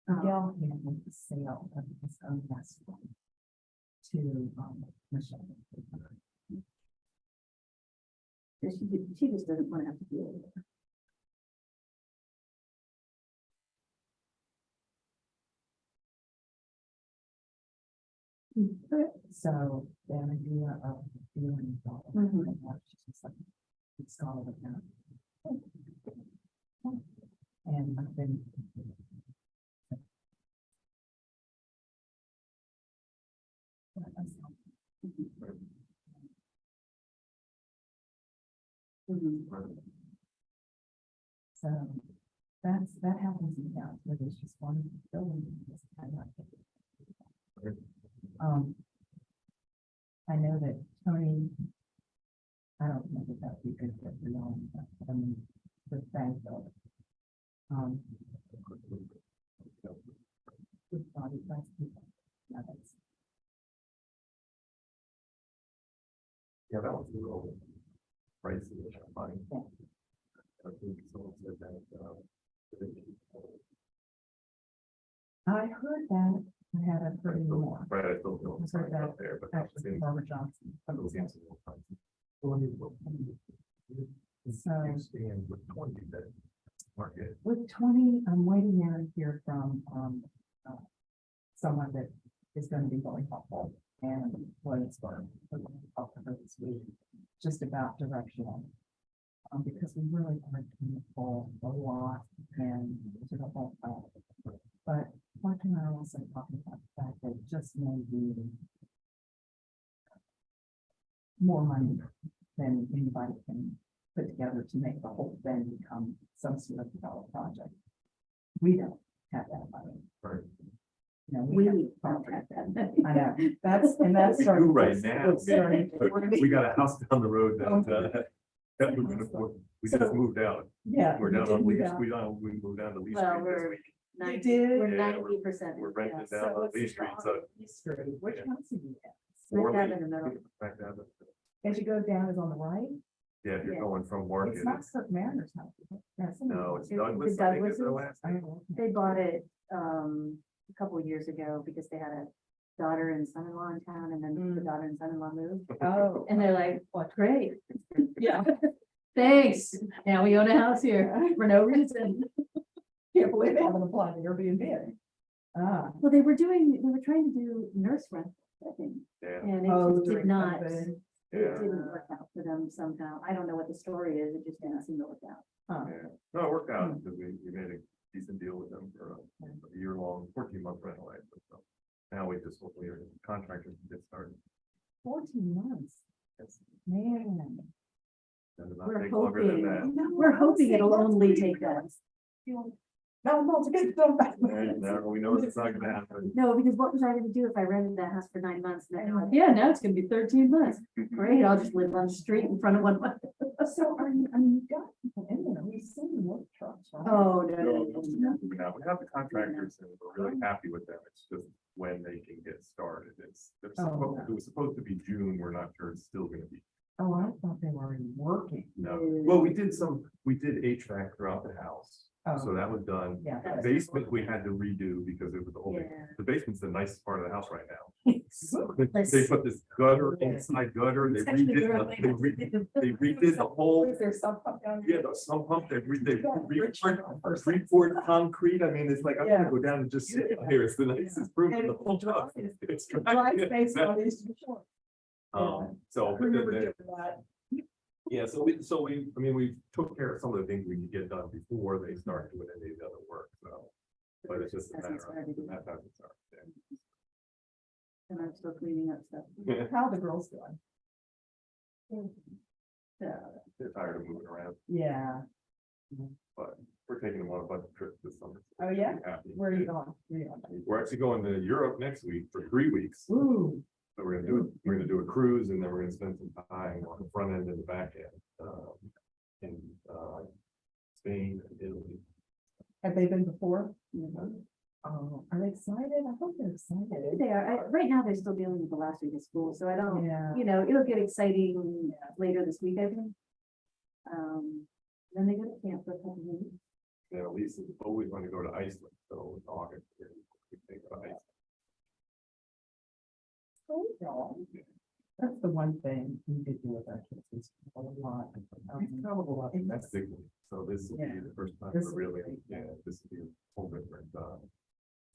Miguel handled the sale of his own restaurant to, Michelle. She just doesn't want to have to deal with it. So the idea of doing it's all of that. And I've been. So that happens in town, where there's just one building. That's kind of like I know that Tony, I don't know that that would be good for everyone, but I mean, the bank building. Good body, nice people. Yeah, that's. Yeah, that was a little pricey, which I'm fine. I think someone said that, I heard that I had a pretty more. right, I still don't. I heard that Out there, but actually, Barbara Johnson. those seems a little pricey. So You stand with 20 that market. with 20, I'm waiting there to hear from, someone that is going to be really helpful and what it's going to talk to her this week, just about directional. Because we really are going to pull a lot and to the whole plan. But Mark and I are also talking about the fact that it just may be more money than anybody can put together to make the whole thing become some sort of developed project. We don't have that money. Right. You know, we don't have that. I know, that's We do right now. it's starting to- We got a house down the road that we can afford. We just moved out. Yeah. We're we down did on move Lee, out. we moved down to Lee Well, Street this we're week. You did? We're Yeah, 90%. We're renting So down on what's Lee Street, so. Street, which house did you have? Or Right down Lee. in the middle. Back down to- As you go down is on the right? Yeah, if you're Yeah. going from Market. It's not Kirk Mariners house. is it? Yeah, No, it's It's Douglas. the I think is their Douglases. last name. They bought it, a couple of years ago because they had a daughter and son-in-law in town and then the daughter and son-in-law moved. Oh. And they're like, well, great. Yeah. Thanks. Now we own a house here for no reason. Can't believe they haven't applied to Airbnb. Ah. Well, they were trying to do nurse rent, I think, Yeah, and it Oh, just did during not, COVID. it yeah, didn't work out for them somehow. I don't know what the story is. It just didn't seem to work out. Huh. yeah. No, it worked out because we made a decent deal with them for a year-long, 14-month rental. So now we just hopefully our contractors can get started. 14 months. Man. Does not We're take longer than hoping, that. we're hoping it'll only take us. No, it's a good, don't back. No, we know it's not gonna happen. No, because what was I gonna do if I rented that house for 9 months? And then, Yeah, now it's gonna be 13 months. great, I'll just live on the street in front of one. So are you, I mean, you got people in there, we've seen work trucks, right? Oh, No, no. we have the contractors and we're really happy with them. It's just when they can get started. It was supposed to be June. We're not sure it's still gonna be. Oh, I thought they were already working. No, well, we did HVAC throughout the house. So that was done. Yeah. The basement we had to redo because it was only, Yeah. the basement's the nicest part of the house right now. So they put this gutter, inside gutter, they redid the whole, Is there some pump down yeah, the sump pump, repoured concrete. I mean, it's like, I'm gonna go down and just sit here. It's the nicest room in the whole house. It's Dry space on these before. So. Remember doing that. Yeah, so we took care of some of the things we could get done before they start doing any of the other work, so. But it's just a matter of, that hasn't started. And I'm still cleaning up stuff. Yeah. How are the girls doing? Yeah, They're tired of moving around, yeah. but we're taking them on a bunch of trips this summer. Oh, yeah? Happy. Where are you going? Where are you going? We're actually going to Europe next week for 3 weeks. Ooh, So we're gonna do a cruise and then we're gonna spend some time on the front end and the back end. In Spain and Italy. have they been before? Oh, are they excited? I hope they're excited. They are, right now, they're still dealing with the last week of school, so I don't, Yeah. it'll get exciting later this week, I think. Then they go to camp for a couple of weeks. And Elise is always want to go to Iceland, so in August. we think about Iceland. That's the one thing we did do with our kids is a lot. That's big. So this will be Yeah. the first time This for will really, be- this will be a whole different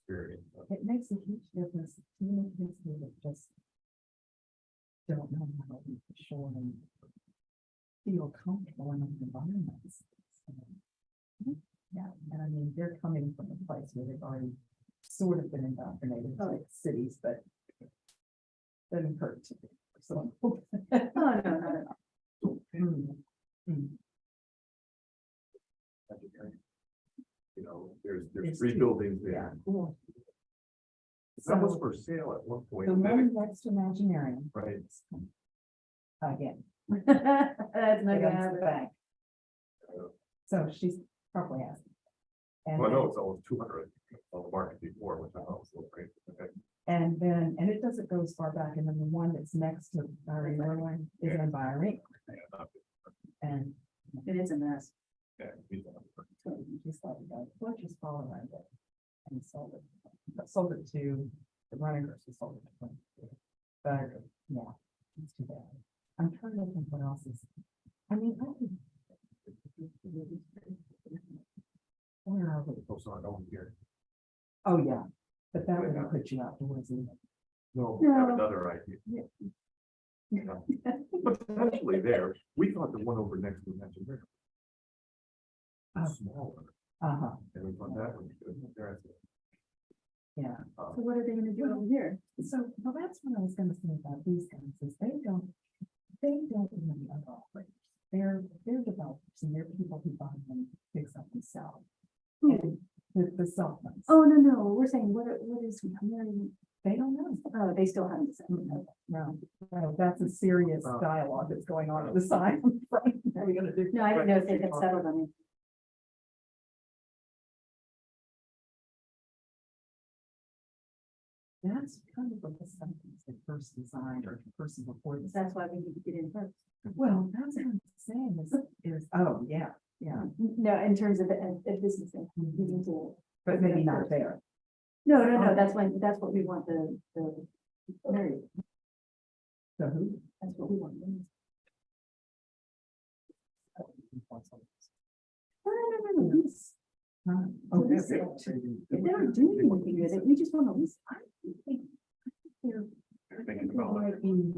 experience. It makes a huge difference. To me, kids who just don't know how to show and feel comfortable in those environments. So, yeah, and I mean, they're coming from a place where they've already sort of been indoctrinated to cities, but doesn't hurt to be. So. Oh, no, not at all. You know, there's It's 3 cute. buildings Yeah, there. cool. That was So- for sale at one point. The and then it- one next to Imaginarium. Right. Again. That's not gonna Against the happen. bank. So she's probably asking. And Well, I know then- it's almost 200 on the market before, which I know is a little crazy. Okay. And then, and it doesn't go as far back, and then the one that's next to Irene Irwin is in Irene, Yeah, not- and It is a mess. yeah, we don't- just thought about, well, just follow around it. And sold it to the running groups, we sold it to them. But, yeah, it's too bad. I'm trying to think what else is, I mean, I think. Where are we? Oh, sorry, over here. Oh, yeah, but that wouldn't put you outdoors either. No, we have No. another idea. Yeah. Yeah. But potentially there, we thought the one over next to Imaginarium. Oh. Smaller, Uh-huh, and we thought that would be good. There, yeah. So what are they gonna do over here? So, well, that's what I was gonna say about these guys, is they don't really own operators. They're developers and they're people who buy them, fix up and sell. And the cell phones. Oh, no, we're saying, what is, They don't know. oh, they still haven't decided. No, that's a serious dialogue that's going on at the side. What are we gonna do? No, I don't know if they had settled on it. That's kind of what the sentence they first designed or the person before this. That's why we need to get in first. Well, that's what I'm saying is, oh, yeah, yeah, No, in terms of a business thing, we need to. but maybe not there. No, that's what we want Mary, So who? that's what we want. No, lease. Oh, Lease it. If they don't do anything with it, we just want to lease. I think they're- thinking There about it. might be,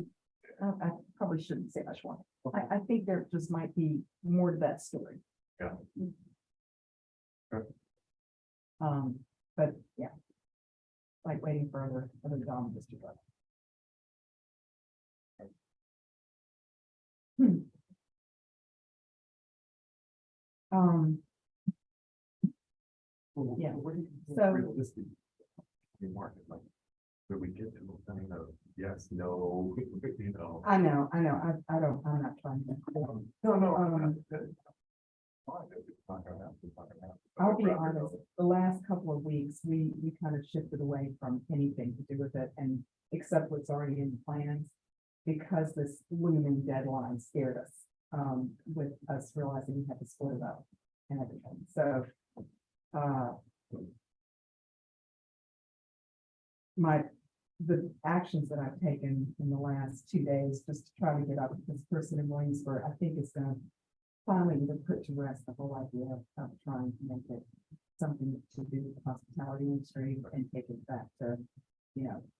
I probably shouldn't say much more. I think there just might be more to that story. Yeah. Okay. But yeah. Like waiting for other dominoes to go. Yeah. So. Realistic. Market, like, where we get to, I mean, yes, no, you know. I know, I don't, I'm not trying to. I'll be honest, the last couple of weeks, we kind of shifted away from anything to do with it and accept what's already in the plans. Because this looming deadline scared us, with us realizing we had to split it up and everything, so. The actions that I've taken in the last 2 days, just to try to get up with this person in Williamsburg, I think is gonna finally either put to rest the whole idea of trying to make it something to do with the hospitality industry and take it back to,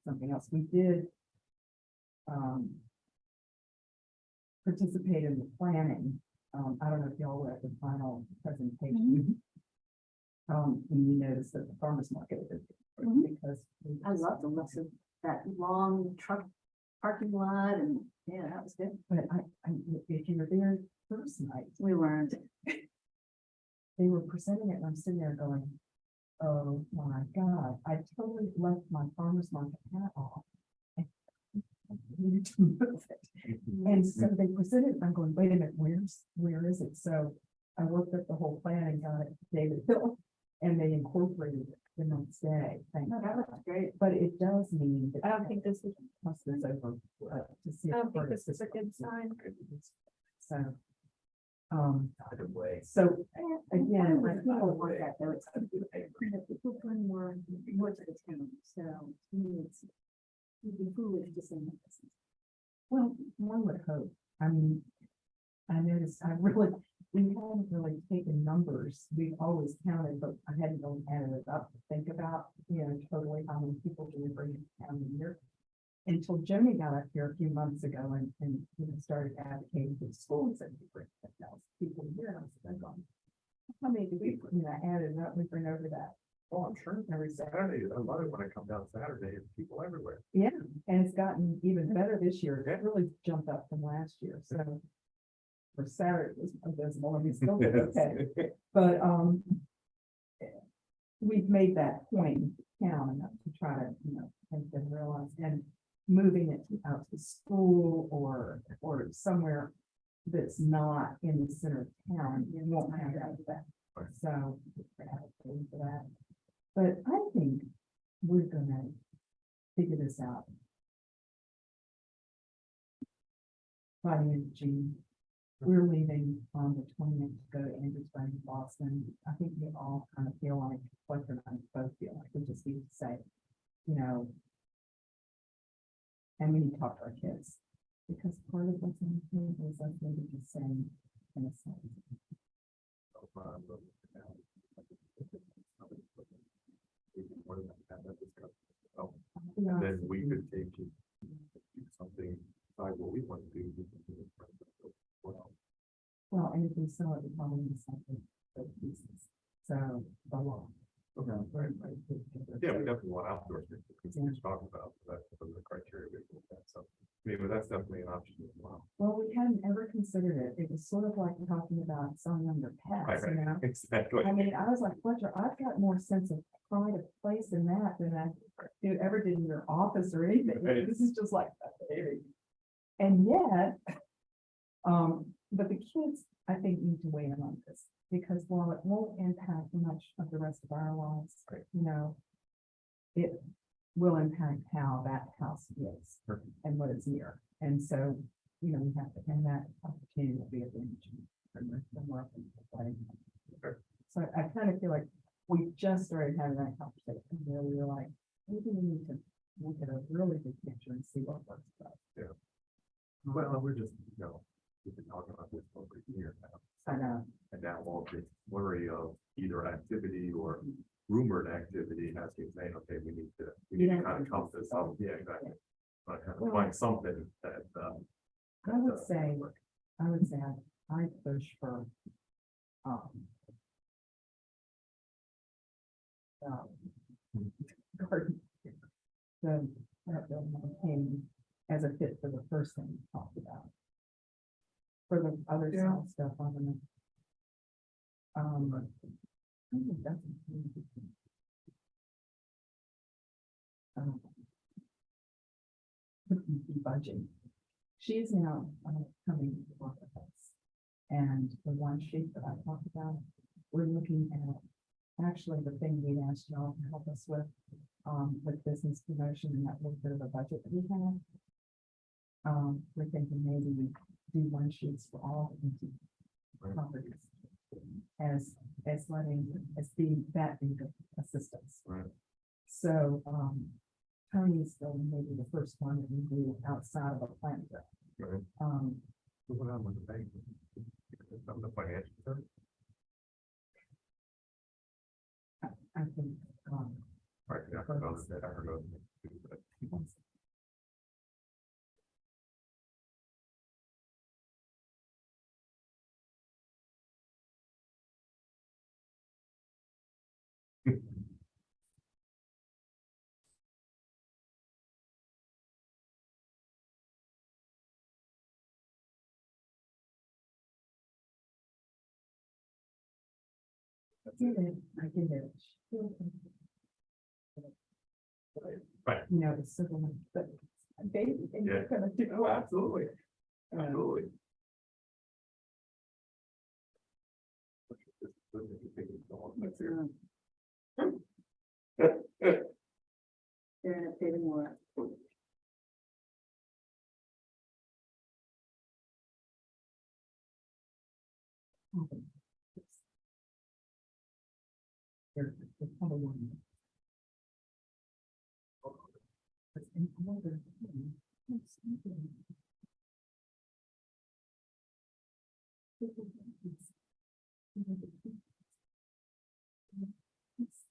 something else. We did participate in the planning. I don't know if y'all were at the final presentation. And you noticed that the farmer's market is because I love the looks of that long truck parking lot and, yeah, that was good. but if you were there first night, We weren't. they were presenting it and I'm sitting there going, oh my God, I totally left my farmer's market hat off. And I needed to move it. And so they presented, I'm going, wait a minute, where is it? So I worked up the whole plan and got it to David Hill and they incorporated it the next day. Thank No, that God. looks great. But it does mean that. I don't think this is, Plus this over, to see. I don't if think part this of is a good sign. So. So again, I feel like that though, it's. the Brooklyn were north of the town, so to me, it'd be foolish to say that. Well, one would hope. I mean, I noticed, we hadn't really taken numbers. We've always counted, but I hadn't really added it up to think about, totally how many people do we bring in town a year. Until Joni got up here a few months ago and started advocating for the schools and we bring 10,000 people a year. And I said, how many do we, added up, we bring over that. Oh, I'm sure every Saturday, I love it when I come down Saturday, it's people everywhere. Yeah, and it's gotten even better this year. It really jumped up from last year, so. For Saturday, it was abysmal, and we still did okay, but, we've made that point in town enough to try to, make them realize, and moving it out to school or somewhere that's not in the center of town, you won't have that. So, we're advocating for that. But I think we're gonna figure this out by the end of June. We're leaving on the 20th to go to Andrewsburg, Boston. I think we all kind of feel like, Fletcher and I both feel like we just need to say, and we need to talk to our kids. Because part of what's in the thing is us maybe just saying, in a sense. And then we could take it, do something, decide what we want to do. Well, and if we sell it, we probably need something for pieces. So the law. Okay. Yeah, we definitely want outdoor things to talk about, that's the criteria we look at, so, but that's definitely an option as well. Well, we hadn't ever considered it. It was sort of like talking about selling under pets, Exactly. I mean, I was like, Fletcher, I've got more sense of pride of place in that than I ever did in your office or anything. Right. This is just like a baby. And yet, but the kids, I think, need to weigh in on this, because while it won't impact much of the rest of our lives, it will impact how that house is and what it's near. And so, we have to, and that opportunity will be at the end. So I kind of feel like we just started having that conversation where we were like, maybe we need to look at a really big picture and see what works best. Yeah. Well, we're just, we've been talking about this for over a year now. I know. And now all the flurry of either activity or rumored activity has been saying, okay, we need to kind of come to some, yeah, exactly. Kind of find something that. I would say I push for, garden. So that building came as a fit for the first thing we talked about. For the other stuff, I don't know. Budget. She is now coming to work with us. And the one sheet that I talked about, we're looking at actually the thing we asked y'all to help us with business promotion and that little bit of a budget that we have. We're thinking maybe we do one sheets for all properties as being that big of assistance. Right. So, Tony's maybe the first one that we do outside of a plant. Right. What happened with the bank? Some of the financial term? I think, Right, yeah, I heard about that, I heard about that too, but- I did it. Right. You know, it's civil, but a baby thing you're gonna do. Oh, absolutely. Absolutely. They're gonna pay more. There's number one. It's in order.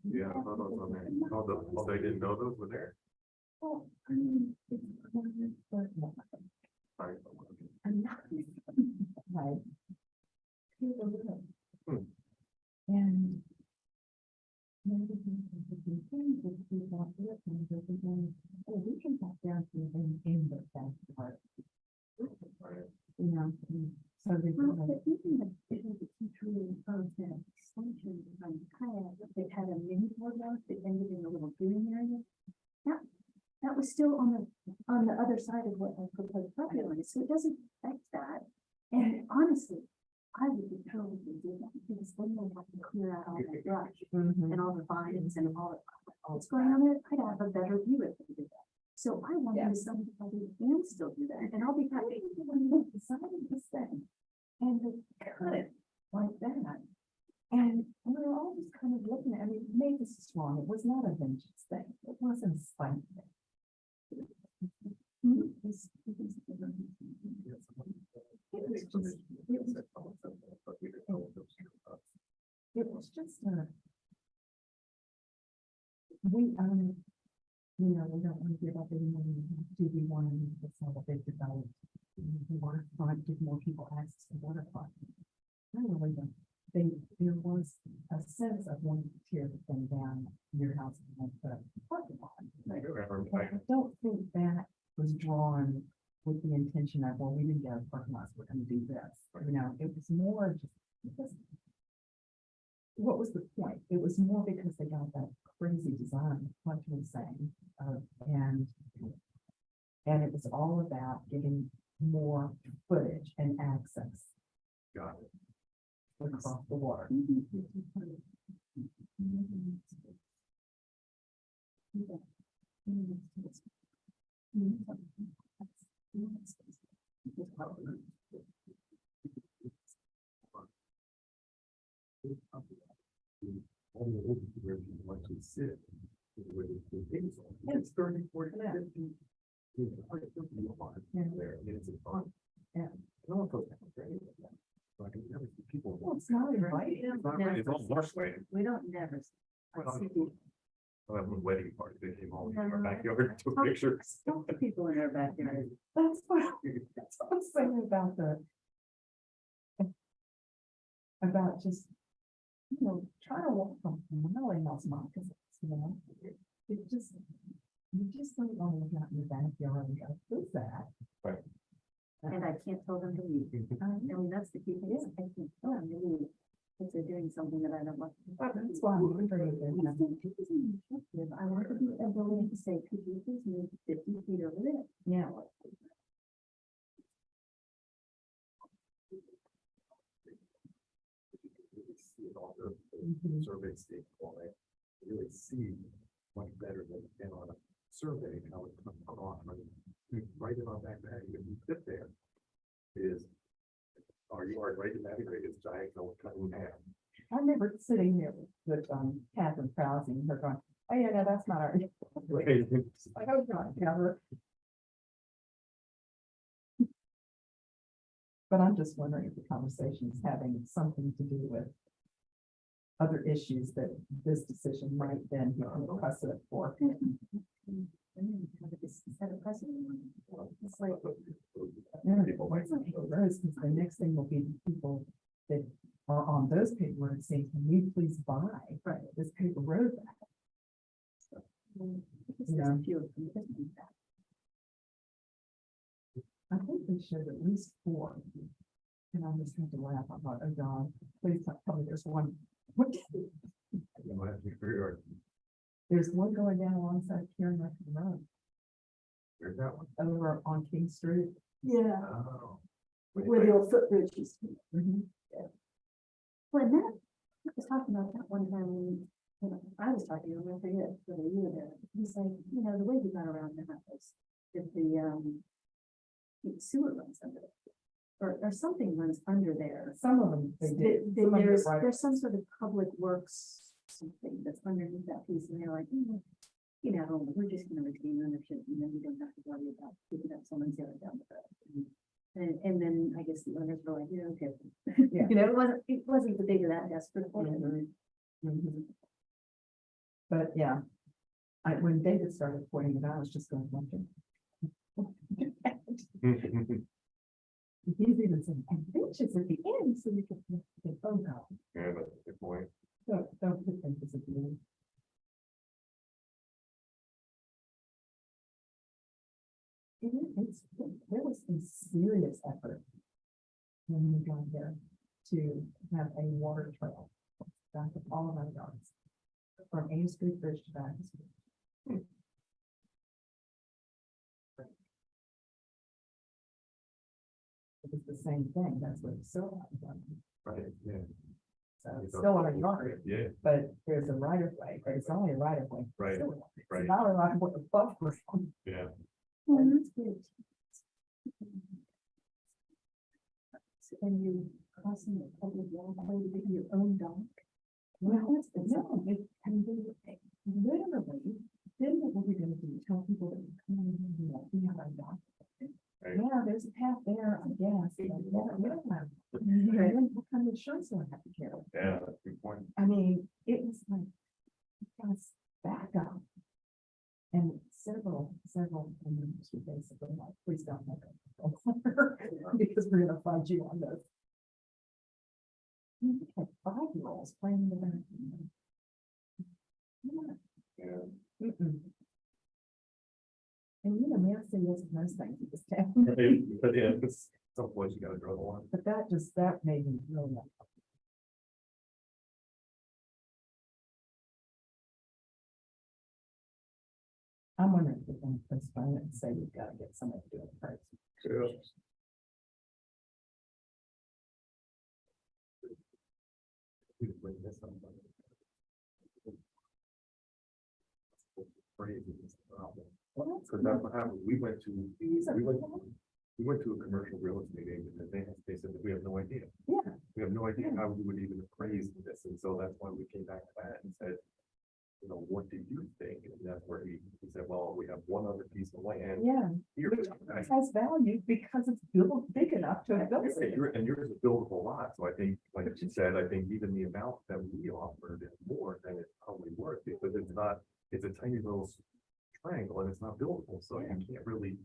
Yeah, I thought those were there. Oh, they didn't know those were there. Oh, I mean, it's but Sorry. I'm not. Right. Take a look. Hmm. And. Maybe we want to, oh, we can back down to in the backyard. You know, so they. They had a mini boardwalk that ended in a little green area. That was still on the other side of what I proposed property line, so it doesn't affect that. And honestly, I would be totally do that because then they have to clear out all that brush and all the vines and all what's going on there. I'd have a better view if they did that. So I want to somebody can still do that, and I'll be happy to decide this thing and to cut it like that. And we're all just kind of looking at, I mean, maybe this is wrong. It was not a vengeance thing. It wasn't a spite thing. It was just we, you know, we don't want to give up any money. Do we want to, it's not a big development. We want to give more people access to water park. I really don't think there was a sense of wanting to tear the thing down your house and the parking lot. I don't think that was drawn with the intention of, well, we didn't get a parking lot, so we're going to do this. You know, it was more just, what was the point? It was more because they got that crazy design, like you were saying, and it was all about getting more footage and access. Got it. Across the water. It's 30, 40, 50. People. Well, it's not right. It's all worse way. We don't never. I have a wedding party, they came all in our backyard, took pictures. People in our backyard. That's what I'm saying about about just, you know, trying to walk from Melanie else, mom, because you know, it just, you just don't want to look out in the backyard and go, who's that? Right. And I can't tell them to leave. I mean, that's the key thing. I can't tell them to leave. If they're doing something that I don't want. That's why I'm wondering if they're gonna- I want to be able to say, could you please move 50 feet over there? Yeah. See it all the survey state, really see much better than on a survey, how it comes across, right in our back bag, if you sit there, is, are you right in that area, it's diagonal, cut in half. I remember sitting there with Catherine Krause and her going, oh yeah, no, that's not our. Right. Like, oh, God, Catherine. But I'm just wondering if the conversation is having something to do with other issues that this decision might then become a precedent for. Set a precedent. It's like, Yeah, what's on paper roads, because the next thing will be the people that are on those paper roads saying, can you please buy this paper road back? there's a few of them that do that. I think they should at least 4. And I just have to laugh. I thought, oh God, please tell me there's one. What? There's one going down alongside Karen Road. There's that one. Over on King Street. Yeah, Oh. where the old footbridge used to be. Mhm. Well, that, I was talking about that one time, when, you know, I was talking, I forget, whether you were there. He's like, you know, the way we got around the house, if the sewer runs under it. Or something runs under there. Some of them, they did. Then Some of them there's, right- there's some sort of public works, something that's underneath that piece, and they're like, you know, we're just gonna retain ownership, and then we don't have to worry about picking up someone's yard down the road. And then I guess the owners were like, yeah, okay. Yeah. You know, it wasn't the big of that desperate. Mhm. But yeah, when David started pointing it out, I was just going, "Okay." He's even saying, and benches at the end, so you can put the phone out. Yeah, that's a good point. Don't put benches at the end. There was a serious effort when we got there to have a water trail back of all of our yards, from Ames Street Bridge to back. It was the same thing, that's what it's still done. Right, yeah. So it's still on a yard, Yeah, but there's a right of way, but it's only a right of way. Right, Still, it's right. not a right of way above ground. yeah. That's good. And you crossing the public walkway to get your own dock. Well, no, I mean, literally, then what were we gonna do? Tell people that we're coming in, you know, we have our dock. Right. Yeah, there's a path there, I guess. But yeah, we don't have. Then what kind of insurance do I have to carry? Yeah, that's a good point. I mean, it was like, guys, back up. And several, members were basically like, please don't make it. Because we're gonna find you on this. We had 5-year-olds playing in the bathroom. Yeah. Mm-mm. And you know, may I say yes to most things in this town. Right, but yeah, it's some point you gotta draw the line. But that made me really uncomfortable. I'm wondering if we're going to postpone it and say we've got to get somebody to do it first. Yeah. We could bring this up. Crazy, it's a problem. Cause that's what happened, we went to a commercial real estate agent, and they said that we have no idea. Yeah. We have no idea how we would even appraise this, and so that's why we came back to that and said, you know, what do you think? And that's where he said, well, we have one other piece of land. Yeah, Here. which has value because it's built big enough to build Yeah, it. and yours is a buildable lot, so I think, like you said, I think even the amount that we offered is more than it's probably worth, because it's a tiny little triangle and it's not buildable, so you can't really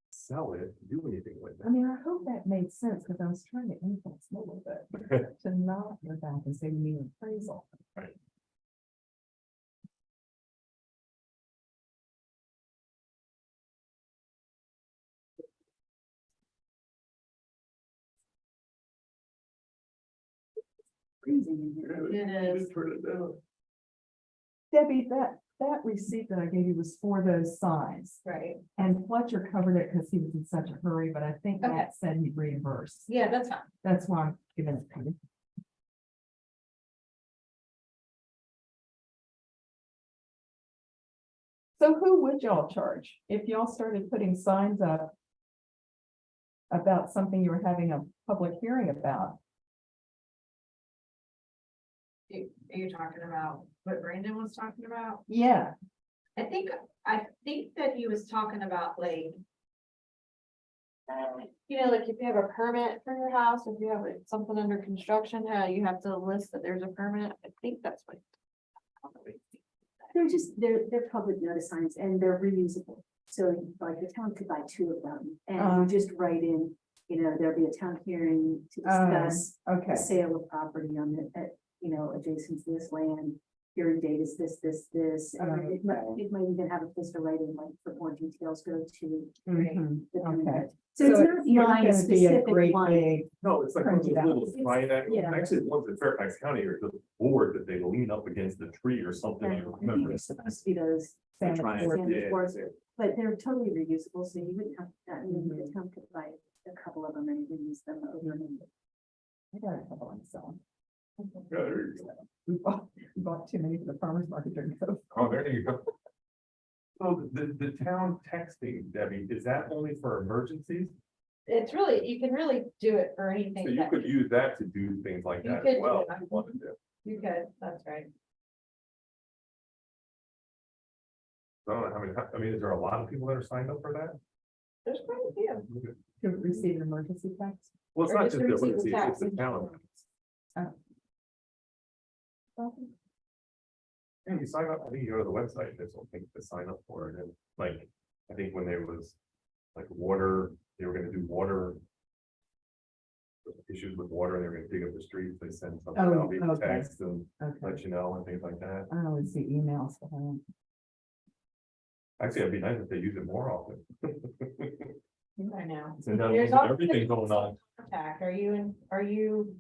sell it, do anything with I mean, I hope that made sense because I was trying to influence a little bit it. to not go back and say we need an appraisal. Right. freezing in here. It is. Debbie, that receipt that I gave you was for those signs. Right. And Fletcher covered it because he was in such a hurry, but I think Okay. Matt said he'd reimburse. Yeah, that's fine. That's why I'm giving it to you. So who would y'all charge if y'all started putting signs up about something you were having a public hearing about? Are you talking about what Brandon was talking about? Yeah, I think that he was talking about like. You know, like if you have a permit for your house, if you have something under construction, how you have to list that there's a permit. I think that's what. They're public notice signs and they're reusable. So like the town could buy 2 of them and you just write in, there'll be a town hearing to discuss okay. the sale of property on the, adjacent to this land. Hearing date is this. And it might even have a place to write in, like, for more details, go to. Mhm, the town okay. head. So it's not line gonna be a specific great one. big. No, it's like Print those it out. little, right, Yeah. actually, the ones in Fairfax County are the board that they lean up against the tree or something, I I think remember. it's supposed to be those. They're trying, standard yeah, boards, But they're totally reusable, so you wouldn't have, the town could buy a couple of them and reuse them over and over. I got a couple on selling. Yeah, there you go. We bought too many for the farmer's market during COVID. Oh, there you go. So the town texting, Debbie, is that only for emergencies? It's really, you can really do it for anything. So you that- could use that to do things like You that could as do well. that. if you wanted to. You could, that's right. So I don't know how many, I mean, is there a lot of people that are signed up for that? There's quite a few. To receive an emergency text. Well, it's Or not just just the receive the emergency, it's text. the town. Yeah, you sign up, I think you go to the website, there's something to sign up for it, and like, I think when there was like water, they were gonna do water. Issues with water, they were gonna dig up the streets, they send something Oh, out via okay. text and Okay. let you know and things like that. I always see emails. but I don't- Actually, it'd be nice if they use it more often. I know. So now There's with also everything going on. Contact, are you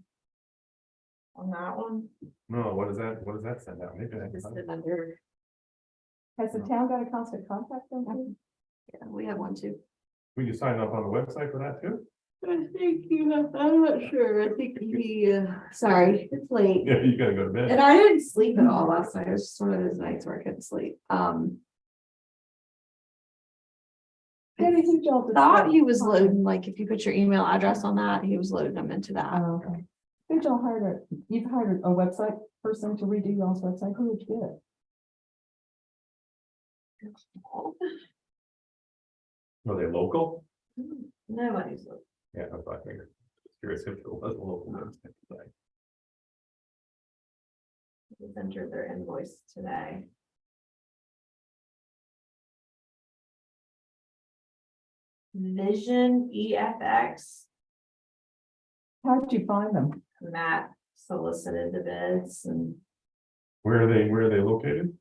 on that one? No, what does that send out? Maybe I Just can. under, Has the town got a constant contact them? yeah, we have one too. Will you sign up on the website for that too? I think you have, I'm not sure, I think sorry, it's late. Yeah, you gotta go to And bed. I didn't sleep at all last night, it was just one of those nights where I couldn't sleep, Debbie, who'd y'all thought discuss? he was loading, like, if you put your email address on that, he was loading them into that. Oh, okay. Who'd y'all hire? You've hired a website person to redo y'all's website. Who would you get? Are they local? Nobody's loading. Yeah, that's what I figured. Just curious if it was a local website. Just entered their invoice today. Vision EFX, How'd you find them? Matt solicited the bids and Where are they located?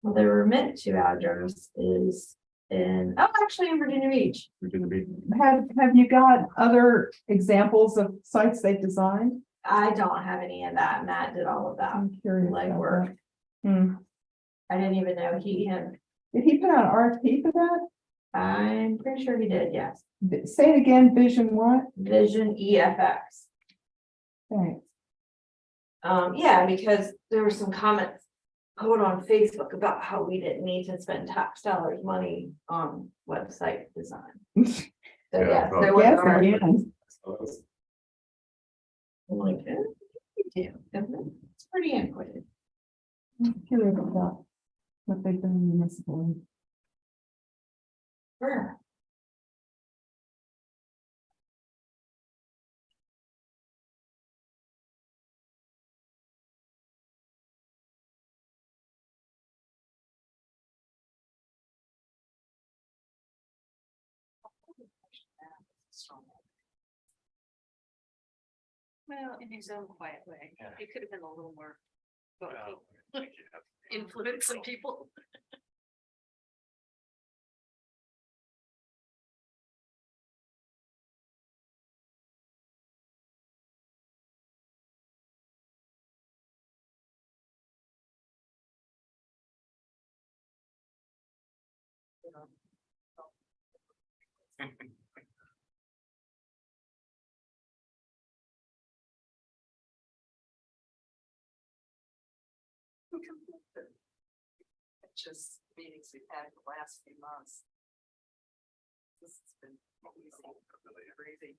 well, their remit to address is actually in Virginia Beach. Virginia Beach. Have you got other examples of sites they've designed? I don't have any of that. Matt did all of that I'm curious. about legwork. that. Hmm. I didn't even know he had, Did he put out an RFP for that? I'm pretty sure he did, yes. Say it again, Vision what? Vision EFX. Thanks. Yeah, because there were some comments put on Facebook about how we didn't need to spend tax dollars money on website design. So Yeah, yes, well, there was. Yes, an RFP. again. I'm like, you do. It's pretty antiquated. I'm curious about what they've done municipally. Sure. Well, in his own quiet way, it could have been a little more. Influence some people. Just meetings we've had the last few months. This has been crazy.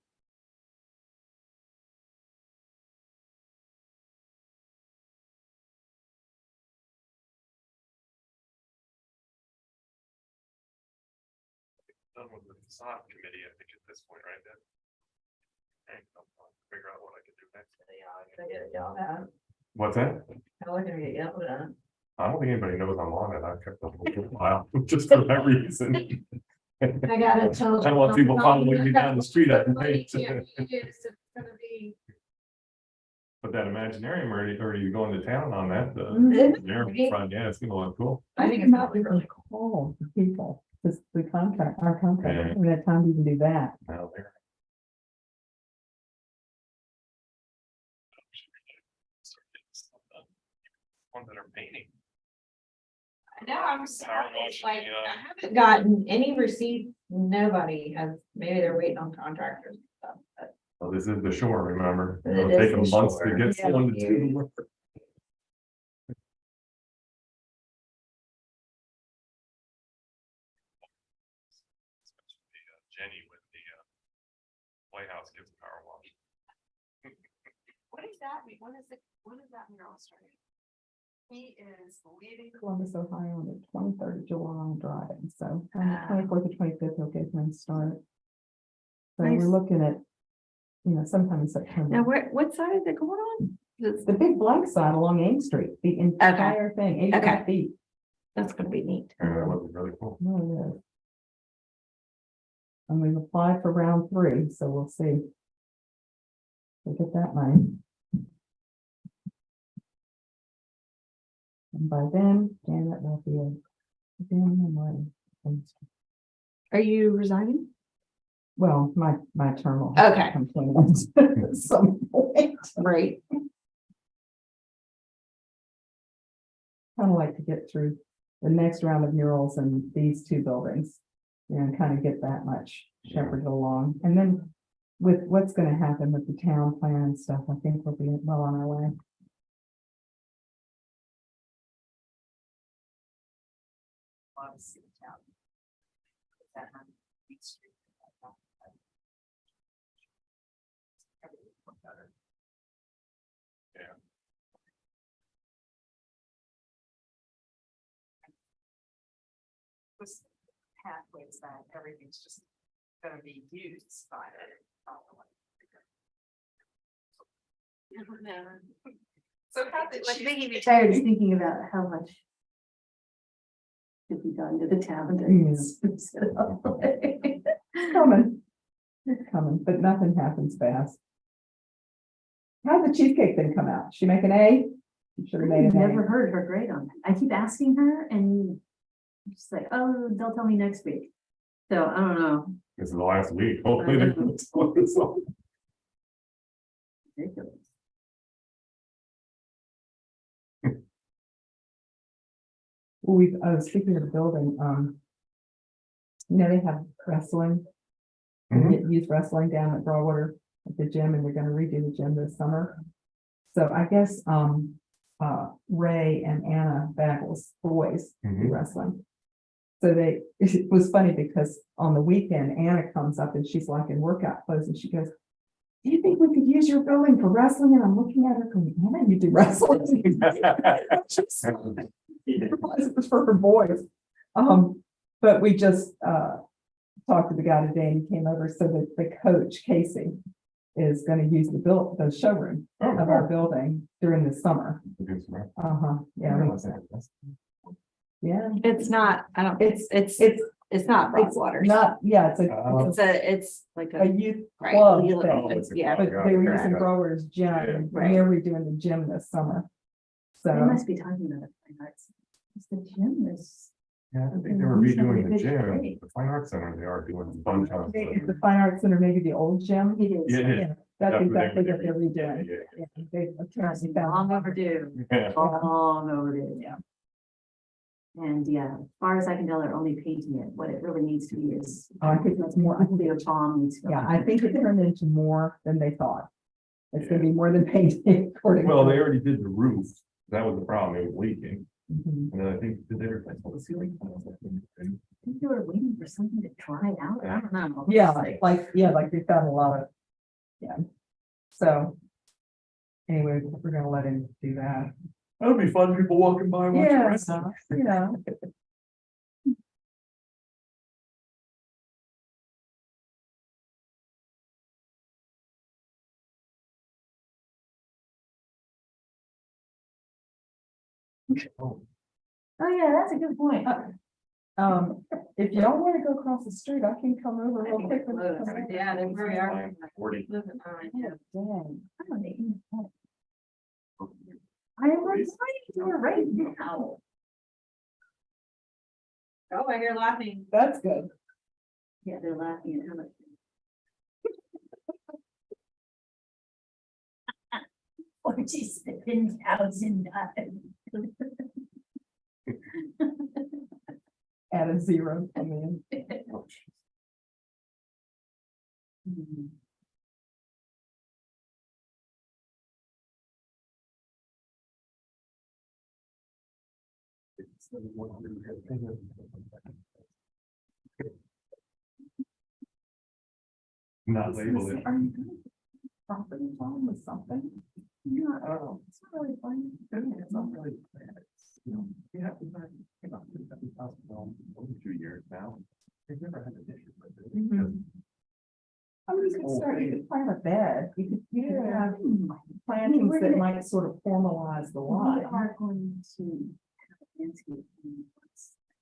Done with the facade committee, I think, at this point, right? Then. And I'll figure out what I can do next. What's that? I don't think anybody knows I'm on it. I've kept the whole file just for that reason. I gotta tell. I don't want people following me down the street at night. But that Imaginarium, or are you going to town on that? The Imaginarium front, yeah, it's gonna look cool. I think it's probably really Call the people, because the contract, our Yeah. we had time to even do that. Now there. Ones that are painting. No, I'm sorry, It's like, I haven't gotten any receipt, nobody has, maybe they're waiting on contractors and stuff, but. Well, this is the shore, remember? It It'll is take the them months to shore. get Yeah. someone to do the work. Jenny with the White House gives power wash. What does that mean? When is that mural starting? He is leaving. Columbus, Ohio on the 23rd of July driving, so on the 24th or 25th, he'll get them started. So Nice. we're looking at, sometime in September. Now, what side is it going on? The big blank side along Ames Street, the entire thing, 85 feet. That's gonna be neat. And that would be really cool. No, it is. And we've applied for round 3, so we'll see. We'll get that money. And by then, Janet will be Are you resigning? well, my term will. Okay. come to an end at some point. Right. Kind of like to get through the next round of murals in these 2 buildings. And kind of get that much shepherded along. And then with what's gonna happen with the town plan and stuff, I think we'll be well on our way. Yeah. This pathways that everything's just gonna be used by it. So how did she? Making me tired of thinking about how much could be done to the town. Coming. It's coming, but nothing happens fast. How'd the cheesecake thing come out? She make an A? I'm sure he made I've an never A. heard her grade on it. I keep asking her and she's like, oh, they'll tell me next week. So I don't know. This is the last week. Hopefully they will tell us all. Ridiculous. Well, speaking of the building, they have wrestling. Youth wrestling down at Broadwater at the gym, and they're gonna redo the gym this summer. So I guess, Ray and Anna Baggles, boys, do wrestling. So it was funny because on the weekend, Anna comes up and she's like in workout clothes and she goes, do you think we could use your building for wrestling? And I'm looking at her going, Anna, you do wrestling? It was for her boys. But we just, talked to the guy today and he came over so that the coach, Casey, is gonna use the showroom of our building during the summer. Yeah. Yeah. It's not, I don't, it's not Broadwater. Not, yeah, It's like a youth right, club you look- thing, yeah. but they were using correct. Growers Gym, and Right. they're redoing the gym this summer. They So, must be talking about it. The gym is. Yeah, I think they were redoing the gym, the Fine Arts Center, they are doing a bunch of. is the Fine Arts Center, maybe the old gym? It is. Yeah, it is. That's That's what exactly they what they're were redoing. doing. Yeah, Yeah, they've apparently found- Long overdue. Yeah. Long overdue. Yeah. And yeah, as far as I can tell, they're only painting it. What it really needs to be is. I think that's more, I think, The bomb needs to go. yeah, I think it turned into more than they thought. It's gonna be more than painting. according to- Well, they already did the roof. That was the problem. It was leaking. Mhm. And then I think, did they replace all the ceiling? I think they were waiting for something to dry out. I don't know. Yeah, like we found a lot of, yeah. So. Anyway, we're gonna let him do that. That'd be fun, people walking by watching Yeah, wrestling. you know. Oh, yeah, that's a good point. If y'all wanna go across the street, I can come over real quick. Yeah, then we are. 40. Dang. I am right, you're right now. Oh, I hear laughing. That's good. Yeah, they're laughing at how much. 47,000. Add a zero, I mean. Not label it. Are you gonna property phone with something? Yeah, oh, it's not really fun. It's not really bad. It's, you know, you have to buy about $7,000 over 2 years now. They've never had an issue with it. Mhm. I mean, you could start, you could plant a bed, you could have plantings that might sort of formalize the We lot. are going to landscape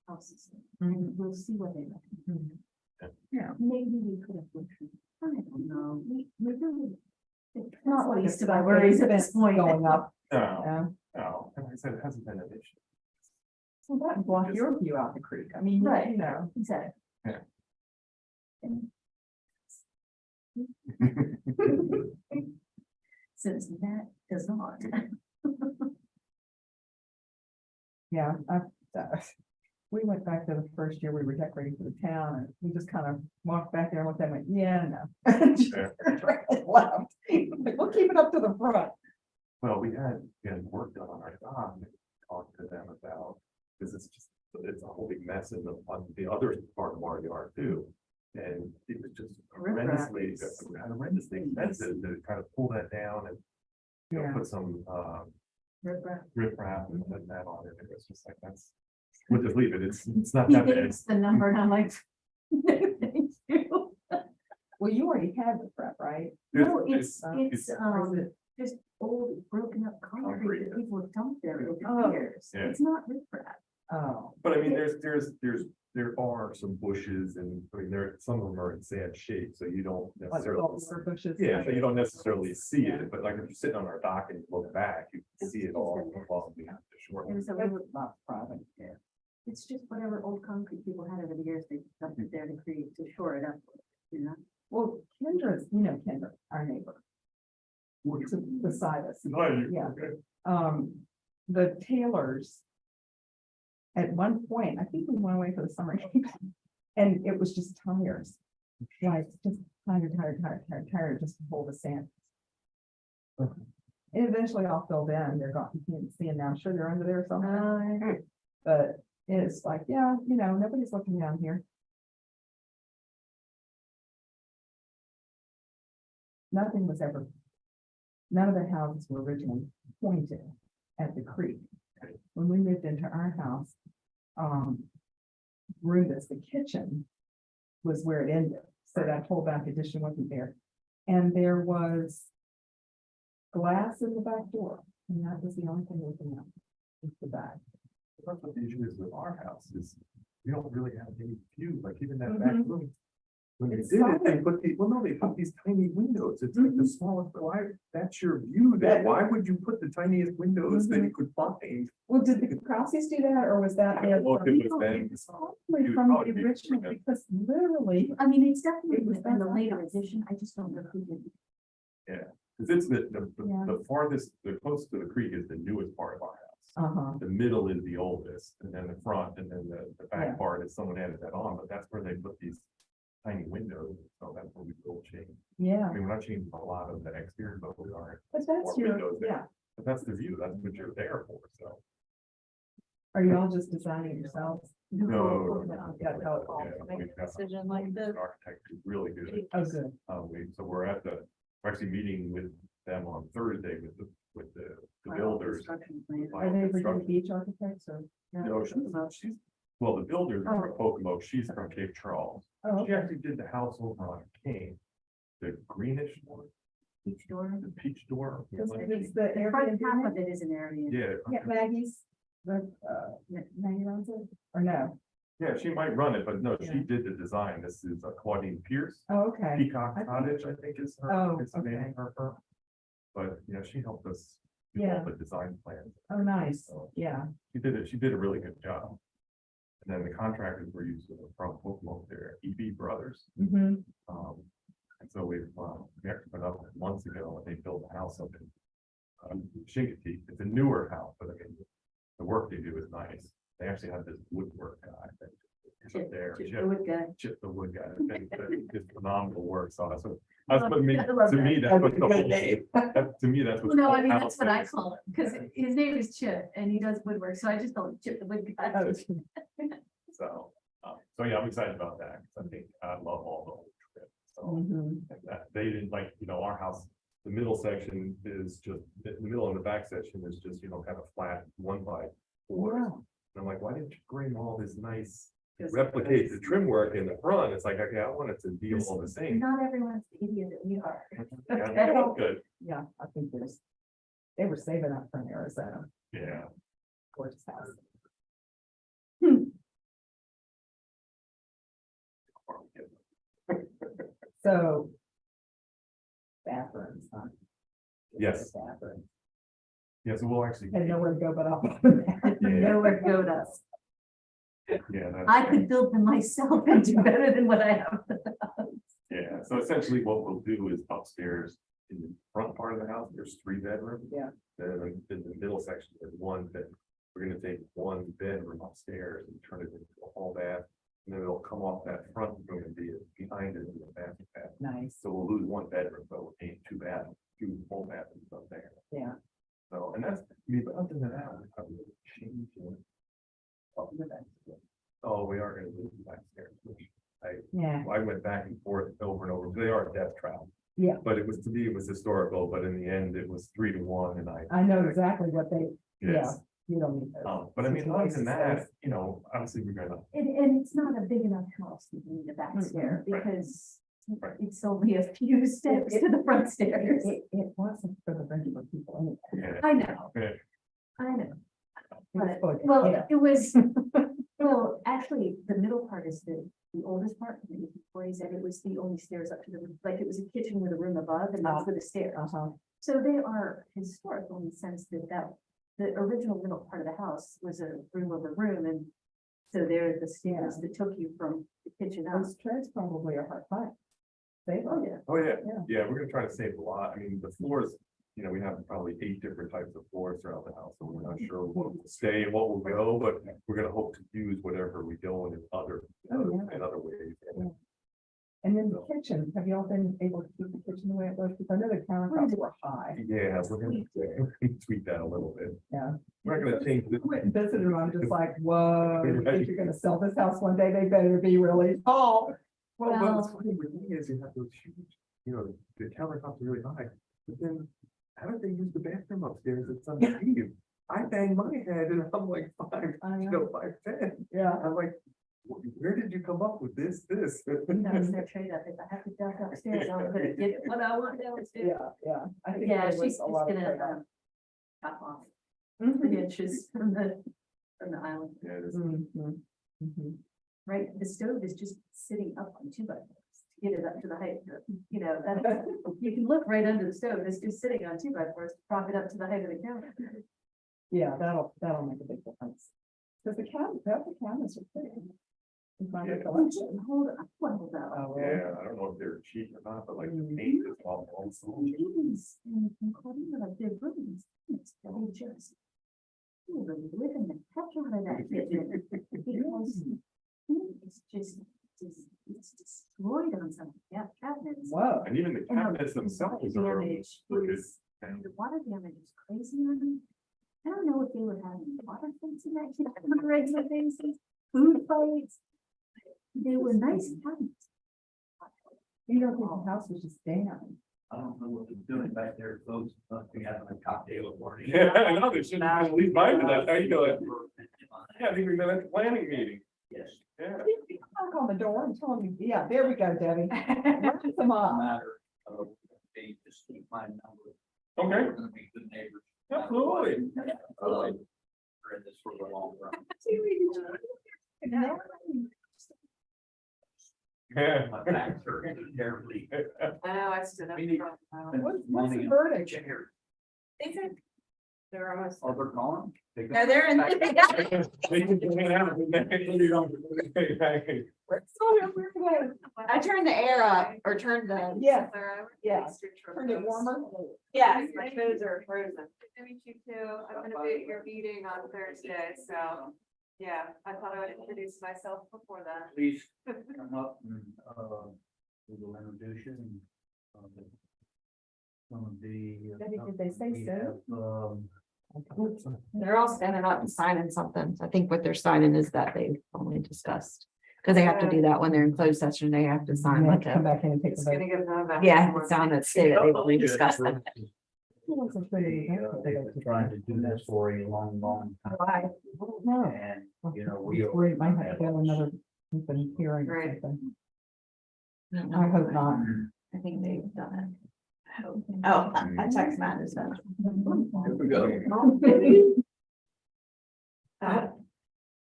houses, and we'll see what they like. Yeah. Maybe we could have looked. I don't know. We really. It's Not like least it's of my like worries at expense this point. going up. No, Yeah. no, and like I said, it hasn't been an issue. Well, that would block your view out the creek. I mean, Right. you know. Exactly. Yeah. Since that does not. Yeah, we went back to the first year we were decorating for the town and we just kind of walked back there and looked at them, yeah, no. Just left. Like, we'll keep it up to the front. Well, we had work done on our dock, and talked to them about, because it's a whole big mess in on the other part of our yard too. And it was just horrendously expensive to kind of pull that down and, you know, Yeah. put some, Riprap. riprap and put that on it. It was just like, we'll just leave it. It's not that bad. It's the number and I'm like. Thank you. Well, you already had the prep, right? No, it's, Or is it- just old broken up concrete that people have dumped there Oh, for years. yeah. It's not riprap. Oh, But I mean, there are some bushes and, I mean, some of them are in sad shape, so you don't like necessarily. saltwater bushes. Yeah, so you don't necessarily see it, but like if you're sitting on our dock and you look back, you can see it all along the shore. There's a That's river, not private. Yeah. it's just whatever old concrete people had over the years, they dumped it there to create, to shore it up, you know? Well, Kendra's, you know, Kendra, our neighbor. Beside us. Yeah. The Taylors. At one point, I think we went away for the summer. And it was just tires. Like just tire, just to hold the sand. And eventually all filled in, they're gone, you can't see them now, I'm sure they're under there somewhere. But it's like, yeah, you know, nobody's looking down here. Nothing was ever. None of the houses were originally pointed at the creek. When we moved into our house, room that's the kitchen was where it ended. So that whole back addition wasn't there. And there was glass in the back door, and that was the only thing looking out. It's the back. That's what the issue is with our house is we don't really have any view, like even that back room. When they It's did it, they solid. they put these tiny windows. It's like the smallest, why, that's your view there. Why would you put the tiniest windows that you could find? Well, did the Krauses do that, or was that? Well, it was then. It's probably It would from probably the be original, from them. because literally, I mean, it's definitely It was within the that later house. edition, I just don't know who did. Yeah, because it's Yeah. the farthest, the closest to the creek is the newest part of our house. The middle is the oldest, and then the front, and then the Yeah. back part is someone added that on, but that's where they put these tiny windows, so that's what we will change. Yeah, I mean, we're not changing a lot of the exterior, but we are, but that's more your, windows there. yeah. but that's the view, that's what you're there for, so. Are you all just designing yourselves? No. Yeah, no, all. Yeah, we've got Decision like this. an architect who's really good. Oh, good. So we're we're actually meeting with them on Thursday with the builders. Are they Virginia Beach architects or? No, she's, well, the builders are from Pocomoke, she's from Cape Charles. Oh, She okay. actually did the house over on King, the greenish one, Each door. the peach door. It's the The front half Airbnb. of it is an area. Yeah, Yeah, Maggie's, the, Maggie runs it, or no? yeah, she might run it, but no, she Yeah. did the design. This is Claudine Pierce. Oh, okay. Peacock I think- Cottage, I think is her, Oh, is the name okay. of her firm. But, yeah, she helped us do Yeah. all the design plans. Oh, nice, yeah. She did a really good job. And then the contractors were used from Pocomoke there, EB Brothers. Mm-hmm. And so we actually went up months ago and they built a house up in Chincoteague. It's a newer house, but I mean, the work they do is nice. They actually have this woodwork guy that is up there. Chip the wood guy. It's phenomenal work. So that's what to me, that's what the whole, to me, that's what. No, I the mean, whole that's house what I is. call it, because his name is Chip and he does woodwork, so I just call him Chip the wood guy. Oh, So yeah, I'm excited about that. 'Cause I think I love all the old trips. So mhm. and that they didn't like, our house, the middle section is just, the middle and the back section is just, kind of flat, 1x4. Wow. And I'm like, why didn't you bring all this nice, replicate the trim work in the front? It's like, okay, I want it to be all the same. Not everyone's the idiot that we are. Yeah, yeah, good, Yeah, I think they were saving up from Arizona, yeah. gorgeous house. So. Bathrooms, huh? Yes. Bathrooms, Yeah, so we'll actually. and nowhere to go but up. Yeah, Nowhere to go to us. yeah, that's- I could build them myself and do better than what I have. Yeah, so essentially what we'll do is upstairs in the front part of the house, there's 3 bedrooms. Yeah. Then in the middle section, there's 1 bed. We're gonna take 1 bedroom upstairs and turn it into a hall bath. And then it'll come off that front room and be behind it in the bathroom. Nice, So we'll lose 1 bedroom, but we'll paint 2 bathrooms, 2 full bathrooms up there. yeah. So, and that's, I mean, but other than that, we're probably changing. Oh, we are gonna lose the backstairs, which Yeah, I went back and forth over and over, they are death traps. Yeah. But it was, to me, it was historical, but in the end, it was 3-1 and I know exactly what they, yeah, yes. you don't need those. But I mean, other than that, obviously, we're gonna, And it's not a big enough house to need a back stair because Right. it's only a few steps to the front stairs. It wasn't for the regular people. yeah. I know, Yeah. I know. It was for- Well, yeah. it was, well, actually, the middle part is the oldest part, the 40s, and it was the only stairs up to the, like, it was a kitchen with a room above and that's where the stairs. Uh-huh. So they are historical in the sense that the original middle part of the house was a room over room, and so there are the stairs that took you from the kitchen out. Those treads probably are hard fight. They Oh, are. yeah. Oh, yeah, Yeah. yeah, we're gonna try to save a lot. I mean, the floors, we have probably 8 different types of floors throughout the house, so we're not sure what will stay and what will go, but we're gonna hope to use whatever we go in other, Oh, yeah. in other ways. Yeah. And then the kitchen, have y'all been able to keep the kitchen the way it was? Because I know the countertops were high. Yeah, we're gonna tweak that a little bit. Yeah. We're not gonna change I it. went and visited them, I'm just like, whoa, you think you're gonna sell this house one day, they better be really tall. Well, but what's Well- funny with me is you have those huge, the countertops are really high, but then how did they use the bathroom upstairs? It's underneath. I bang my head and I'm like 5'10". Yeah. I'm like, where did you come up with this? That was their trade up. If I have to duck upstairs, I'm gonna get what I want downstairs. Yeah. I think Yeah, there she's was just a lot of gonna trade-off. chop off Mhm. the inches from the island. Yeah, it is. Mhm. Mhm. Right, the stove is just sitting up on 2x4s to get it up to the height, that, you can look right under the stove, it's just sitting on 2x4s, to prop it up to the height of the counter. Yeah, that'll make a big difference. Because the cabinets are pretty. In my recollection. Hold on, well, though. Oh, well. Yeah, I don't know if they're cheap or not, but like the Mhm. paint is all also. Even in Claudine, like their rooms, it's double just. living the heck out of that business, because it's just, it's destroyed on some cabinets. Wow. And even the And cabinets themselves are. damage is, the water damage is crazy on them. I don't know if they would have any water things in that, regular basis, food plates. They were nice cabinets. You know, the house was just damn. I don't know what they're doing back there, folks, must be having a cocktail party. Yeah, I know, they shouldn't have leave mine to that, how you doing? Yeah, they've been at the planning meeting, Yes. yeah. Knock on the door and tell me, yeah, there we go, Debbie. Knock them up. Matter of, they just keep my number. Okay, We're gonna be good neighbors. absolutely. We're in this for the long run. Yeah. My back's hurting terribly. I know, I stood up. We need- What's the verdict? They're almost. Oh, they're calling? No, they're in. I turned the air up or turned the. Yeah. Yes. Turned it warmer. Yes, my toes are frozen. Good to meet you too. I'm gonna be at your meeting on Thursday, so, yeah, I thought I would introduce myself before that. Please come up and, we will introduce you. And, some of the. Debbie, did they say we so? have, They're all standing up and signing something. I think what they're signing is that they only discussed. Because they have to do that when they're in closed session, they have to sign like Come a, back in and take the Just vote. gonna give them back. yeah, it's on that state that they've only discussed that. Trying to do this for a long, long time. No. And, you know, we. It's worried, might have to go another open hearing or Right. something. I hope not. I think they've done it. Oh, I text Matt as well. Here we go.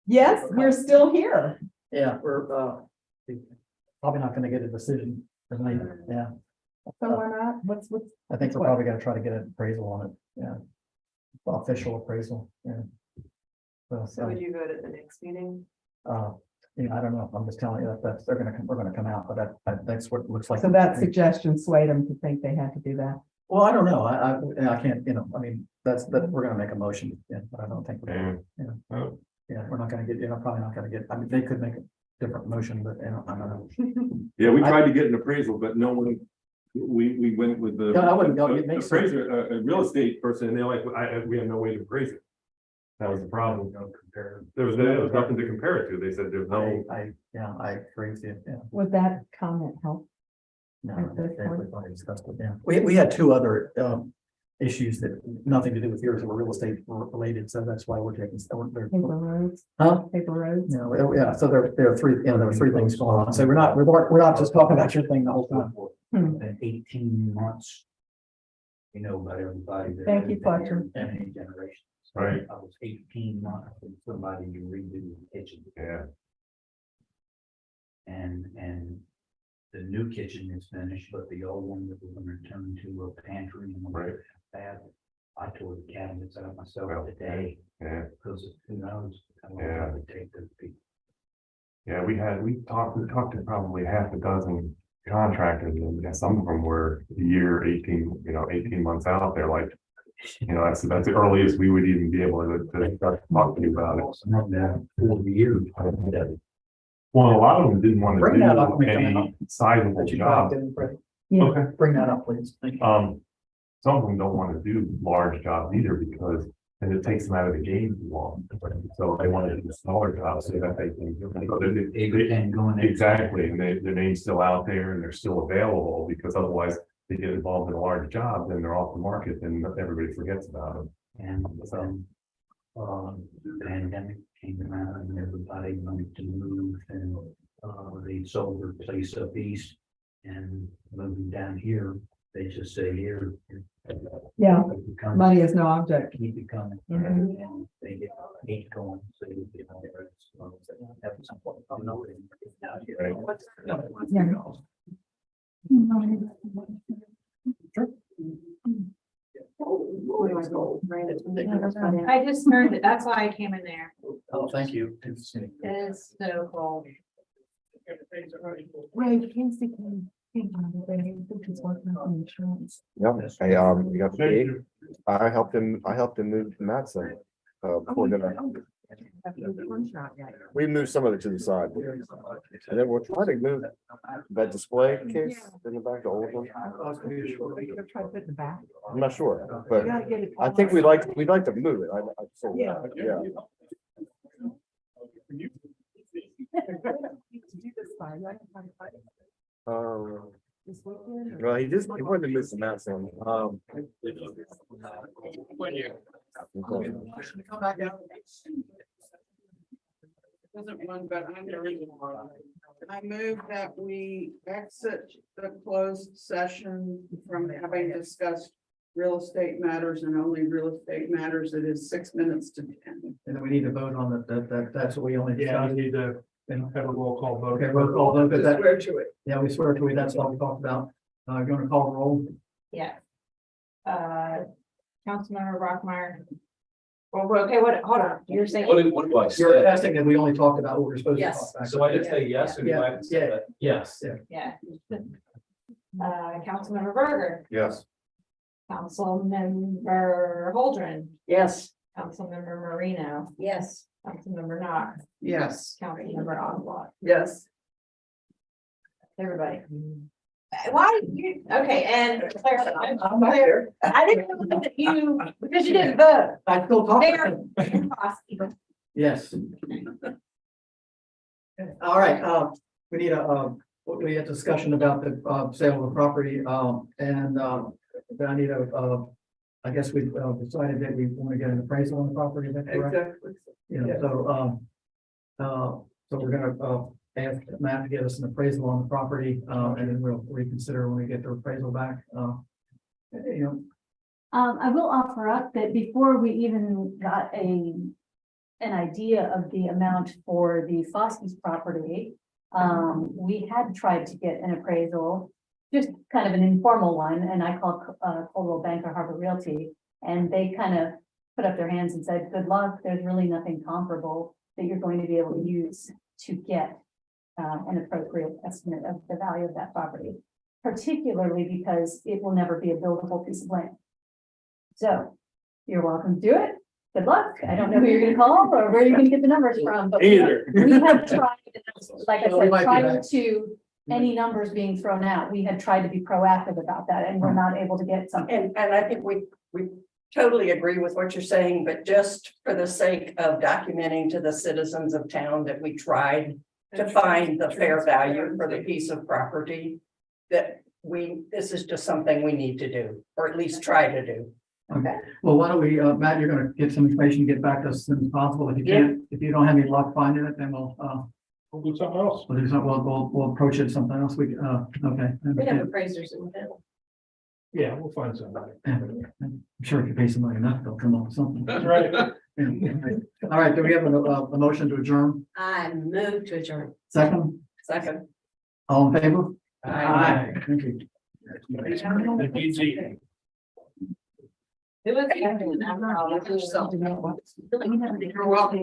Yes, we're still here. Yeah, we're, probably not gonna get a decision tonight, yeah. So why not? What's, I think we're probably gonna try to get an appraisal on it, yeah. Official appraisal, yeah. So would you vote at the next meeting? You know, I don't know, I'm just telling you that that's, we're gonna come out, but that's what it looks like. so that suggestion swayed them to think they had to do that. Well, I don't know, I can't, you know, I mean, we're gonna make a motion, yeah, but I don't think, we're gonna, yeah, we're not gonna get, probably not gonna get, I mean, they could make a different motion, but, I don't know. Yeah, we tried to get an appraisal, but no one, we went with the. No, I wouldn't go, it makes sense. Appraiser, a real estate person, and they're like, we have no way to appraise it. That was the problem. There was nothing to compare it to. They said there's no. I agree with you, yeah. Would that comment help? No, At this point? we've already discussed it, yeah. We had two other issues that nothing to do with yours, that were real estate related, so that's why we're taking. Paper roads? Huh? Paper roads? Yeah, so there are three, there were three things going on, so we're not just talking about your thing the whole time. In 18 months. You know about everybody. that Thank you, has been here Fletcher. in Many generations. Right. I was 18 months with somebody to redo the kitchen. Yeah. And the new kitchen is finished, but the old one that we're gonna turn to a pantry and Right. bad. I tore the cabinets out myself Well, today, Yeah, because who knows how long Yeah. it would take those people. yeah, we talked to probably half a dozen contractors, and some of them were a year, 18 months out. They're like, that's the earliest we would even be able to start talking to you about it. Some of them 40 years. Well, a lot of them didn't want to Bring that up when do we come any sizable That you job. didn't, Fred. Yeah. Okay. Bring that up, please. Thank you. Some of them don't want to do large jobs either because then it takes them out of the game too long. So they want to do smaller jobs so that they can. And going. Exactly, and their name's still out there and they're still available, because otherwise they get involved in a large job, then they're off the market and everybody forgets about them. And the pandemic came around and everybody wanted to move, and they sold their place up east and moving down here, they just say here. Yeah, Become- money is no object. Keep it coming. Mhm. And they get eight going, so you get all the rest. At some point, I'm not really out here. I just turned it, that's why I came in there. Oh, thank you. Interesting. It's so cold. Ray, Kinsey came. He's working on insurance. Yeah, I got the gig. I helped him move to Matson. before dinner. We moved some of it to the side. And then we'll try to move that display case in the back, the old one. I'm not sure, but I think we'd like to move it. I'd say, yeah. Well, he wanted to miss the math on. Come back out. Doesn't run, but I'm the reason why. I move that we exit the closed session from having discussed real estate matters and only real estate matters. It is 6 minutes to 10. And then we need to vote on that's what we only Yeah, I discussed. need to have a roll call vote. Okay, roll call vote, 'cause that, Swear to it. yeah, we swear to it, that's all we talked about. You want to call the roll? Yeah. Councilmember Rockmeyer. Well, okay, hold on, you're saying? What do I You're say? attesting that we only talked about what we're supposed to Yes. talk about. So I just say yes, or do I have to say Yeah. that? Yes. Yeah. Councilmember Berger, Yes. Councilmember Holdren, Yes. Councilmember Marino, Yes. Councilmember Knox, Yes. Councilmember Oswald, Yes. everybody. Why, you, okay, and Claire, I'm not there. I didn't know that you, because you didn't vote. I still talk. Mayor and prosecutor. Yes. All right, we need a discussion about the sale of the property, and then I need I guess we've decided that we want to get an appraisal on the property, is that correct? Exactly. You know, so we're gonna ask Matt to get us an appraisal on the property, and then we'll reconsider when we get the appraisal back, you know. I will offer up that before we even got an idea of the amount for the Foskey's property, we had tried to get an appraisal, just kind of an informal one, and I called Coldwell Banker Harbor Realty, and they kind of put up their hands and said, good luck, there's really nothing comparable that you're going to be able to use to get an appropriate estimate of the value of that property, particularly because it will never be a buildable piece of land. So you're welcome to do it. Good luck. I don't know who you're gonna call or where you're gonna get the numbers from, but we have tried, like I So we said, might be prior back. to any numbers being thrown out, we had tried to be proactive about that and we're not able to get something. And I think we totally agree with what you're saying, but just for the sake of documenting to the citizens of town that we tried to find the fair value for the piece of property, that this is just something we need to do, or at least try to do. Okay, well, why don't we, Matt, you're gonna get some information, get back to us as soon as possible. If you can't, if you don't have any luck finding it, then we'll do something else. we'll do something, we'll approach it something else. Okay. We have appraisers in the town. Yeah, we'll find somebody. I'm sure if you pay somebody enough, they'll come up with something. That's right. Yeah. All right, do we have a motion to adjourn? I move to adjourn. Second, Second. all in favor? Aye. Thank you. Easy. Who was? You're welcome.